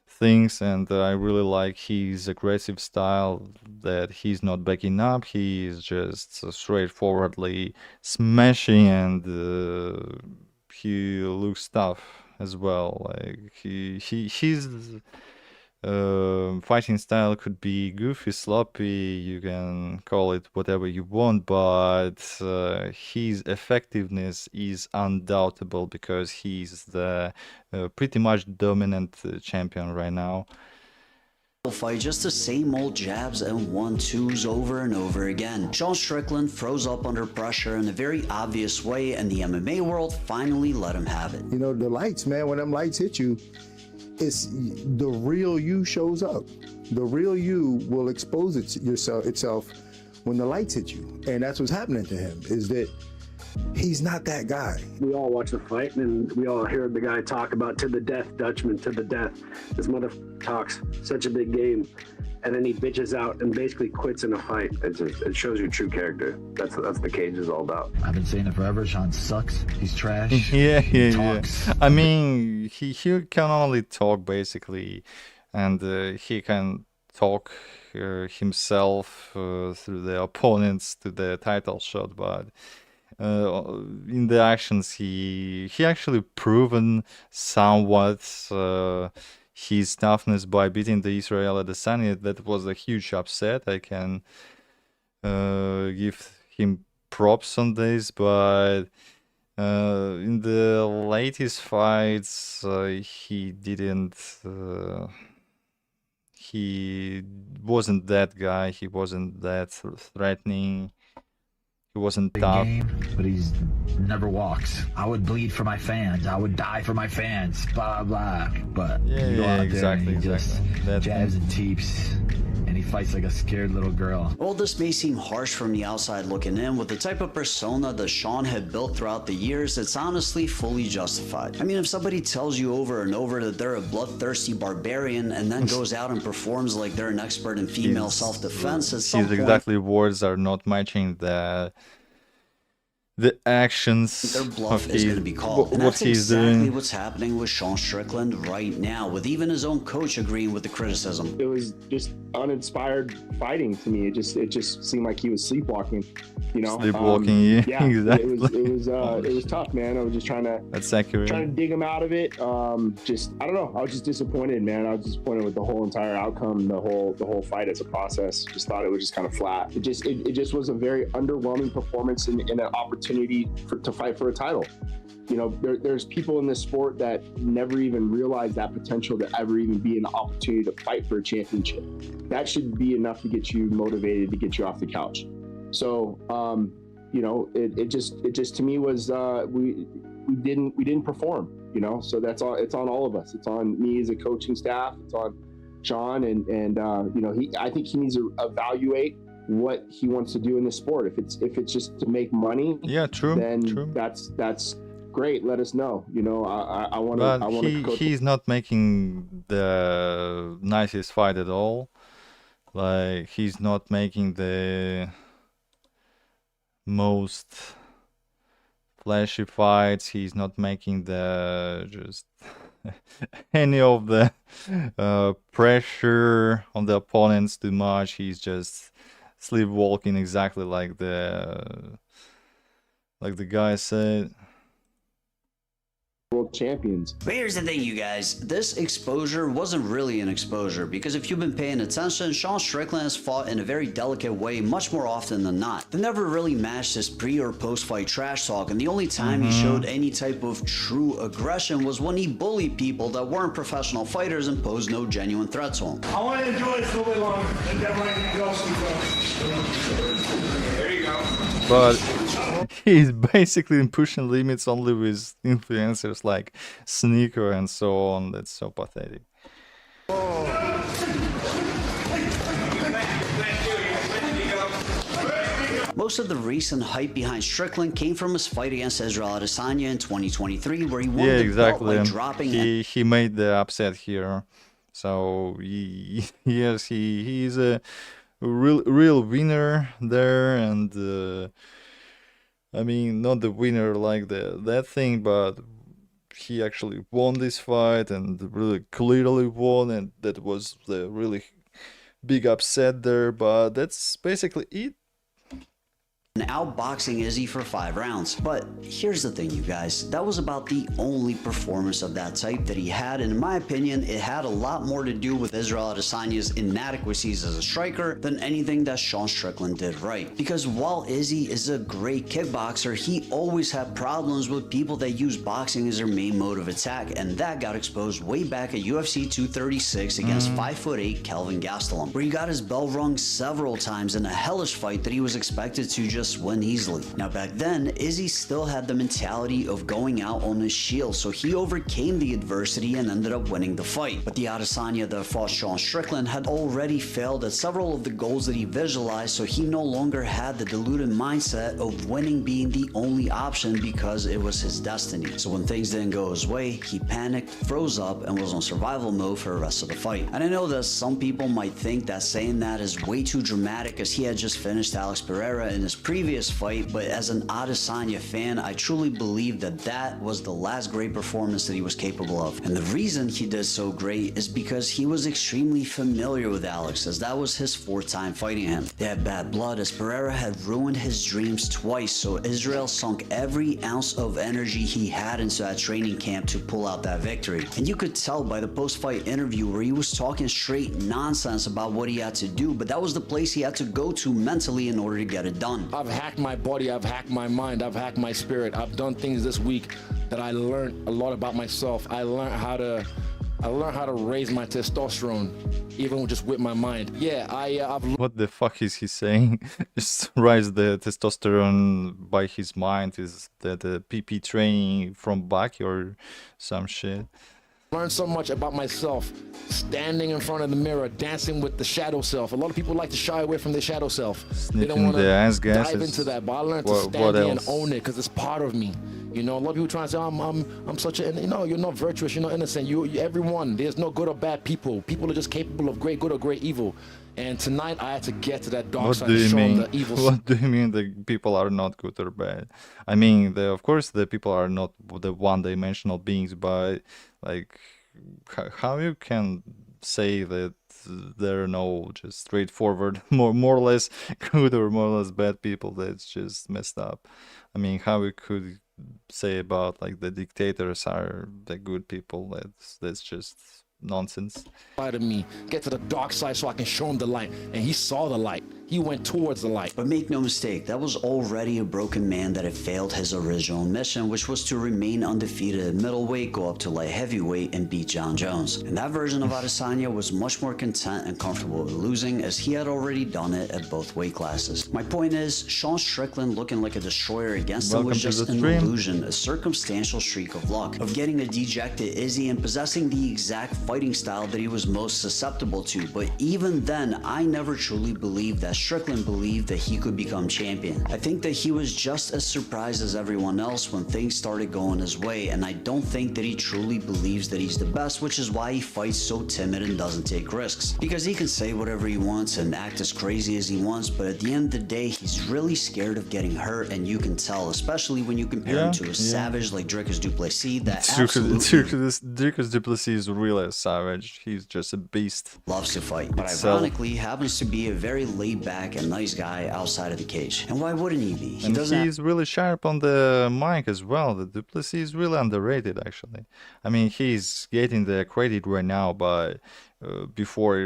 things, and I really like his aggressive style, that he's not backing up, he's just straightforwardly smashing, and he looks tough as well. Like his fighting style could be goofy, sloppy, you can call it whatever you want, but his effectiveness is undoubtable because he's the pretty much dominant champion right now.
Fight just the same old jabs and 1-2s over and over again. Sean Strickland froze up under pressure in a very obvious way, and the MMA world finally let him have it.
You know, the lights, man, when them lights hit you, it's the real you shows up. The real you will expose itself when the lights hit you, and that's what's happening to him. Is that he's not that guy.
We all watch the fight, and we all heard the guy talk about to the death, Dutchman, to the death. This mother talks such a big game, and then he bitches out and basically quits in a fight. It shows your true character. That's the cage is all about.
I've been saying it forever. Sean sucks. He's trash.
Yeah. I mean, he can only talk basically, and he can talk himself through the opponents to the title shot, but in the actions he actually proven somewhat his toughness by beating the Israel Adesanya. That was a huge upset. I can give him props on this, but in the latest fights he wasn't that guy, he wasn't that threatening. He wasn't tough.
But he's never walks. I would bleed for my fans. I would die for my fans. Blah blah. But you go out there and he just jabs and teeps, and he fights like a scared little girl.
While this may seem harsh from the outside looking in, with the type of persona that Sean had built throughout the years, it's honestly fully justified. I mean, if somebody tells you over and over that they're a bloodthirsty barbarian and then goes out and performs like they're an expert in female self-defense, at some point,
exactly words are not matching the actions
their bluff is going to be called. And that's exactly what's happening with Sean Strickland right now, with even his own coach agreeing with the criticism.
It was just uninspired fighting to me. It just seemed like he was sleepwalking, you know.
Sleepwalking,
yeah,
exactly.
It was tough, man. I was just trying to dig him out of it. I don't know. I was just disappointed, man. I was disappointed with the whole entire outcome, the whole fight as a process. Just thought it was just kind of flat. It just was a very underwhelming performance in an opportunity opportunity to fight for a title. You know, there's people in this sport that never even realize that potential to ever even be an opportunity to fight for a championship. That should be enough to get you motivated, to get you off the couch. So, you know, it just to me was we didn't perform. You know, so it's on all of us. It's on me as a coaching staff. It's on Sean, and you know, I think he needs to evaluate what he wants to do in this sport. If it's just to make money, then that's great. Let us know. You know, I want to.
He's not making the nicest fight at all. Like, he's not making the most flashy fights. He's not making the just any of the pressure on the opponents too much. He's just sleepwalking, exactly like the guy said.
World champions.
But here's the thing, you guys. This exposure wasn't really an exposure, because if you've been paying attention, Sean Strickland has fought in a very delicate way much more often than not. They never really matched his pre or post fight trash talk, and the only time he showed any type of true aggression was when he bullied people that weren't professional fighters and posed no genuine threat to him.
I want to enjoy this a little bit longer and then go There you go.
But he's basically pushing limits only with influencers like Sneaker and so on. That's so pathetic.
Most of the recent hype behind Strickland came from his fight against Israel Adesanya in 2023, where he won the belt by dropping
he made the upset here. So he's a real winner there, and I mean, not the winner like that thing, but he actually won this fight and really clearly won, and that was the really big upset there. But that's basically it.
Outboxing Izzy for 5 rounds. But here's the thing, you guys, that was about the only performance of that type that he had, and in my opinion, it had a lot more to do with Israel Adesanya's inadequacies as a striker than anything that Sean Strickland did right. Because while Izzy is a great kickboxer, he always had problems with people that use boxing as their main mode of attack, and that got exposed way back at UFC 236 against 5'8" Kelvin Gastelum, where he got his bell rung several times in a hellish fight that he was expected to just win easily. Now, back then, Izzy still had the mentality of going out on his shield, so he overcame the adversity and ended up winning the fight. But the Adesanya that fought Sean Strickland had already failed at several of the goals that he visualized, so he no longer had the deluded mindset of winning being the only option because it was his destiny. So when things didn't go his way, he panicked, froze up, and was on survival mode for the rest of the fight. And I know that some people might think that saying that is way too dramatic, as he had just finished Alex Pereira in his previous fight, but as an Adesanya fan, I truly believe that that was the last great performance that he was capable of. And the reason he did so great is because he was extremely familiar with Alex, as that was his 4th time fighting him. They had bad blood, as Pereira had ruined his dreams twice, so Israel sunk every ounce of energy he had into that training camp to pull out that victory. And you could tell by the post-fight interview where he was talking straight nonsense about what he had to do, but that was the place he had to go to mentally in order to get it done.
I've hacked my body, I've hacked my mind, I've hacked my spirit. I've done things this week that I learned a lot about myself. I learned how to raise my testosterone, even just with my mind. Yeah, I've...
What the fuck is he saying? Just rise the testosterone by his mind? Is that the PP training from back or some shit?
Learned so much about myself, standing in front of the mirror, dancing with the shadow self. A lot of people like to shy away from their shadow self. They don't want to dive into that, but I learned to stand there and own it because it's part of me. You know, a lot of people try to say, I'm such a, you know, you're not virtuous, you're not innocent. You everyone, there's no good or bad people. People are just capable of great good or great evil. And tonight I had to get to that dark side and show them the evil side.
What do you mean the people are not good or bad? I mean, of course the people are not the one-dimensional beings, but like how you can say that there are no just straightforward, more or less good or more or less bad people? That's just messed up. I mean, how we could say about like the dictators are the good people? That's just nonsense.
Of me, get to the dark side so I can show him the light, and he saw the light. He went towards the light.
But make no mistake, that was already a broken man that had failed his original mission, which was to remain undefeated at middleweight, go up to light heavyweight, and beat John Jones. And that version of Adesanya was much more content and comfortable with losing, as he had already done it at both weight classes. My point is, Sean Strickland looking like a destroyer against him was just an illusion, a circumstantial streak of luck, of getting a dejected Izzy and possessing the exact fighting style that he was most susceptible to. But even then, I never truly believed that Strickland believed that he could become champion. I think that he was just as surprised as everyone else when things started going his way, and I don't think that he truly believes that he's the best, which is why he fights so timid and doesn't take risks. Because he can say whatever he wants and act as crazy as he wants, but at the end of the day, he's really scared of getting hurt, and you can tell, especially when you compare him to a savage like Dricus du Plessis that absolutely
Dricus du Plessis is really a savage. He's just a beast.
Loves to fight, but ironically happens to be a very laid-back and nice guy outside of the cage. And why wouldn't he be?
He's really sharp on the mic as well. The du Plessis is really underrated, actually. I mean, he's getting the credit right now, but before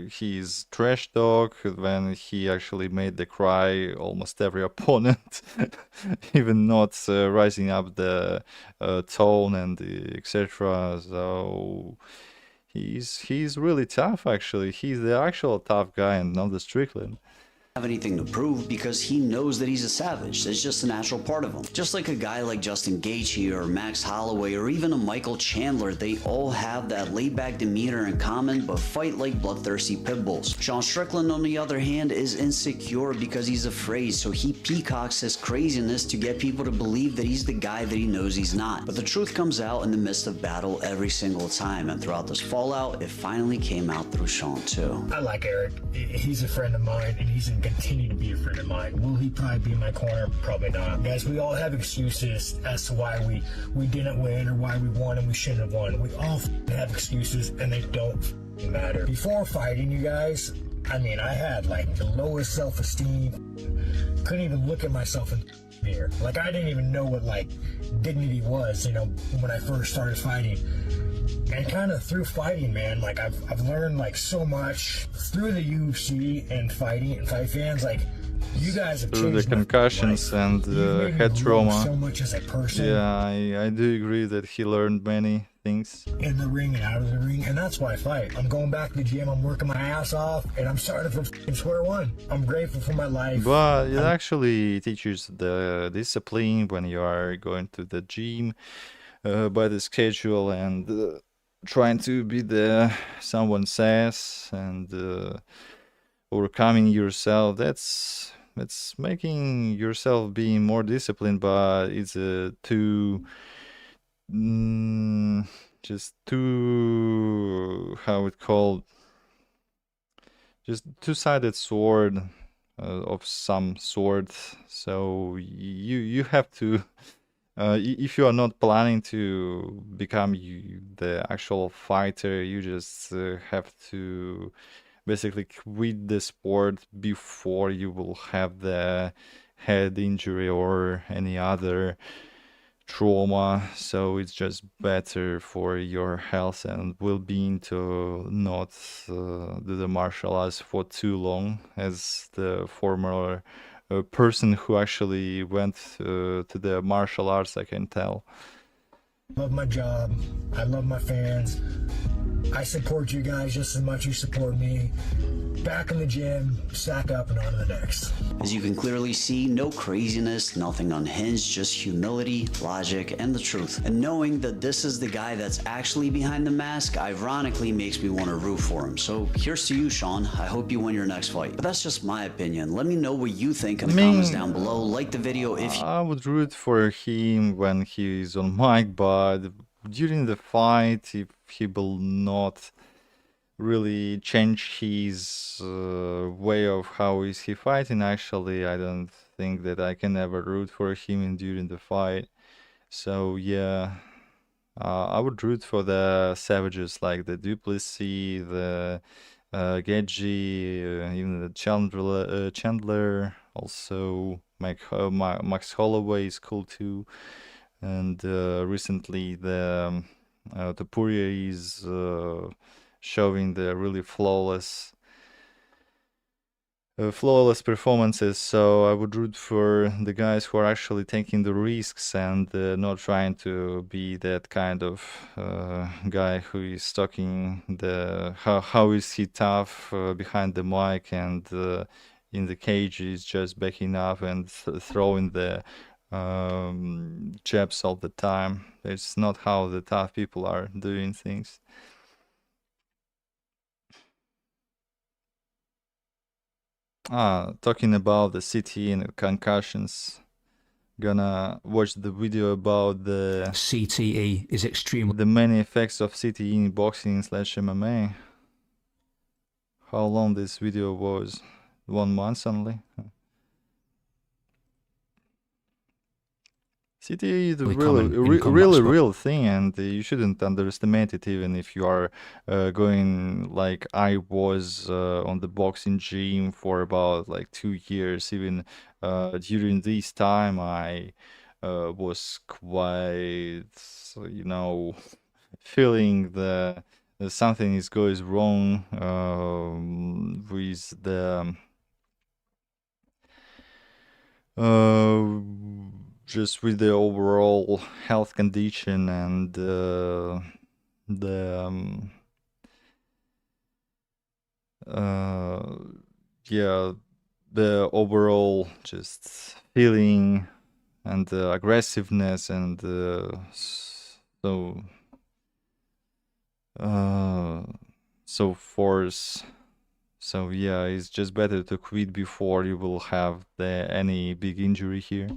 he's trash talk, when he actually made the cry almost every opponent, even not rising up the tone and etc. So he's really tough, actually. He's the actual tough guy and not the Strickland.
Have anything to prove because he knows that he's a savage. It's just a natural part of him. Just like a guy like Justin Gaethje or Max Holloway or even a Michael Chandler, they all have that laid-back demeanor in common but fight like bloodthirsty pit bulls. Sean Strickland, on the other hand, is insecure because he's afraid, so he peacocks his craziness to get people to believe that he's the guy that he knows he's not. But the truth comes out in the midst of battle every single time, and throughout this fallout, it finally came out through Sean too.
I like Eric. He's a friend of mine, and he's in continue to be a friend of mine. Will he probably be in my corner? Probably not. Guys, we all have excuses as to why we didn't win or why we won and we shouldn't have won. We all have excuses and they don't matter. Before fighting, you guys, I mean, I had like the lowest self-esteem. Couldn't even look at myself in the mirror. Like, I didn't even know what like dignity was, you know, when I first started fighting. And kind of through fighting, man, like I've learned like so much through the UFC and fighting and fight fans. Like, you guys have
through
changed
the concussions and head trauma.
So much as a person.
Yeah, I do agree that he learned many things
in the ring and out of the ring, and that's why I fight. I'm going back to the gym. I'm working my ass off, and I'm starting from square one. I'm grateful for my life.
But it actually teaches the discipline when you are going to the gym by the schedule and trying to be the someone says and overcoming yourself. That's making yourself being more disciplined, but it's just too how it called, just two-sided sword of some sort. So you have to if you are not planning to become the actual fighter, you just have to basically quit the sport before you will have the head injury or any other trauma. So it's just better for your health and well-being to not do the martial arts for too long, as the former person who actually went to the martial arts, I can tell.
Love my job. I love my fans. I support you guys just as much as you support me. Back in the gym, stack up and on to the next.
As you can clearly see, no craziness, nothing unhinged, just humility, logic, and the truth. And knowing that this is the guy that's actually behind the mask, ironically makes me want to root for him. So here's to you, Sean. I hope you win your next fight. But that's just my opinion. Let me know what you think in the comments down below. Like the video if you...
I would root for him when he's on mic, but during the fight, if he will not really change his way of how is he fighting, actually I don't think that I can ever root for him during the fight. So yeah, I would root for the savages like the du Plessis, the Gaethje, even the Chandler, also Max Holloway is cool too. And recently the Topuria is showing the really flawless flawless performances, so I would root for the guys who are actually taking the risks and not trying to be that kind of guy who is talking the how is he tough behind the mic and in the cage is just backing up and throwing the jabs all the time. It's not how the tough people are doing things. Talking about the CTE and concussions, gonna watch the video about the
CTE is extremely
the many effects of CTE in boxing / MMA. How long this video was? 1 month only. CTE is a really real thing, and you shouldn't underestimate it, even if you are going like I was on the boxing gym for about like 2 years. Even during this time, I was quite, you know, feeling the something is goes wrong with the just with the overall health condition and yeah, the overall just feeling and aggressiveness and so forth. So yeah, it's just better to quit before you will have any big injury here.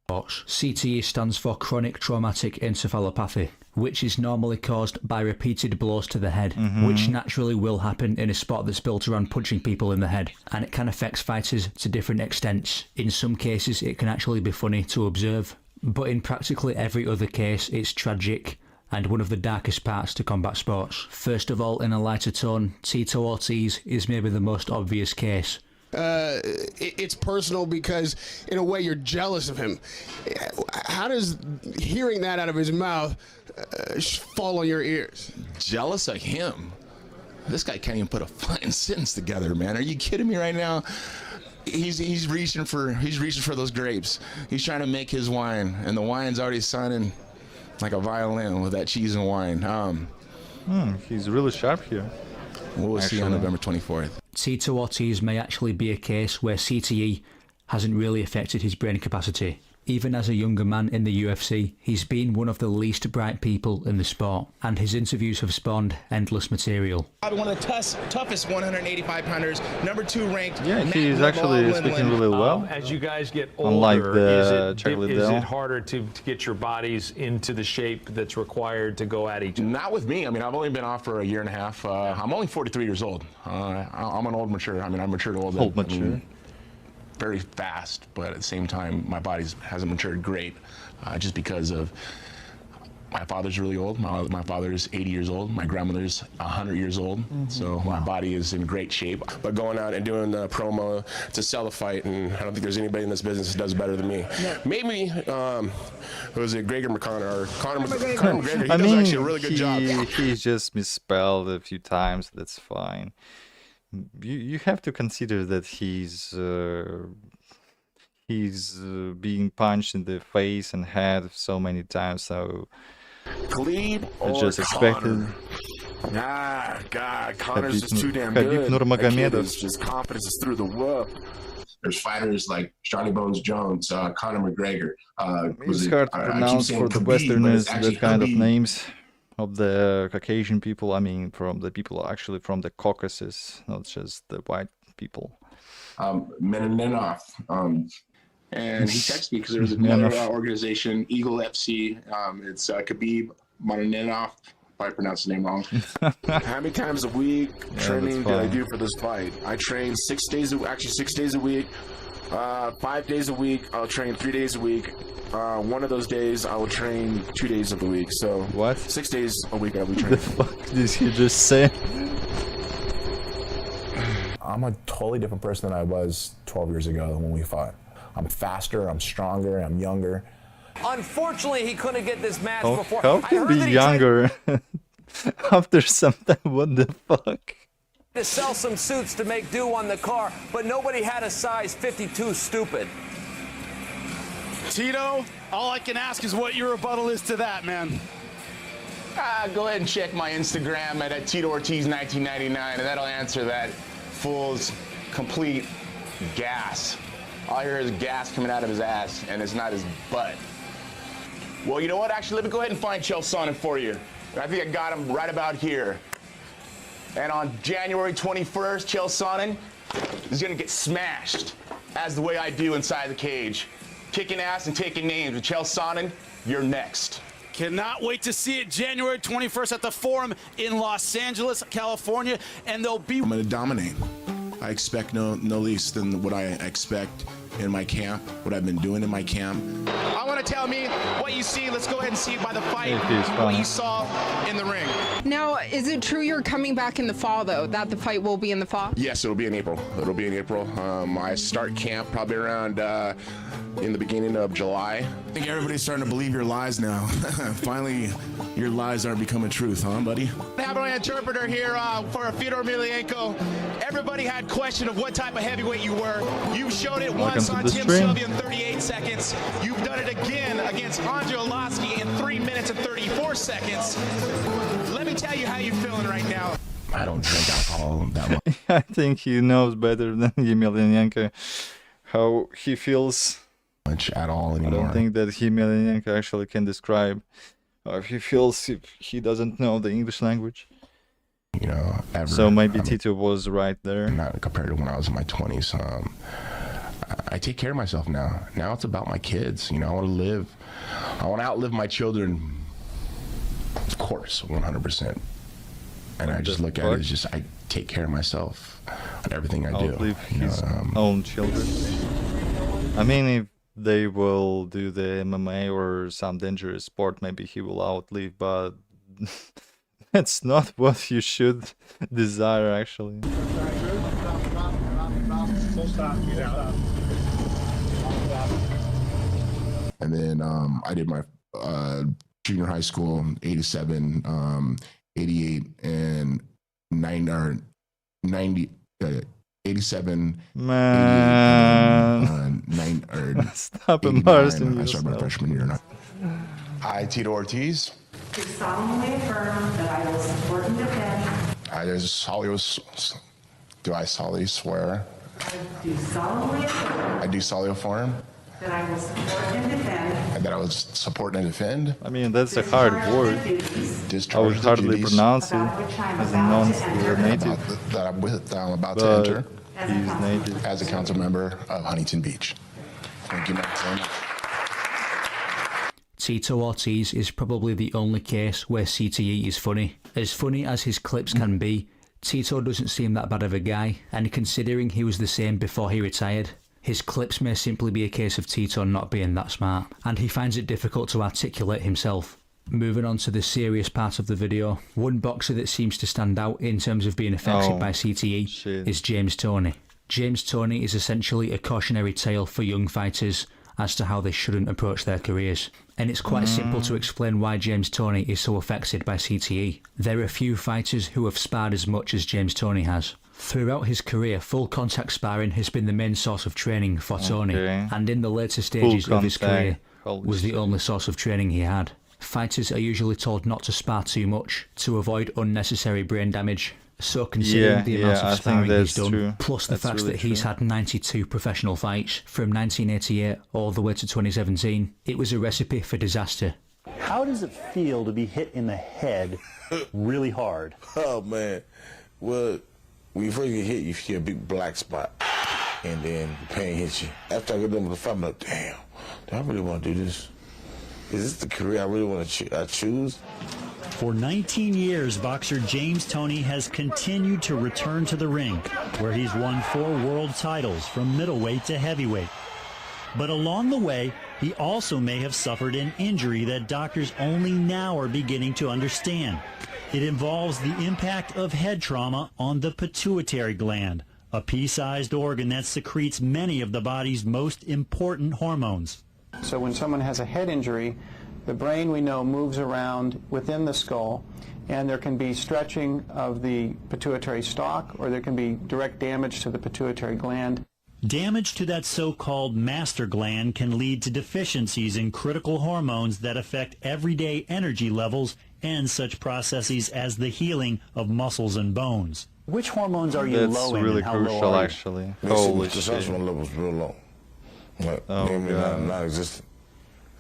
CTE stands for chronic traumatic encephalopathy, which is normally caused by repeated blows to the head, which naturally will happen in a sport that's built around punching people in the head, and it can affect fighters to different extents. In some cases, it can actually be funny to observe, but in practically every other case, it's tragic and one of the darkest parts to combat sports. First of all, in a lighter tone, Tito Ortiz is maybe the most obvious case.
It's personal because, in a way, you're jealous of him. How does hearing that out of his mouth fall on your ears?
Jealous of him? This guy can't even put a fucking sentence together, man. Are you kidding me right now? He's reaching for those grapes. He's trying to make his wine, and the wine's already sounding like a violin with that cheese and wine.
He's really sharp here.
We'll see on November 24th.
Tito Ortiz may actually be a case where CTE hasn't really affected his brain capacity. Even as a younger man in the UFC, he's been one of the least bright people in the sport, and his interviews have spawned endless material.
One of the toughest 185-pounders, #2 ranked.
Yeah, he's actually speaking really well.
As you guys get
unlike
older, is it harder to get your bodies into the shape that's required to go at each other?
Not with me. I mean, I've only been off for a year and a half. I'm only 43 years old. I'm an old mature. I mean, I'm matured old.
Old mature.
Very fast, but at the same time, my body hasn't matured great, just because of my father's really old. My father's 80 years old. My grandmother's 100 years old. So my body is in great shape.
But going out and doing the promo to sell a fight, and I don't think there's anybody in this business that does better than me. Maybe was it Gregor McConnor or Conor McGregor? He does actually a really good job.
He's just misspelled a few times. That's fine. You have to consider that he's being punched in the face and head so many times, so
Khabib
it's just expected.
Nah, God, Conor's just too damn good.
Khabib Nurmagomedov.
Just confidence is through the roof. There's fighters like Johnny Bones Jones, Conor McGregor.
It's hard to pronounce for the Westerners that kind of names of the Caucasian people. I mean, from the people actually from the Caucasus, not just the white people.
Menenov. And he texted me because there's another organization, Eagle FC. It's Khabib Menenov, if I pronounced the name wrong. How many times a week training did I do for this fight? I train 6 days a week. 5 days a week. I'll train 3 days a week. One of those days I will train 2 days of the week. So
what?
6 days a week I'll be training.
The fuck did he just say?
I'm a totally different person than I was 12 years ago when we fought. I'm faster, I'm stronger, I'm younger.
Unfortunately, he couldn't get this match
How can be younger after some time? What the fuck?
To sell some suits to make do on the car, but nobody had a size 52 stupid.
Tito, all I can ask is what your rebuttal is to that, man.
Go ahead and check my Instagram at Tito Ortiz 1999, and that'll answer that fool's complete gas. All I hear is gas coming out of his ass, and it's not his butt. Well, you know what? Actually, let me go ahead and find Chael Sonnen for you. I think I got him right about here. And on January 21st, Chael Sonnen is going to get smashed, as the way I do inside the cage. Kicking ass and taking names. With Chael Sonnen, you're next.
Cannot wait to see it January 21st at the Forum in Los Angeles, California, and they'll be...
I'm going to dominate. I expect no least than what I expect in my camp, what I've been doing in my camp.
I want to tell me what you see. Let's go ahead and see it by the fight, what you saw in the ring.
Now, is it true you're coming back in the fall, though, that the fight will be in the fall?
Yes, it'll be in April. It'll be in April. I start camp probably around in the beginning of July.
I think everybody's starting to believe your lies now. Finally, your lies are becoming truth, huh, buddy?
I have my interpreter here for Fyodor Emelianenko. Everybody had question of what type of heavyweight you were. You showed it once on Tim Sylvia in 38 seconds. You've done it again against Andre Arlovski in 3 minutes and 34 seconds. Let me tell you how you're feeling right now.
I don't drink alcohol that much.
I think he knows better than Emelianenko how he feels.
Much at all anymore.
I don't think that Emelianenko actually can describe how he feels if he doesn't know the English language.
You know,
so maybe Tito was right there.
Not compared to when I was in my 20s. I take care of myself now. Now it's about my kids. You know, I want to live. I want to outlive my children. Of course, 100%. And I just look at it as just I take care of myself on everything I do.
Outlive his own children. I mean, if they will do the MMA or some dangerous sport, maybe he will outlive, but that's not what you should desire, actually.
And then I did my junior high school, 87, 88, and 87.
Man.
9
Stop embarrassing yourself.
I started my freshman year. I, Tito Ortiz.
Do solemnly affirm that I will support and defend.
Do I solemnly swear?
I do solemnly affirm.
I do solemnly affirm.
That I will support and defend.
And that I will support and defend.
I mean, that's a hard word. I would hardly pronounce it as a non-native.
That I'm about to enter.
He's native.
As a council member of Huntington Beach. Thank you very much.
Tito Ortiz is probably the only case where CTE is funny. As funny as his clips can be, Tito doesn't seem that bad of a guy, and considering he was the same before he retired, his clips may simply be a case of Tito not being that smart, and he finds it difficult to articulate himself. Moving on to the serious part of the video, one boxer that seems to stand out in terms of being affected by CTE is James Toney. James Toney is essentially a cautionary tale for young fighters as to how they shouldn't approach their careers. And it's quite simple to explain why James Toney is so affected by CTE. There are few fighters who have sparred as much as James Toney has. Throughout his career, full contact sparring has been the main source of training for Toney, and in the later stages of his career was the only source of training he had. Fighters are usually told not to spar too much to avoid unnecessary brain damage. So considering the amount of sparring he's done, plus the fact that he's had 92 professional fights from 1988 all the way to 2017, it was a recipe for disaster.
How does it feel to be hit in the head really hard?
Oh man, well, when you first get hit, you see a big black spot, and then the pain hits you. After I get done with the fight, I'm like, damn, do I really want to do this? Is this the career I really want to choose?
For 19 years, boxer James Toney has continued to return to the ring, where he's won 4 world titles from middleweight to heavyweight. But along the way, he also may have suffered an injury that doctors only now are beginning to understand. It involves the impact of head trauma on the pituitary gland, a pea-sized organ that secretes many of the body's most important hormones.
So when someone has a head injury, the brain, we know, moves around within the skull,
and there can be stretching of the pituitary stalk, or there can be direct damage to the pituitary gland.
Damage to that so-called master gland can lead to deficiencies in critical hormones that affect everyday energy levels and such processes as the healing of muscles and bones. Which hormones are you low in?
That's really
and how low
crucial,
are you?
actually. Holy shit.
Testosterone levels real low. Like, non-existent.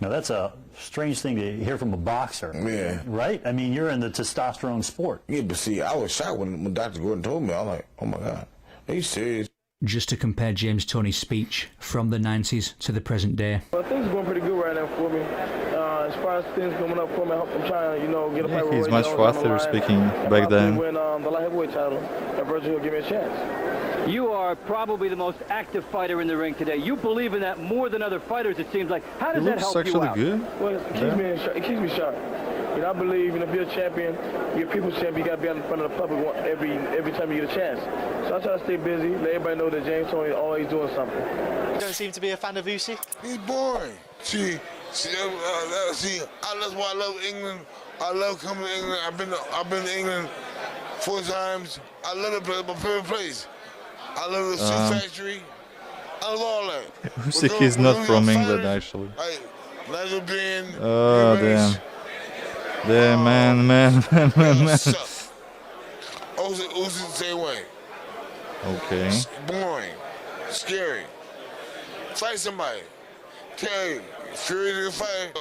Now that's a strange thing to hear from a boxer.
Yeah.
Right? I mean, you're in the testosterone sport.
Yeah, but see, I was shocked when Dr. Gordon told me. I'm like, oh my God, are you serious?
Just to compare James Toney's speech from the 90s to the present day.
Well, things are going pretty good right now for me. As far as things coming up for me, I'm trying to, get a fight with
he's
Roy
much
Jones
faster speaking back then.
Win the light heavyweight title, and Virgil will give me a chance.
You are probably the most active fighter in the ring today. You believe in that more than other fighters, it seems like. How does that help you out?
Good.
Well, it keeps me sharp. I believe, if you're a champion, you're a people's champion, you got to be out in front of the public every time you get a chance. So I try to stay busy, let everybody know that James Toney is always doing something.
You don't seem to be a fan of Usyk?
He's boring. See, that's why I love England. I love coming to England. I've been to England 4 times. I love the place, my favorite place. I love the Sea Factory. I love all that.
Usyk is not from England, actually. Oh, damn. Damn, man.
Usyk the same way.
Okay.
Boring. Scary. Fight somebody. Tell you, Fury to fight.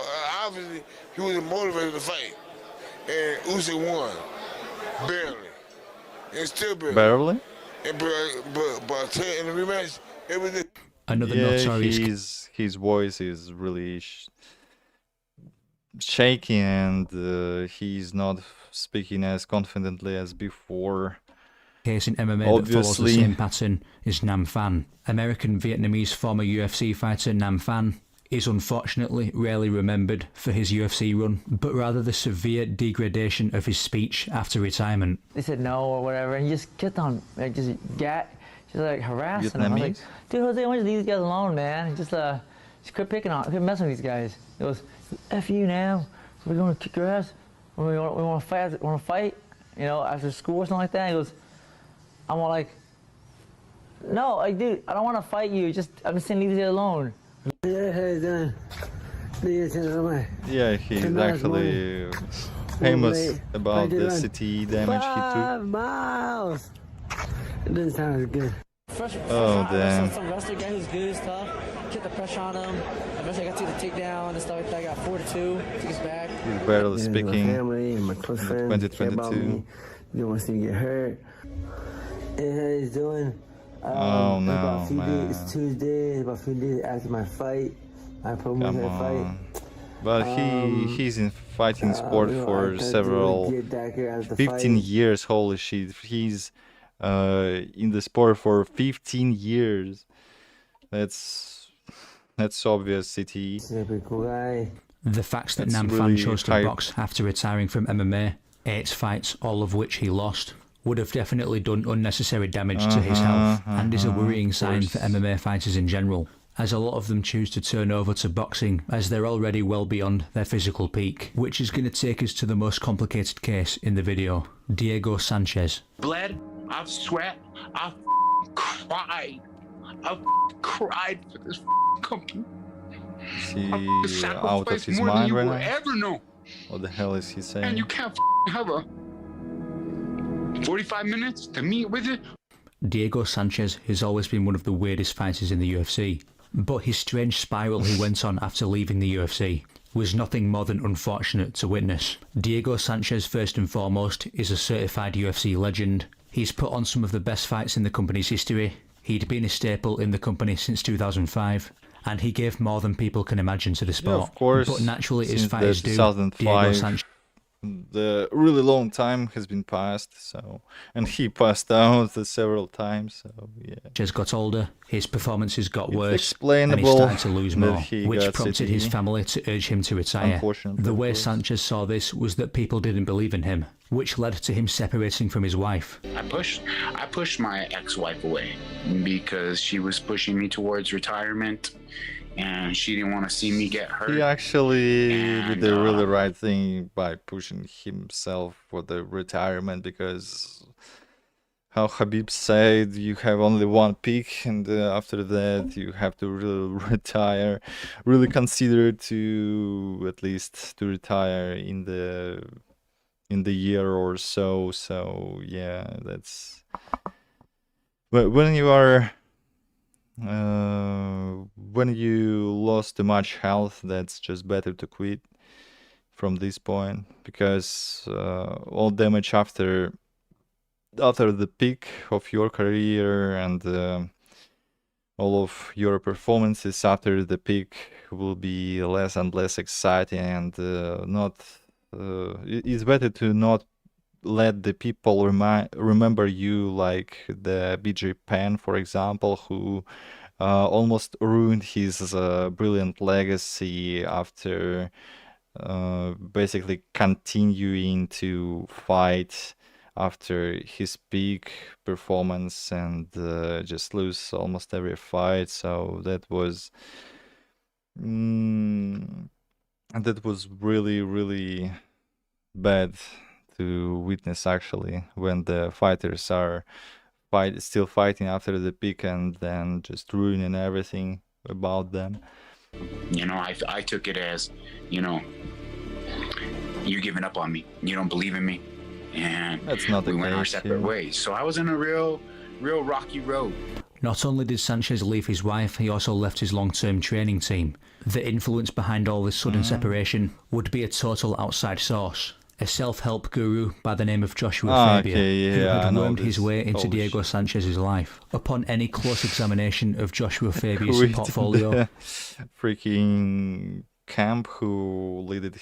Obviously, he was motivated to fight. And Usyk won. Barely. And still barely.
Barely?
And, but I tell you, in the rematch, everything.
Another notorious...
his voice is really shaky, and he's not speaking as confidently as before.
Case in MMA that follows the same pattern is Nam Phan. American Vietnamese former UFC fighter Nam Phan is unfortunately rarely remembered for his UFC run, but rather the severe degradation of his speech after retirement.
They said no or whatever, and he just kept on just harassing him. I was like, dude, Jose, why don't you leave these guys alone, man? Just quit picking on, quit messing with these guys. He goes, F you now. We're going to kick your ass. We want to fight. After school or something like that. He goes, I'm all like, no, dude, I don't want to fight you. I'm just saying, leave it alone.
Yeah, he's actually famous about the city damage he took.
5 miles. It doesn't sound as good.
Oh, damn.
Some wrestler guy who's good and stuff. Kept the pressure on him. Eventually I got to the takedown and stuff like that. I got 4-2. Took us back.
He's barely speaking.
My family and my close friends
2022.
You don't want to see me get hurt. And how he's doing?
Oh no,
about a few
man.
Days, it's Tuesday, about a few days after my fight. I promoted that fight.
But he's in fighting sport for several 15 years. Holy shit, he's in the sport for 15 years. That's obvious, CT.
The facts that Nam Phan chose to box after retiring from MMA, 8 fights, all of which he lost, would have definitely done unnecessary damage to his health, and is a worrying sign for MMA fighters in general, as a lot of them choose to turn over to boxing as they're already well beyond their physical peak, which is going to take us to the most complicated case in the video, Diego Sanchez.
Bled, I've sweat, I've cried. I've cried for this company.
Is he out of his mind right now?
Ever know.
What the hell is he saying?
And you can't have a 45 minutes to meet with it.
Diego Sanchez has always been one of the weirdest fighters in the UFC, but his strange spiral he went on after leaving the UFC was nothing more than unfortunate to witness. Diego Sanchez, first and foremost, is a certified UFC legend. He's put on some of the best fights in the company's history. He'd been a staple in the company since 2005, and he gave more than people can imagine to the sport.
Yeah, of course.
But naturally, as fighters do,
2005,
Diego Sanchez...
the really long time has been passed, and he passed out several times, so yeah.
Sanchez got older, his performances got worse,
explainable,
and he started to lose more, which prompted
CTE.
his family to urge him to retire. The way Sanchez saw this was that people didn't believe in him, which led to him separating from his wife.
I pushed my ex-wife away because she was pushing me towards retirement, and she didn't want to see me get hurt.
He actually did the really right thing by pushing himself for the retirement, because how Khabib said, you have only one pick, and after that you have to really retire, really consider to at least to retire in the year or so. So yeah, that's, but when you are when you lost too much health, that's just better to quit from this point, because all damage after the peak of your career and all of your performances after the peak will be less and less exciting, and it's better to not let the people remember you like the BJ Penn, for example, who almost ruined his brilliant legacy after basically continuing to fight after his peak performance and just lose almost every fight. So that was really, really bad to witness, actually, when the fighters are still fighting after the peak and then just ruining everything about them.
You know, I took it as, you know, you're giving up on me. You don't believe in me. And
that's not
we went our separate ways. So I was in a real rocky road.
Not only did Sanchez leave his wife, he also left his long-term training team. The influence behind all this sudden separation would be a total outside source. A self-help guru by the name of Joshua Fabia, who had wormed his way into Diego Sanchez's life. Upon any close examination of Joshua Fabia's portfolio,
freaking camp who led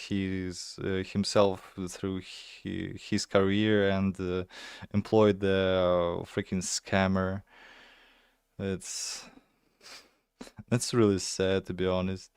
himself through his career and employed the freaking scammer. That's really sad, to be honest.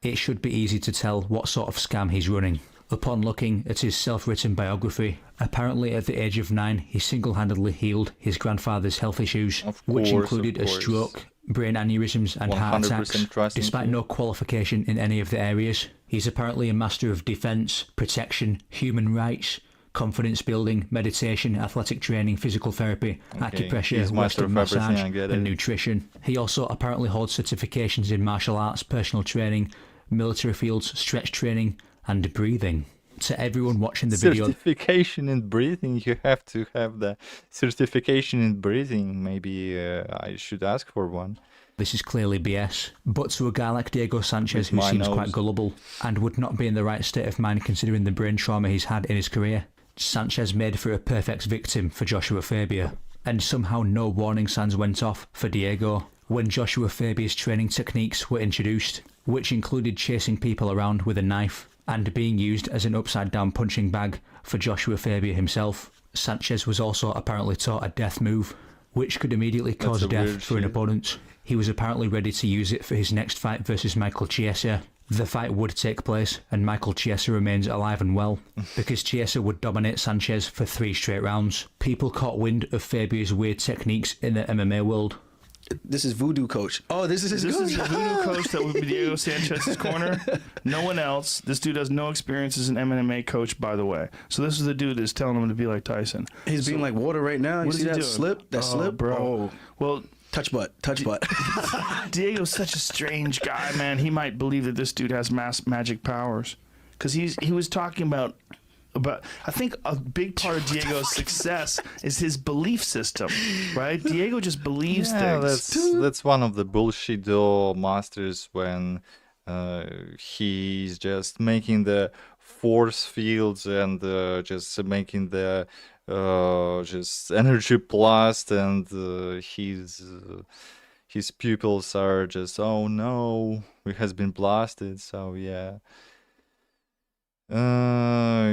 It should be easy to tell what sort of scam he's running. Upon looking at his self-written biography, apparently at the age of 9, he single-handedly healed his grandfather's health issues, which included a stroke, brain aneurysms and heart attacks, despite no qualification in any of the areas. He's apparently a master of defence, protection, human rights, confidence building, meditation, athletic training, physical therapy, acupressure, Western massage and nutrition. He also apparently holds certifications in martial arts, personal training, military fields, stretch training and breathing. To everyone watching the video,
certification in breathing, you have to have the certification in breathing. Maybe I should ask for one.
This is clearly BS. But to a guy like Diego Sanchez, who seems quite gullible and would not be in the right state of mind considering the brain trauma he's had in his career, Sanchez made for a perfect victim for Joshua Fabia. And somehow no warning signs went off for Diego when Joshua Fabia's training techniques were introduced, which included chasing people around with a knife and being used as an upside-down punching bag for Joshua Fabia himself. Sanchez was also apparently taught a death move, which could immediately cause death for an opponent. He was apparently ready to use it for his next fight versus Michael Chiesa. The fight would take place, and Michael Chiesa remains alive and well, because Chiesa would dominate Sanchez for 3 straight rounds. People caught wind of Fabia's weird techniques in the MMA world.
This is Voodoo Coach. Oh, this is his coach.
This is the Voodoo Coach that would be Diego Sanchez's corner. No one else. This dude has no experience as an MMA coach, by the way. So this is the dude that's telling him to be like Tyson.
He's being like water right now. You see that slip? That slip?
Bro.
Oh.
Well,
touch butt.
Diego's such a strange guy, man. He might believe that this dude has magic powers. Because he was talking about I think a big part of Diego's success is his belief system, right? Diego just believes things.
That's one of the bullshit duo masters, when he's just making the force fields and just making the just energy blast, and his pupils are just, oh no, he has been blasted. So yeah.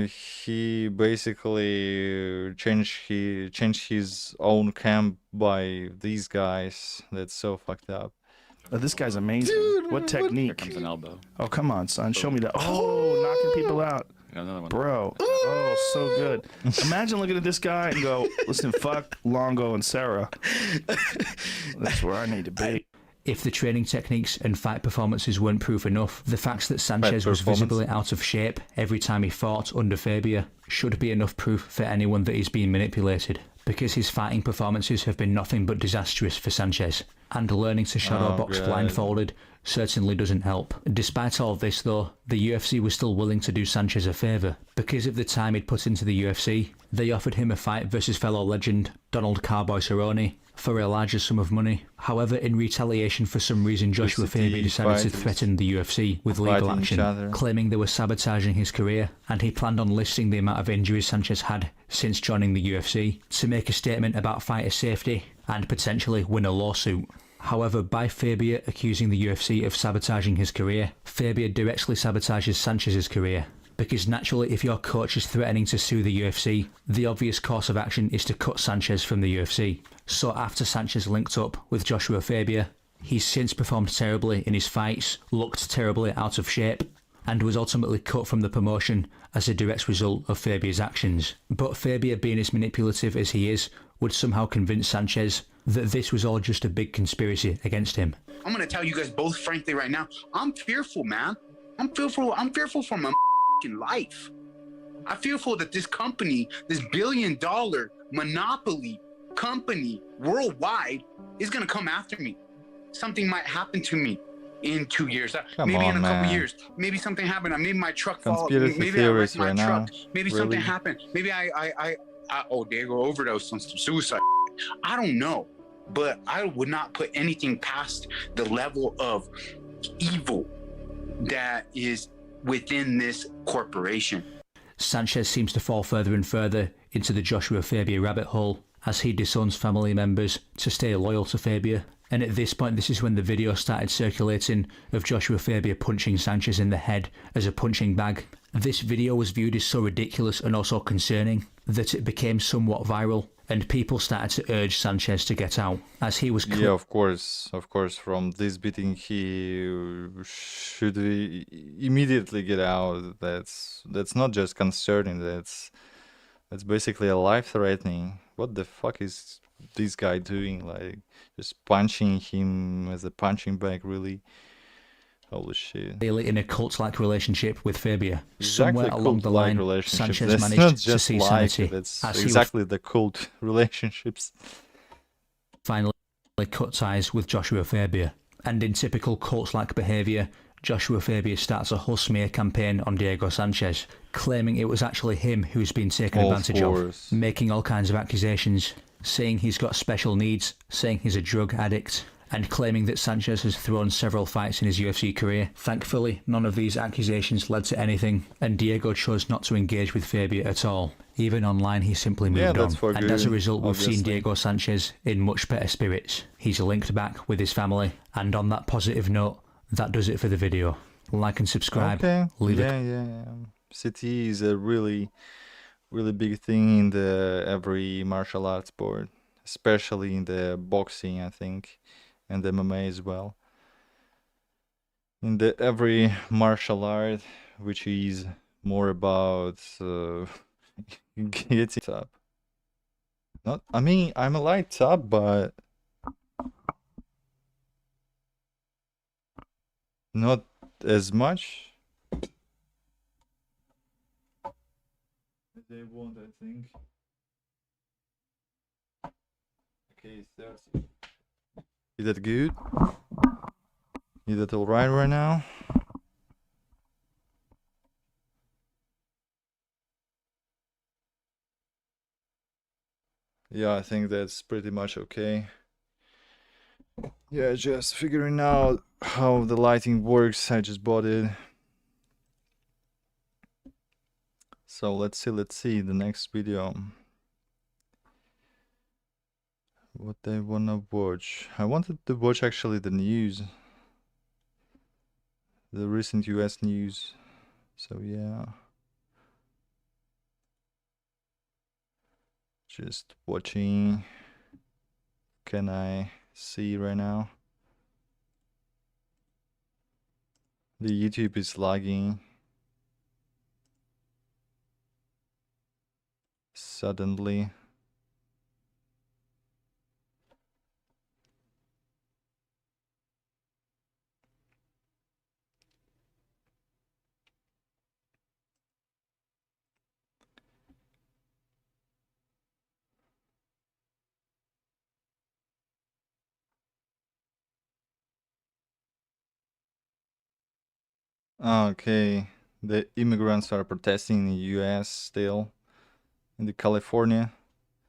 He basically changed his own camp by these guys. That's so fucked up.
This guy's amazing. Dude, what technique?
Here comes an elbow.
Oh, come on, son. Show me that. Oh, knocking people out.
Another one.
Bro. Oh, so good. Imagine looking at this guy and go, listen, fuck Longo and Sarah. That's where I need to be.
If the training techniques and fight performances weren't proof enough, the fact that Sanchez was visibly out of shape every time he fought under Fabia should be enough proof for anyone that he's being manipulated, because his fighting performances have been nothing but disastrous for Sanchez, and learning to shadow box blindfolded certainly doesn't help. Despite all this though, the UFC was still willing to do Sanchez a favour. Because of the time he'd put into the UFC, they offered him a fight versus fellow legend Donald Cowboy Cerrone for a larger sum of money. However, in retaliation for some reason, Joshua Fabia decided to threaten the UFC with legal action, claiming they were sabotaging his career, and he planned on listing the amount of injuries Sanchez had since joining the UFC to make a statement about fighter safety and potentially win a lawsuit. However, by Fabia accusing the UFC of sabotaging his career, Fabia directly sabotages Sanchez's career. Because naturally, if your coach is threatening to sue the UFC, the obvious course of action is to cut Sanchez from the UFC. So after Sanchez linked up with Joshua Fabia, he's since performed terribly in his fights, looked terribly out of shape, and was ultimately cut from the promotion as a direct result of Fabia's actions. But Fabia, being as manipulative as he is, would somehow convince Sanchez that this was all just a big conspiracy against him.
I'm gonna tell you guys both frankly right now, I'm fearful, man. I'm fearful for my life. I'm fearful that this company, this billion-dollar monopoly company worldwide, is gonna come after me. Something might happen to me in 2 years, maybe in a couple years. Maybe something happened. Maybe my truck fall. Maybe I wrecked my truck. Maybe something happened. Maybe I Diego overdosed on some suicide. I don't know, but I would not put anything past the level of evil that is within this corporation.
Sanchez seems to fall further and further into the Joshua Fabia rabbit hole as he disowns family members to stay loyal to Fabia. And at this point, this is when the video started circulating of Joshua Fabia punching Sanchez in the head as a punching bag. This video was viewed as so ridiculous and also concerning that it became somewhat viral, and people started to urge Sanchez to get out, as he was...
Yeah, of course, from this beating he should immediately get out. That's not just concerning, that's basically a life-threatening. What the fuck is this guy doing? Like, just punching him as a punching bag, really? Holy shit.
In a cult-like relationship with Fabia. Somewhere along the line, Sanchez
that's
managed
not just
to see
like
sanity.
That's exactly the cult relationships.
Finally cut ties with Joshua Fabia. And in typical cult-like behaviour, Joshua Fabia starts a whole smear campaign on Diego Sanchez, claiming it was actually him who's been taken advantage of, making all kinds of accusations, saying he's got special needs, saying he's a drug addict, and claiming that Sanchez has thrown several fights in his UFC career. Thankfully, none of these accusations led to anything, and Diego chose not to engage with Fabia at all. Even online, he simply moved on. And as a result, we've seen Diego Sanchez in much better spirits. He's linked back with his family, and on that positive note, that does it for the video. Like and subscribe. Leave
yeah. CT is a really big thing in the every martial arts sport, especially in the boxing, I think, and MMA as well. In the every martial art, which is more about getting up. Not, I mean, I'm a light top, but not as much. They won't, I think. Okay, 30. Is that good? Is that alright right now? Yeah, I think that's pretty much okay. Yeah, just figuring out how the lighting works. I just bought it. So let's see the next video. What I wanna watch. I wanted to watch actually the news. The recent US news. So yeah. Just watching. Can I see right now? The YouTube is lagging. Suddenly. Okay, the immigrants are protesting in the U.S. still, in the California.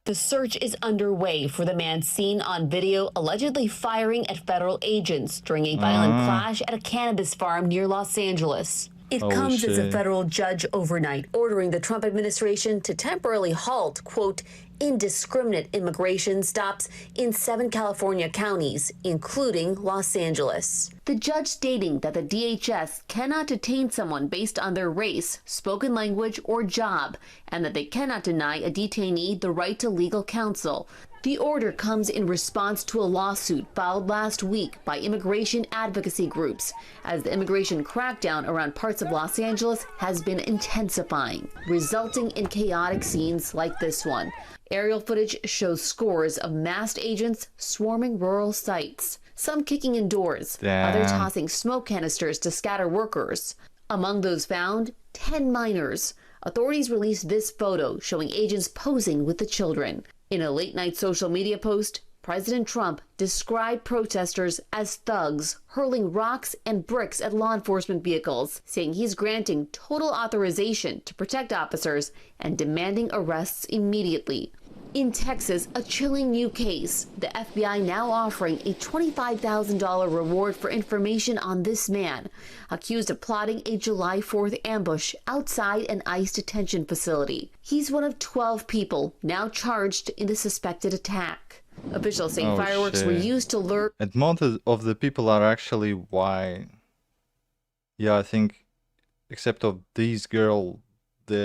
The search is underway for the man seen on video allegedly firing at federal agents during a violent clash at a cannabis farm near Los Angeles. It comes as a federal judge overnight ordering the Trump administration to temporarily halt, quote, indiscriminate immigration stops in 7 California counties, including Los Angeles. The judge stating that the DHS cannot detain someone based on their race, spoken language, or job, and that they cannot deny a detainee the right to legal counsel. The order comes in response to a lawsuit filed last week by immigration advocacy groups, as the immigration crackdown around parts of Los Angeles has been intensifying, resulting in chaotic scenes like this one. Aerial footage shows scores of masked agents swarming rural sites, some kicking in doors, others tossing smoke canisters to scatter workers. Among those found, 10 minors. Authorities released this photo showing agents posing with the children. In a late-night social media post, President Trump described protesters as thugs hurling rocks and bricks at law enforcement vehicles, saying he's granting total authorization to protect officers and demanding arrests immediately. In Texas, a chilling new case. The FBI now offering a $25,000 reward for information on this man, accused of plotting a July 4th ambush outside an ICE detention facility. He's one of 12 people now charged in the suspected attack. Officials say fireworks were used to lure.
And most of the people are actually white. Yeah, I think, except of these girl,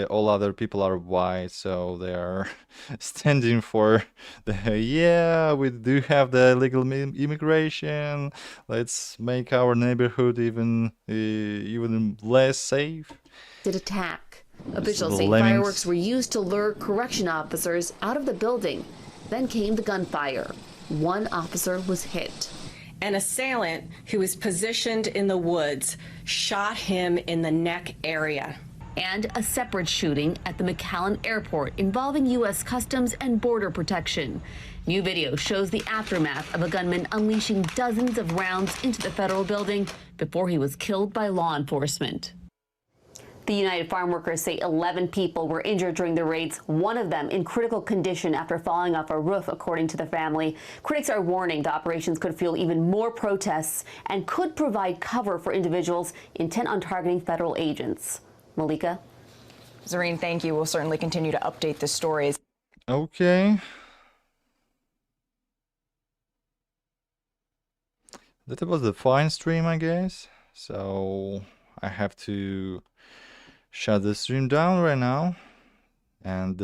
all other people are white, so they are standing for the yeah, we do have the legal immigration. Let's make our neighborhood even less safe.
Attack. Officials say fireworks were used to lure correction officers out of the building. Then came the gunfire. One officer was hit.
An assailant who was positioned in the woods shot him in the neck area.
And a separate shooting at the McAllen Airport involving U.S. Customs and Border Protection. New video shows the aftermath of a gunman unleashing dozens of rounds into the federal building before he was killed by law enforcement. The United Farm Workers say 11 people were injured during the raids, one of them in critical condition after falling off a roof, according to the family. Critics are warning the operations could fuel even more protests and could provide cover for individuals intent on targeting federal agents. Malika?
Zareen, thank you. We'll certainly continue to update the stories.
Okay. That was the fine stream, I guess. So I have to shut the stream down right now and